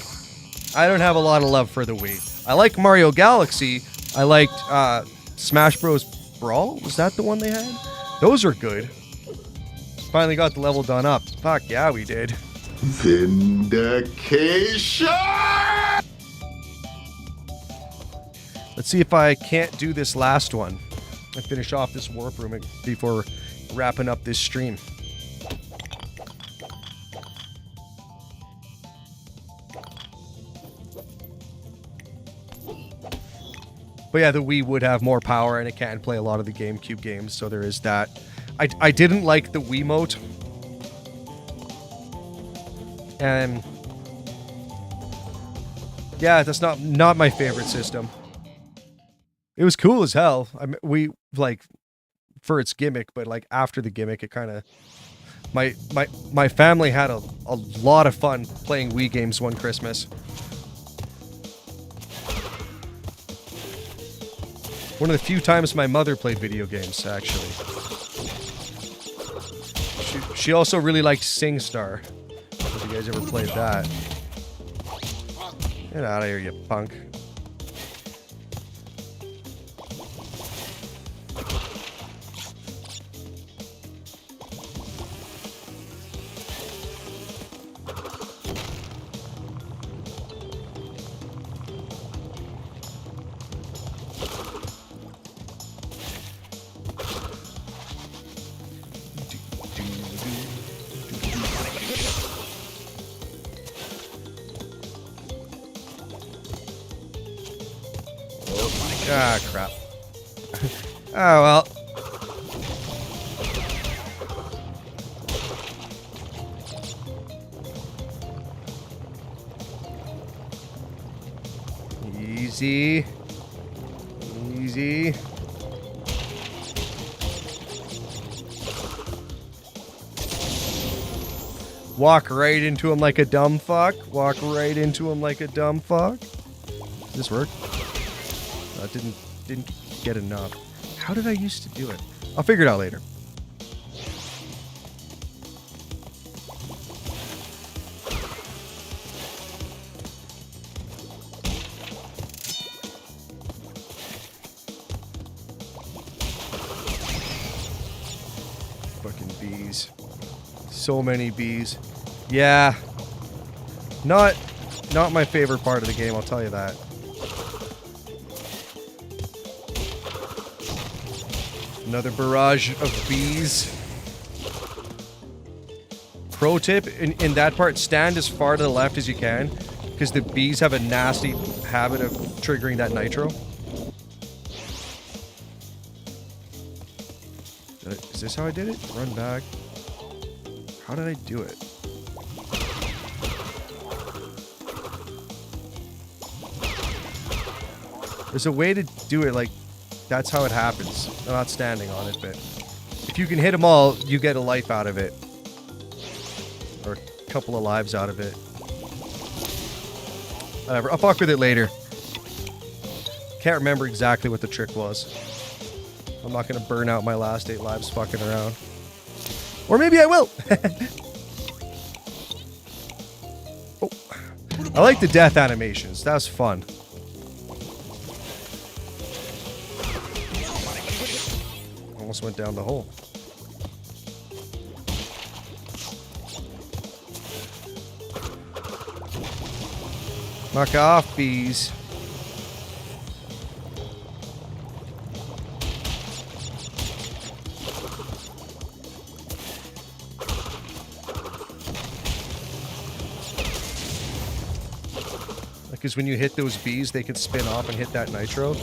don't have a lot of love for the Wii. I like Mario Galaxy. I liked Smash Bros. Brawl. Was that the one they had? Those are good. Finally got the level done up. Fuck yeah, we did. Vindication! Let's see if I can't do this last one and finish off this warp room before wrapping up this stream. But yeah, the Wii would have more power and it can play a lot of the GameCube games, so there is that. I didn't like the Wiimote. And yeah, that's not my favorite system. It was cool as hell. We like for its gimmick, but like after the gimmick, it kind of my family had a lot of fun playing Wii games one Christmas. One of the few times my mother played video games, actually. She also really liked SingStar. If you guys ever played that. Get out of here, you punk. Ah, crap. Oh, well. Easy. Easy. Walk right into him like a dumb fuck. Walk right into him like a dumb fuck. Does this work? Didn't get enough. How did I used to do it? I'll figure it out later. Fucking bees. So many bees. Yeah. Not my favorite part of the game, I'll tell you that. Another barrage of bees. Pro tip, in that part, stand as far to the left as you can, because the bees have a nasty habit of triggering that nitro. Is this how I did it? Run back. How did I do it? There's a way to do it, like, that's how it happens. I'm not standing on it, but if you can hit them all, you get a life out of it. Or a couple of lives out of it. Whatever, I'll fuck with it later. Can't remember exactly what the trick was. I'm not going to burn out my last 8 lives fucking around. Or maybe I will! Oh. I like the death animations. That was fun. Almost went down the hole. Knock off, bees. Because when you hit those bees, they can spin off and hit that nitro.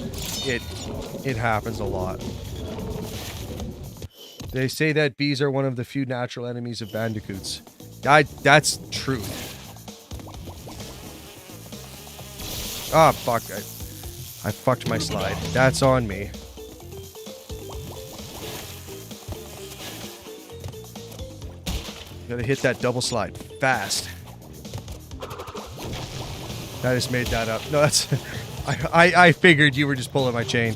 It happens a lot. They say that bees are one of the few natural enemies of bandicoots. That's true. Ah, fuck. I fucked my slide. That's on me. Gotta hit that double slide. Fast. I just made that up. No, that's... I figured you were just pulling my chain.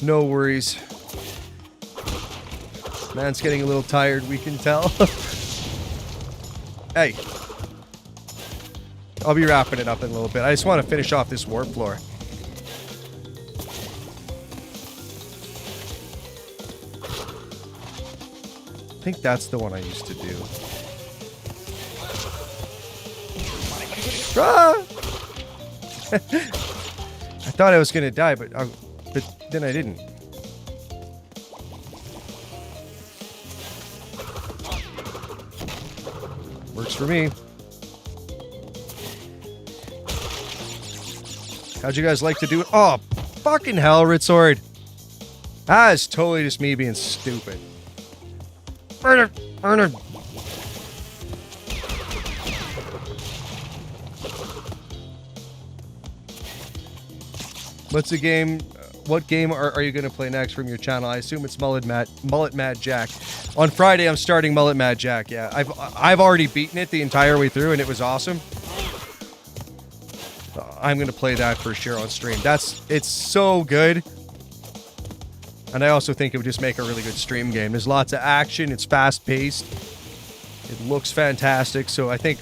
No worries. Man's getting a little tired, we can tell. Hey. I'll be wrapping it up in a little bit. I just want to finish off this warp floor. I think that's the one I used to do. Ah! I thought I was going to die, but then I didn't. Works for me. How'd you guys like to do it? Oh, fucking hell, Ritzord. That is totally just me being stupid. Murder! Murder! What's the game? What game are you going to play next from your channel? I assume it's Mullet Mad Jack. On Friday, I'm starting Mullet Mad Jack. Yeah, I've already beaten it the entire way through, and it was awesome. I'm gonna play that for sure on stream. It's so good. And I also think it would just make a really good stream game. There's lots of action, it's fast-paced. It looks fantastic, so I think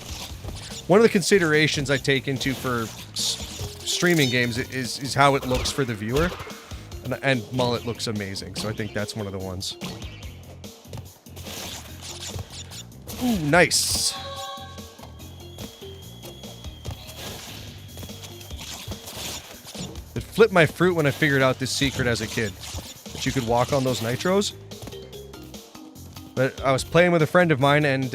one of the considerations I take into for streaming games is how it looks for the viewer. And Mullet looks amazing, so I think that's one of the ones. Ooh, nice. It flipped my fruit when I figured out this secret as a kid. That you could walk on those nitros. But I was playing with a friend of mine and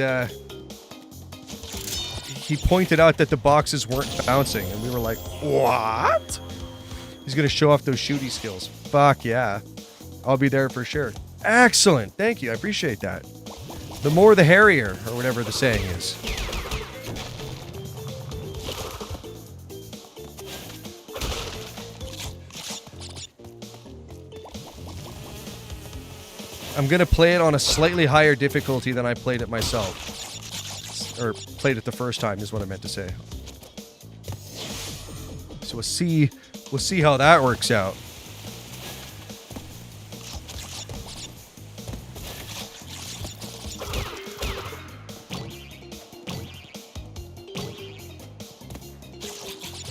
he pointed out that the boxes weren't bouncing. And we were like, what? He's going to show off those shooty skills. Fuck yeah. I'll be there for sure. Excellent. Thank you. I appreciate that. The more the hairier, or whatever the saying is. I'm going to play it on a slightly higher difficulty than I played it myself. Or played it the first time is what I meant to say. So we'll see how that works out.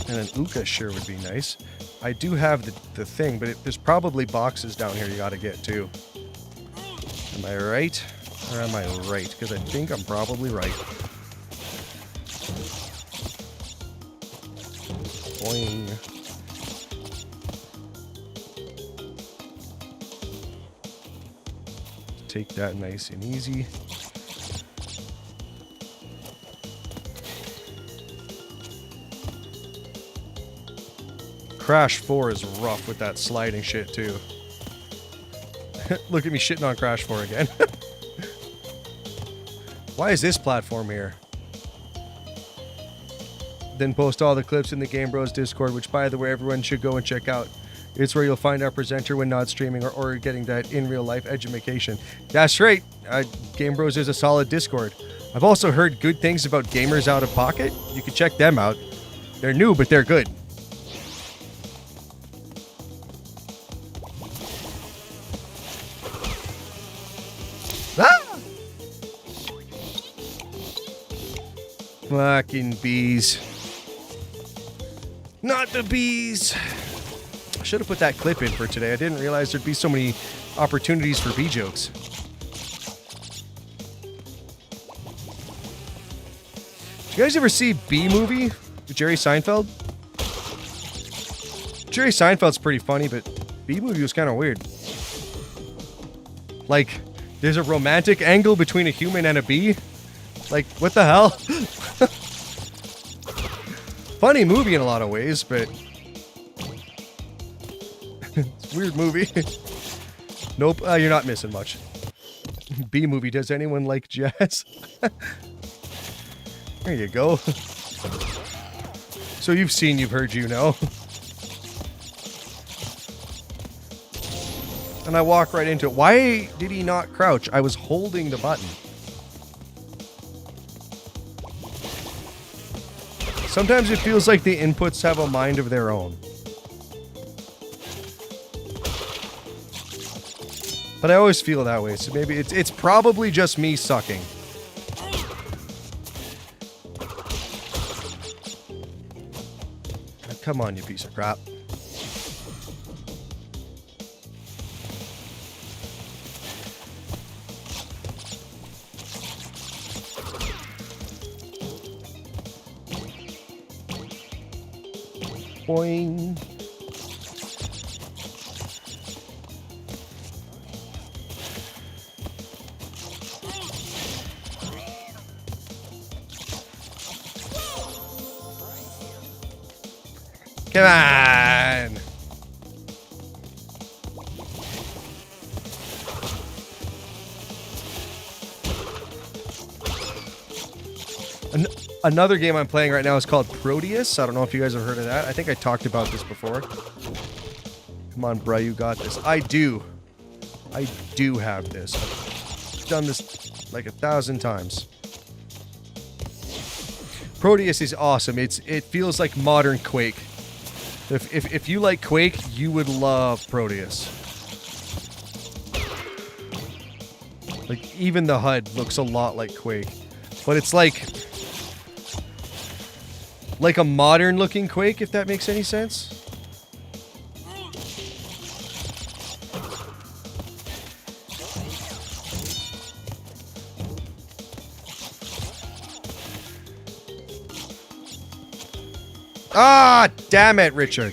And an Uka sure would be nice. I do have the thing, but there's probably boxes down here you gotta get too. Am I right? Or am I right? Because I think I'm probably right. Boing. Take that nice and easy. Crash 4 is rough with that sliding shit too. Look at me shitting on Crash 4 again. Why is this platform here? Then post all the clips in the Game Bros Discord, which by the way everyone should go and check out. It's where you'll find our presenter when not streaming or getting that in real life education. That's right. Game Bros is a solid Discord. I've also heard good things about Gamers Out of Pocket. You can check them out. They're new, but they're good. Ah! Fucking bees. Not the bees. I should have put that clip in for today. I didn't realize there'd be so many opportunities for bee jokes. Did you guys ever see Bee Movie with Jerry Seinfeld? Jerry Seinfeld's pretty funny, but Bee Movie was kind of weird. Like, there's a romantic angle between a human and a bee? Like, what the hell? Funny movie in a lot of ways, but it's a weird movie. Nope, you're not missing much. Bee Movie, does anyone like jazz? There you go. So you've seen, you've heard, you know. And I walk right into it. Why did he not crouch? I was holding the button. Sometimes it feels like the inputs have a mind of their own. But I always feel that way, so maybe it's probably just me sucking. Come on, you piece of crap. Boing. Come on! Another game I'm playing right now is called Proteus. I don't know if you guys have heard of that. I think I talked about this before. Come on, bro, you got this. I do. I do have this. I've done this like 1,000 times. Proteus is awesome. It feels like modern Quake. If you like Quake, you would love Proteus. Like, even the HUD looks a lot like Quake. But it's like a modern looking Quake, if that makes any sense. Ah, damn it, Richard.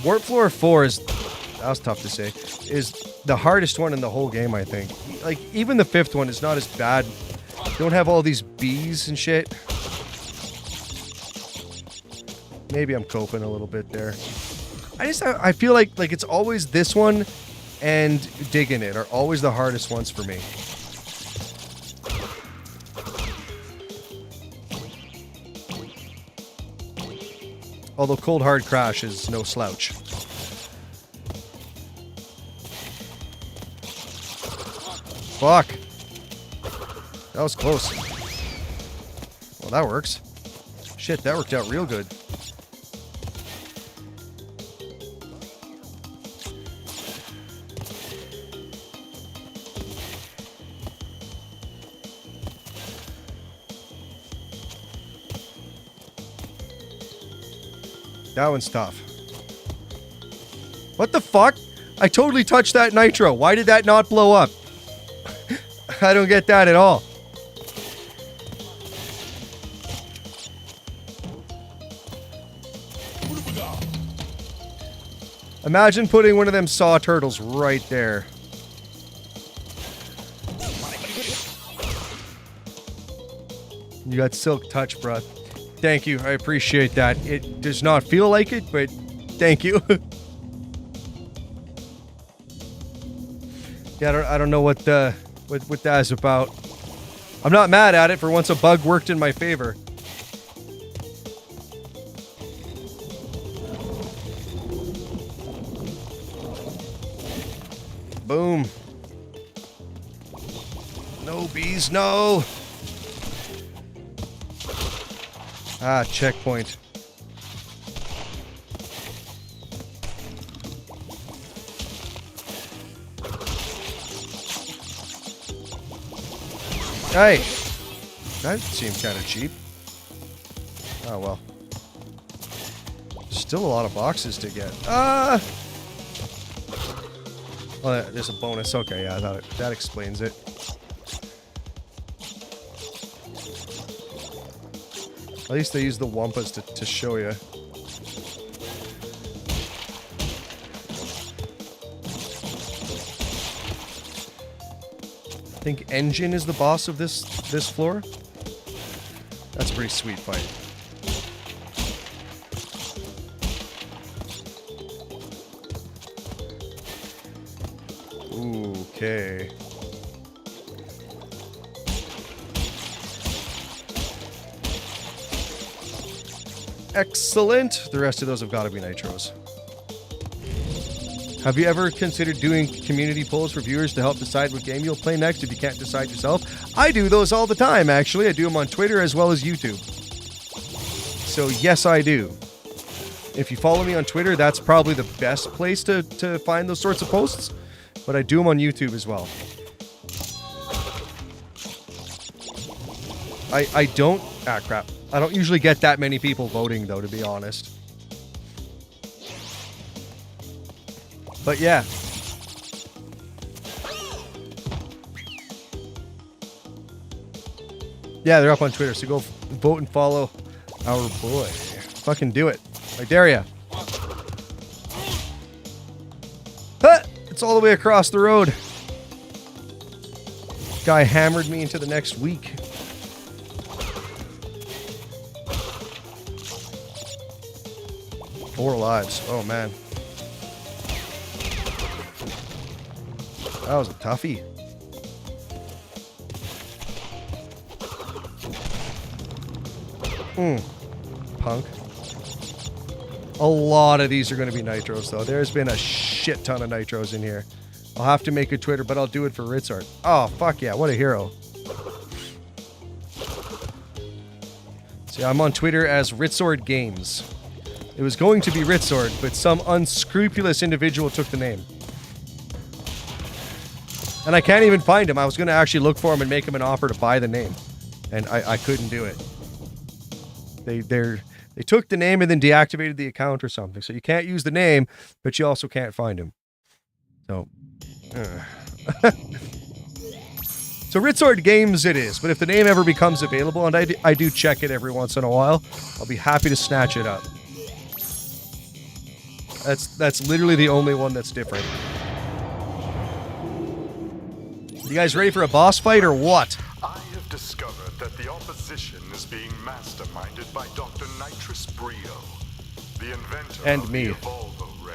Warp Floor 4 is, that was tough to say, is the hardest one in the whole game, I think. Like, even the 5th one is not as bad. You don't have all these bees and shit. Maybe I'm coping a little bit there. I feel like it's always this one and Digging It are always the hardest ones for me. Although Cold Hard Crash is no slouch. Fuck. That was close. Well, that works. Shit, that worked out real good. That one's tough. What the fuck? I totally touched that nitro. Why did that not blow up? I don't get that at all. Imagine putting one of them saw turtles right there. You got Silk Touch, bruh. Thank you. I appreciate that. It does not feel like it, but thank you. Yeah, I don't know what that is about. I'm not mad at it for once a bug worked in my favor. Boom. No bees, no. Ah, checkpoint. Hey! That seemed kind of cheap. Oh, well. Still a lot of boxes to get. Ah! Well, there's a bonus. Okay, yeah, that explains it. At least they use the Wumpas to show you. I think Engine is the boss of this floor. That's a pretty sweet fight. Okay. Excellent. The rest of those have got to be nitros. Have you ever considered doing community polls for viewers to help decide what game you'll play next if you can't decide yourself? I do those all the time, actually. I do them on Twitter as well as YouTube. So yes, I do. If you follow me on Twitter, that's probably the best place to find those sorts of posts. But I do them on YouTube as well. I don't... Ah, crap. I don't usually get that many people voting, though, to be honest. But yeah. Yeah, they're up on Twitter, so go vote and follow our boy. Fucking do it. I dare ya. Huh! It's all the way across the road. Guy hammered me into the next week. Four lives. Oh, man. That was a toughie. Punk. A lot of these are going to be nitros, though. There's been a shit ton of nitros in here. I'll have to make a Twitter, but I'll do it for Ritzord. Oh, fuck yeah. What a hero. See, I'm on Twitter as Ritzord Games. It was going to be Ritzord, but some unscrupulous individual took the name. And I can't even find him. I was going to actually look for him and make him an offer to buy the name. And I couldn't do it. They took the name and then deactivated the account or something. So you can't use the name, but you also can't find him. So... So Ritzord Games it is, but if the name ever becomes available, and I do check it every once in a while, I'll be happy to snatch it up. That's literally the only one that's different. You guys ready for a boss fight or what? I have discovered that the opposition is being masterminded by Dr. Nitrous Brio, the inventor and of me. the Evolvo Ray.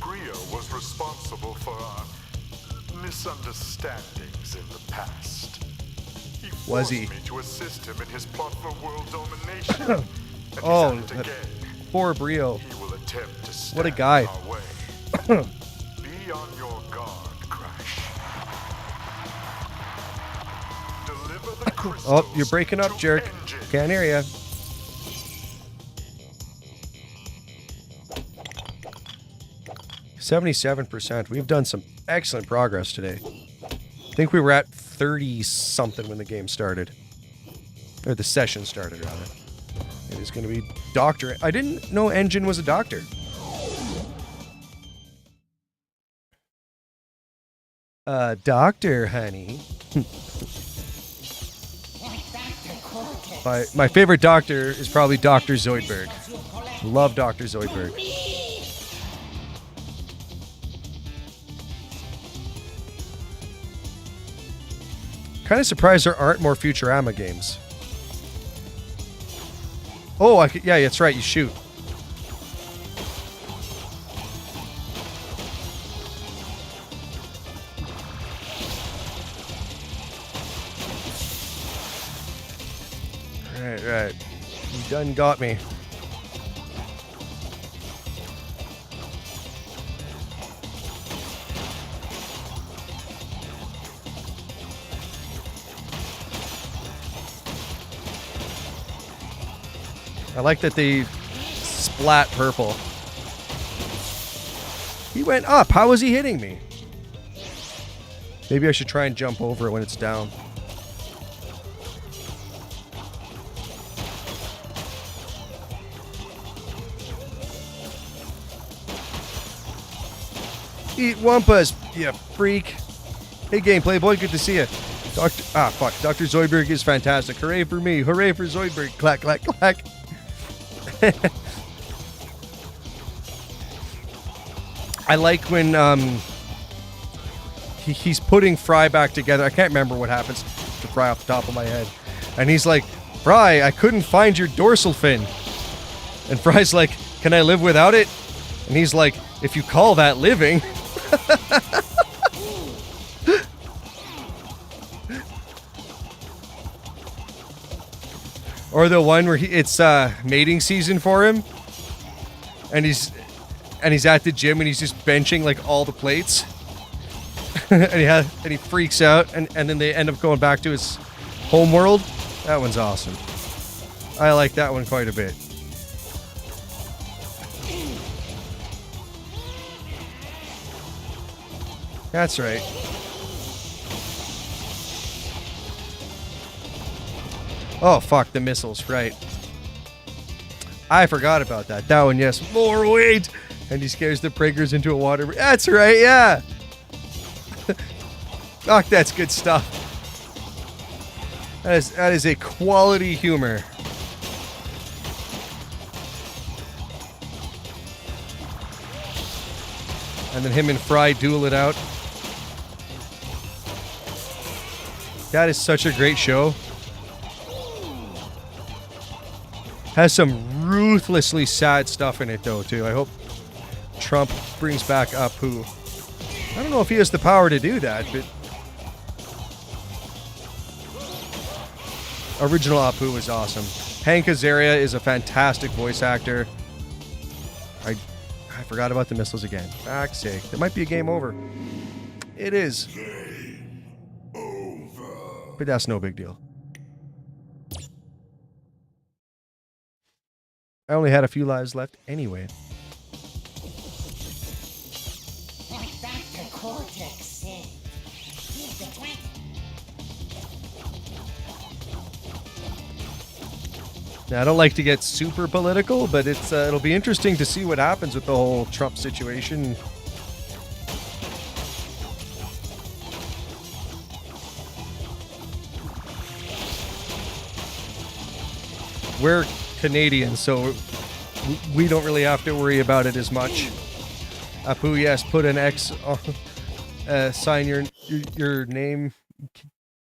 Brio was responsible for our misunderstandings in the past. He forced me to assist him in his plot for world domination. And oh, he's at it again. Poor Brio. He will attempt to stand what a guy. our way. Be on your guard, Crash. Deliver the crystals. Oh, you're breaking up, jerk. Can't hear ya. %. We've done some excellent progress today. I think we were at 30-something when the game started. Or the session started, rather. It is going to be Doctor... I didn't know Engine was a doctor. Doctor, honey. My favorite doctor is probably Dr. Zoidberg. Love Dr. Zoidberg. Kind of surprised there aren't more Futurama games. Oh, yeah, that's right. You shoot. Right. You done got me. I like that they splat purple. He went up. How is he hitting me? Maybe I should try and jump over it when it's down. Eat Wumpas, you freak. Hey, Gameplay Boy, good to see you. Dr. Zoidberg is fantastic. Hooray for me. Hooray for Zoidberg. Clack, clack, clack. I like when he's putting Fry back together. I can't remember what happens to Fry off the top of my head. And he's like, Fry, I couldn't find your dorsal fin. And Fry's like, can I live without it? And he's like, if you call that living. Or the one where it's mating season for him, and he's at the gym and he's just benching like all the plates, and he freaks out, and then they end up going back to his home world. That one's awesome. I like that one quite a bit. That's right. Oh, fuck, the missiles, right. I forgot about that. That one, yes. More weight! And he scares the priggers into a water... That's right, yeah! Fuck, that's good stuff. That is a quality humor. And then him and Fry duel it out. That is such a great show. Has some ruthlessly sad stuff in it, though, too. I hope Trump brings back Apu. I don't know if he has the power to do that, but... Original Apu is awesome. Hank Azaria is a fantastic voice actor. I forgot about the missiles again. Fuck's sake. There might be a game over. It is. But that's no big deal. I only had a few lives left anyway. Like Dr. Cortex said, keep the twink. Now, I don't like to get super political, but it'll be interesting to see what happens with the whole Trump situation. We're Canadian, so we don't really have to worry about it as much. Apu, yes, put an X on, sign your name,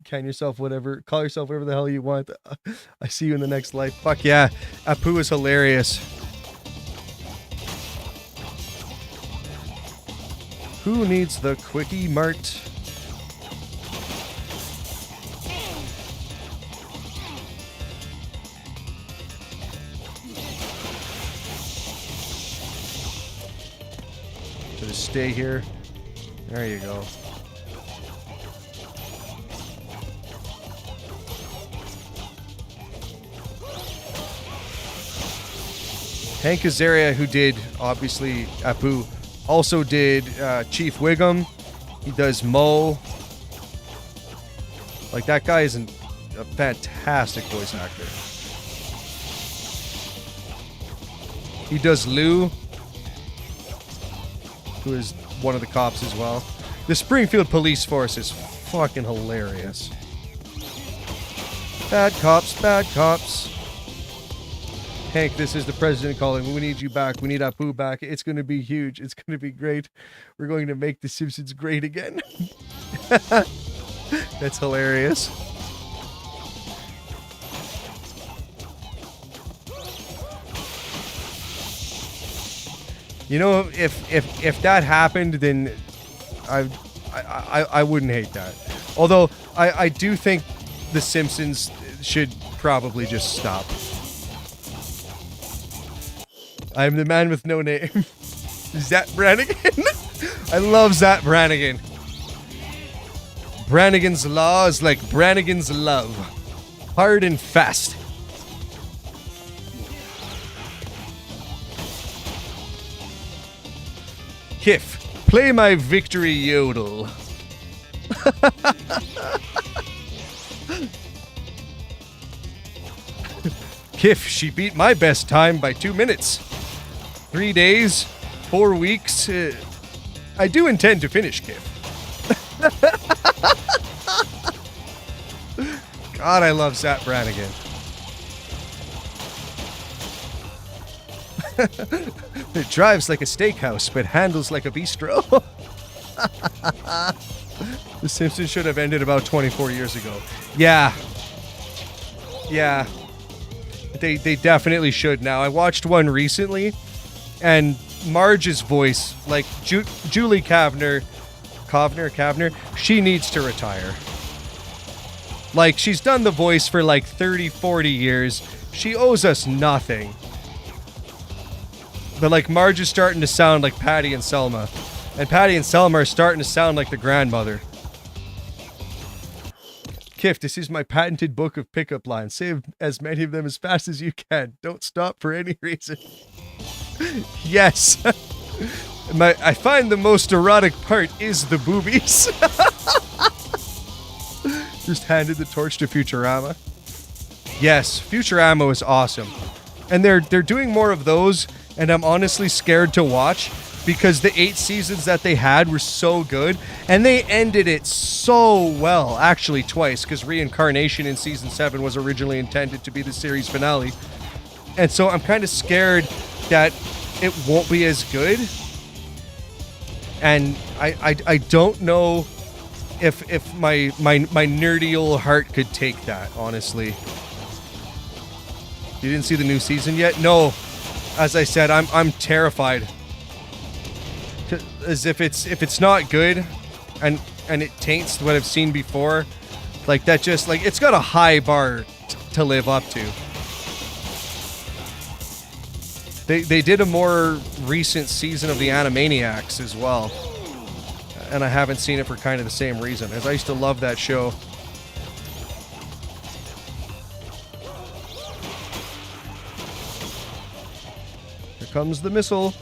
call yourself whatever the hell you want. I see you in the next life. Fuck yeah, Apu is hilarious. Who needs the Quickie Mart? Just stay here. There you go. Hank Azaria, who did, obviously, Apu, also did Chief Wiggum. He does Mo. Like, that guy is a fantastic voice actor. He does Lou, who is one of the cops as well. The Springfield Police Force is fucking hilarious. Bad cops, bad cops. Hank, this is the president calling. We need you back. We need Apu back. It's going to be huge. It's going to be great. We're going to make The Simpsons great again. That's hilarious. You know, if that happened, then I wouldn't hate that. Although I do think The Simpsons should probably just stop. I'm the man with no name. Zach Brannigan. I love Zach Brannigan. Brannigan's law is like Brannigan's love. Hard and fast. Kiff, play my victory yodel. Kiff, she beat my best time by 2 minutes. 3 days, 4 weeks. I do intend to finish, Kiff. God, I love Zach Brannigan. It drives like a steakhouse, but handles like a bistro. The Simpsons should have ended about 24 years ago. Yeah. Yeah. They definitely should now. I watched one recently, and Marge's voice, like Julie Kavner, she needs to retire. Like, she's done the voice for like 30, 40 years. She owes us nothing. But like, Marge is starting to sound like Patty and Selma. And Patty and Selma are starting to sound like the grandmother. Kiff, this is my patented book of pickup lines. Say as many of them as fast as you can. Don't stop for any reason. Yes. I find the most erotic part is the boobies. Just handed the torch to Futurama. Yes, Futurama was awesome. And they're doing more of those, and I'm honestly scared to watch because the 8 seasons that they had were so good, and they ended it so well, actually twice, because Reincarnation in season 7 was originally intended to be the series finale. And so I'm kind of scared that it won't be as good. And I don't know if my nerdy old heart could take that, honestly. You didn't see the new season yet? No. As I said, I'm terrified. As if it's not good and it taints what I've seen before, like that, just like it's got a high bar to live up to. They did a more recent season of the Animaniacs as well. And I haven't seen it for kind of the same reason, as I used to love that show. Here comes the missile.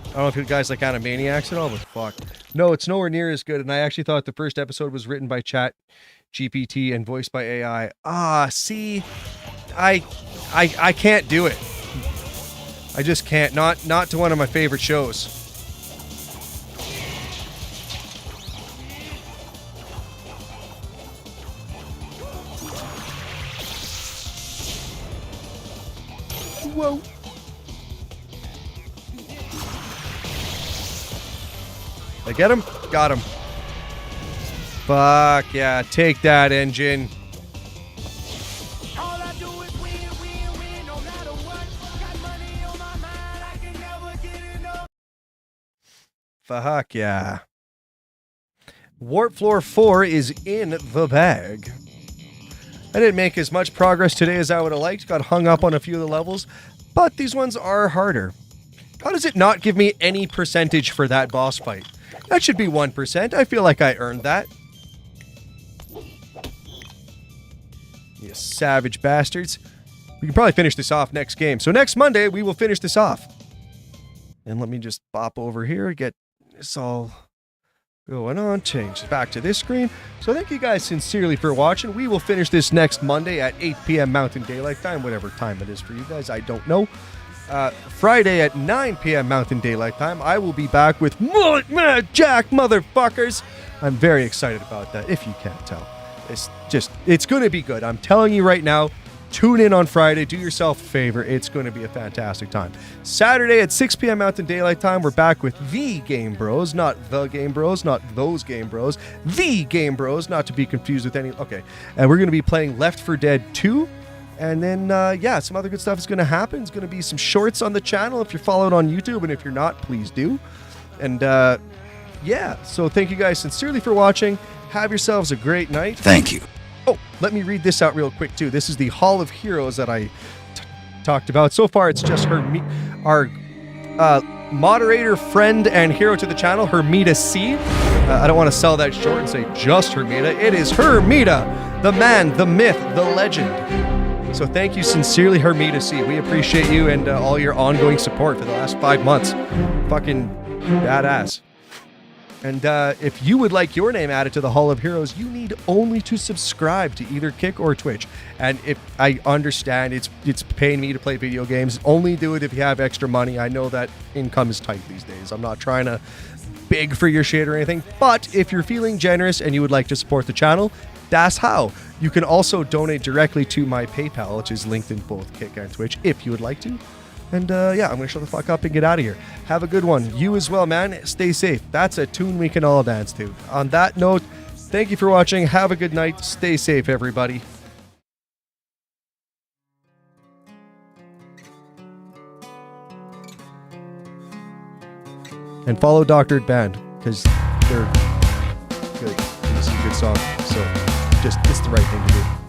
I don't know if you guys like Animaniacs at all, but fuck. No, it's nowhere near as good. And I actually thought the first episode was written by Chat GPT and voiced by AI. Ah, see, I can't do it. I just can't. Not to one of my favorite shows. Whoa. I get him? Got him. Fuck yeah, take that, engine. All I do is win, win, win, no matter what. Got money on my mind, I can never get enough. Fuck yeah. Warp Floor 4 is in the bag. I didn't make as much progress today as I would have liked. Got hung up on a few of the levels, but these ones are harder. How does it not give me any percentage for that boss fight? That should be 1%. I feel like I earned that. You savage bastards. We can probably finish this off next game. So next Monday, we will finish this off. And let me just bop over here, get this all going on. Change back to this screen. So thank you guys sincerely for watching. We will finish this next Monday at 8 p.m. Mountain Daylight Time, whatever time it is for you guys. I don't know. Friday at 9 p.m. Mountain Daylight Time, I will be back with Mullet Mad Jack, motherfuckers. I'm very excited about that, if you can't tell. It's going to be good. I'm telling you right now, tune in on Friday. Do yourself a favor. It's going to be a fantastic time. Saturday at 6 p.m. Mountain Daylight Time, we're back with the Game Bros. Not the Game Bros, not those Game Bros. The Game Bros, not to be confused with any... Okay. And we're going to be playing Left 4 Dead 2. And then, yeah, some other good stuff is going to happen. It's going to be some shorts on the channel if you're followed on YouTube. And if you're not, please do. And, yeah. So thank you guys sincerely for watching. Have yourselves a great night. Thank you. Oh, let me read this out real quick, too. This is the Hall of Heroes that I talked about. So far, it's just our moderator, friend, and hero to the channel, Hermita C. I don't want to sell that short and say just Hermita. It is Hermita, the man, the myth, the legend. So thank you sincerely, Hermita C. We appreciate you and all your ongoing support for the last 5 months. Fucking badass. And if you would like your name added to the Hall of Heroes, you need only to subscribe to either Kick or Twitch. And if I understand it's paying me to play video games, only do it if you have extra money. I know that income is tight these days. I'm not trying to beg for your shit or anything. But if you're feeling generous and you would like to support the channel, that's how. You can also donate directly to my PayPal, which is linked in both Kick and Twitch, if you would like to. And yeah, I'm going to shut the fuck up and get out of here. Have a good one. You as well, man. Stay safe. That's a tune we can all dance to. On that note, thank you for watching. Have a good night. Stay safe, everybody. And follow Doctored Band, because they're good. This is a good song. So just, it's the right thing to do.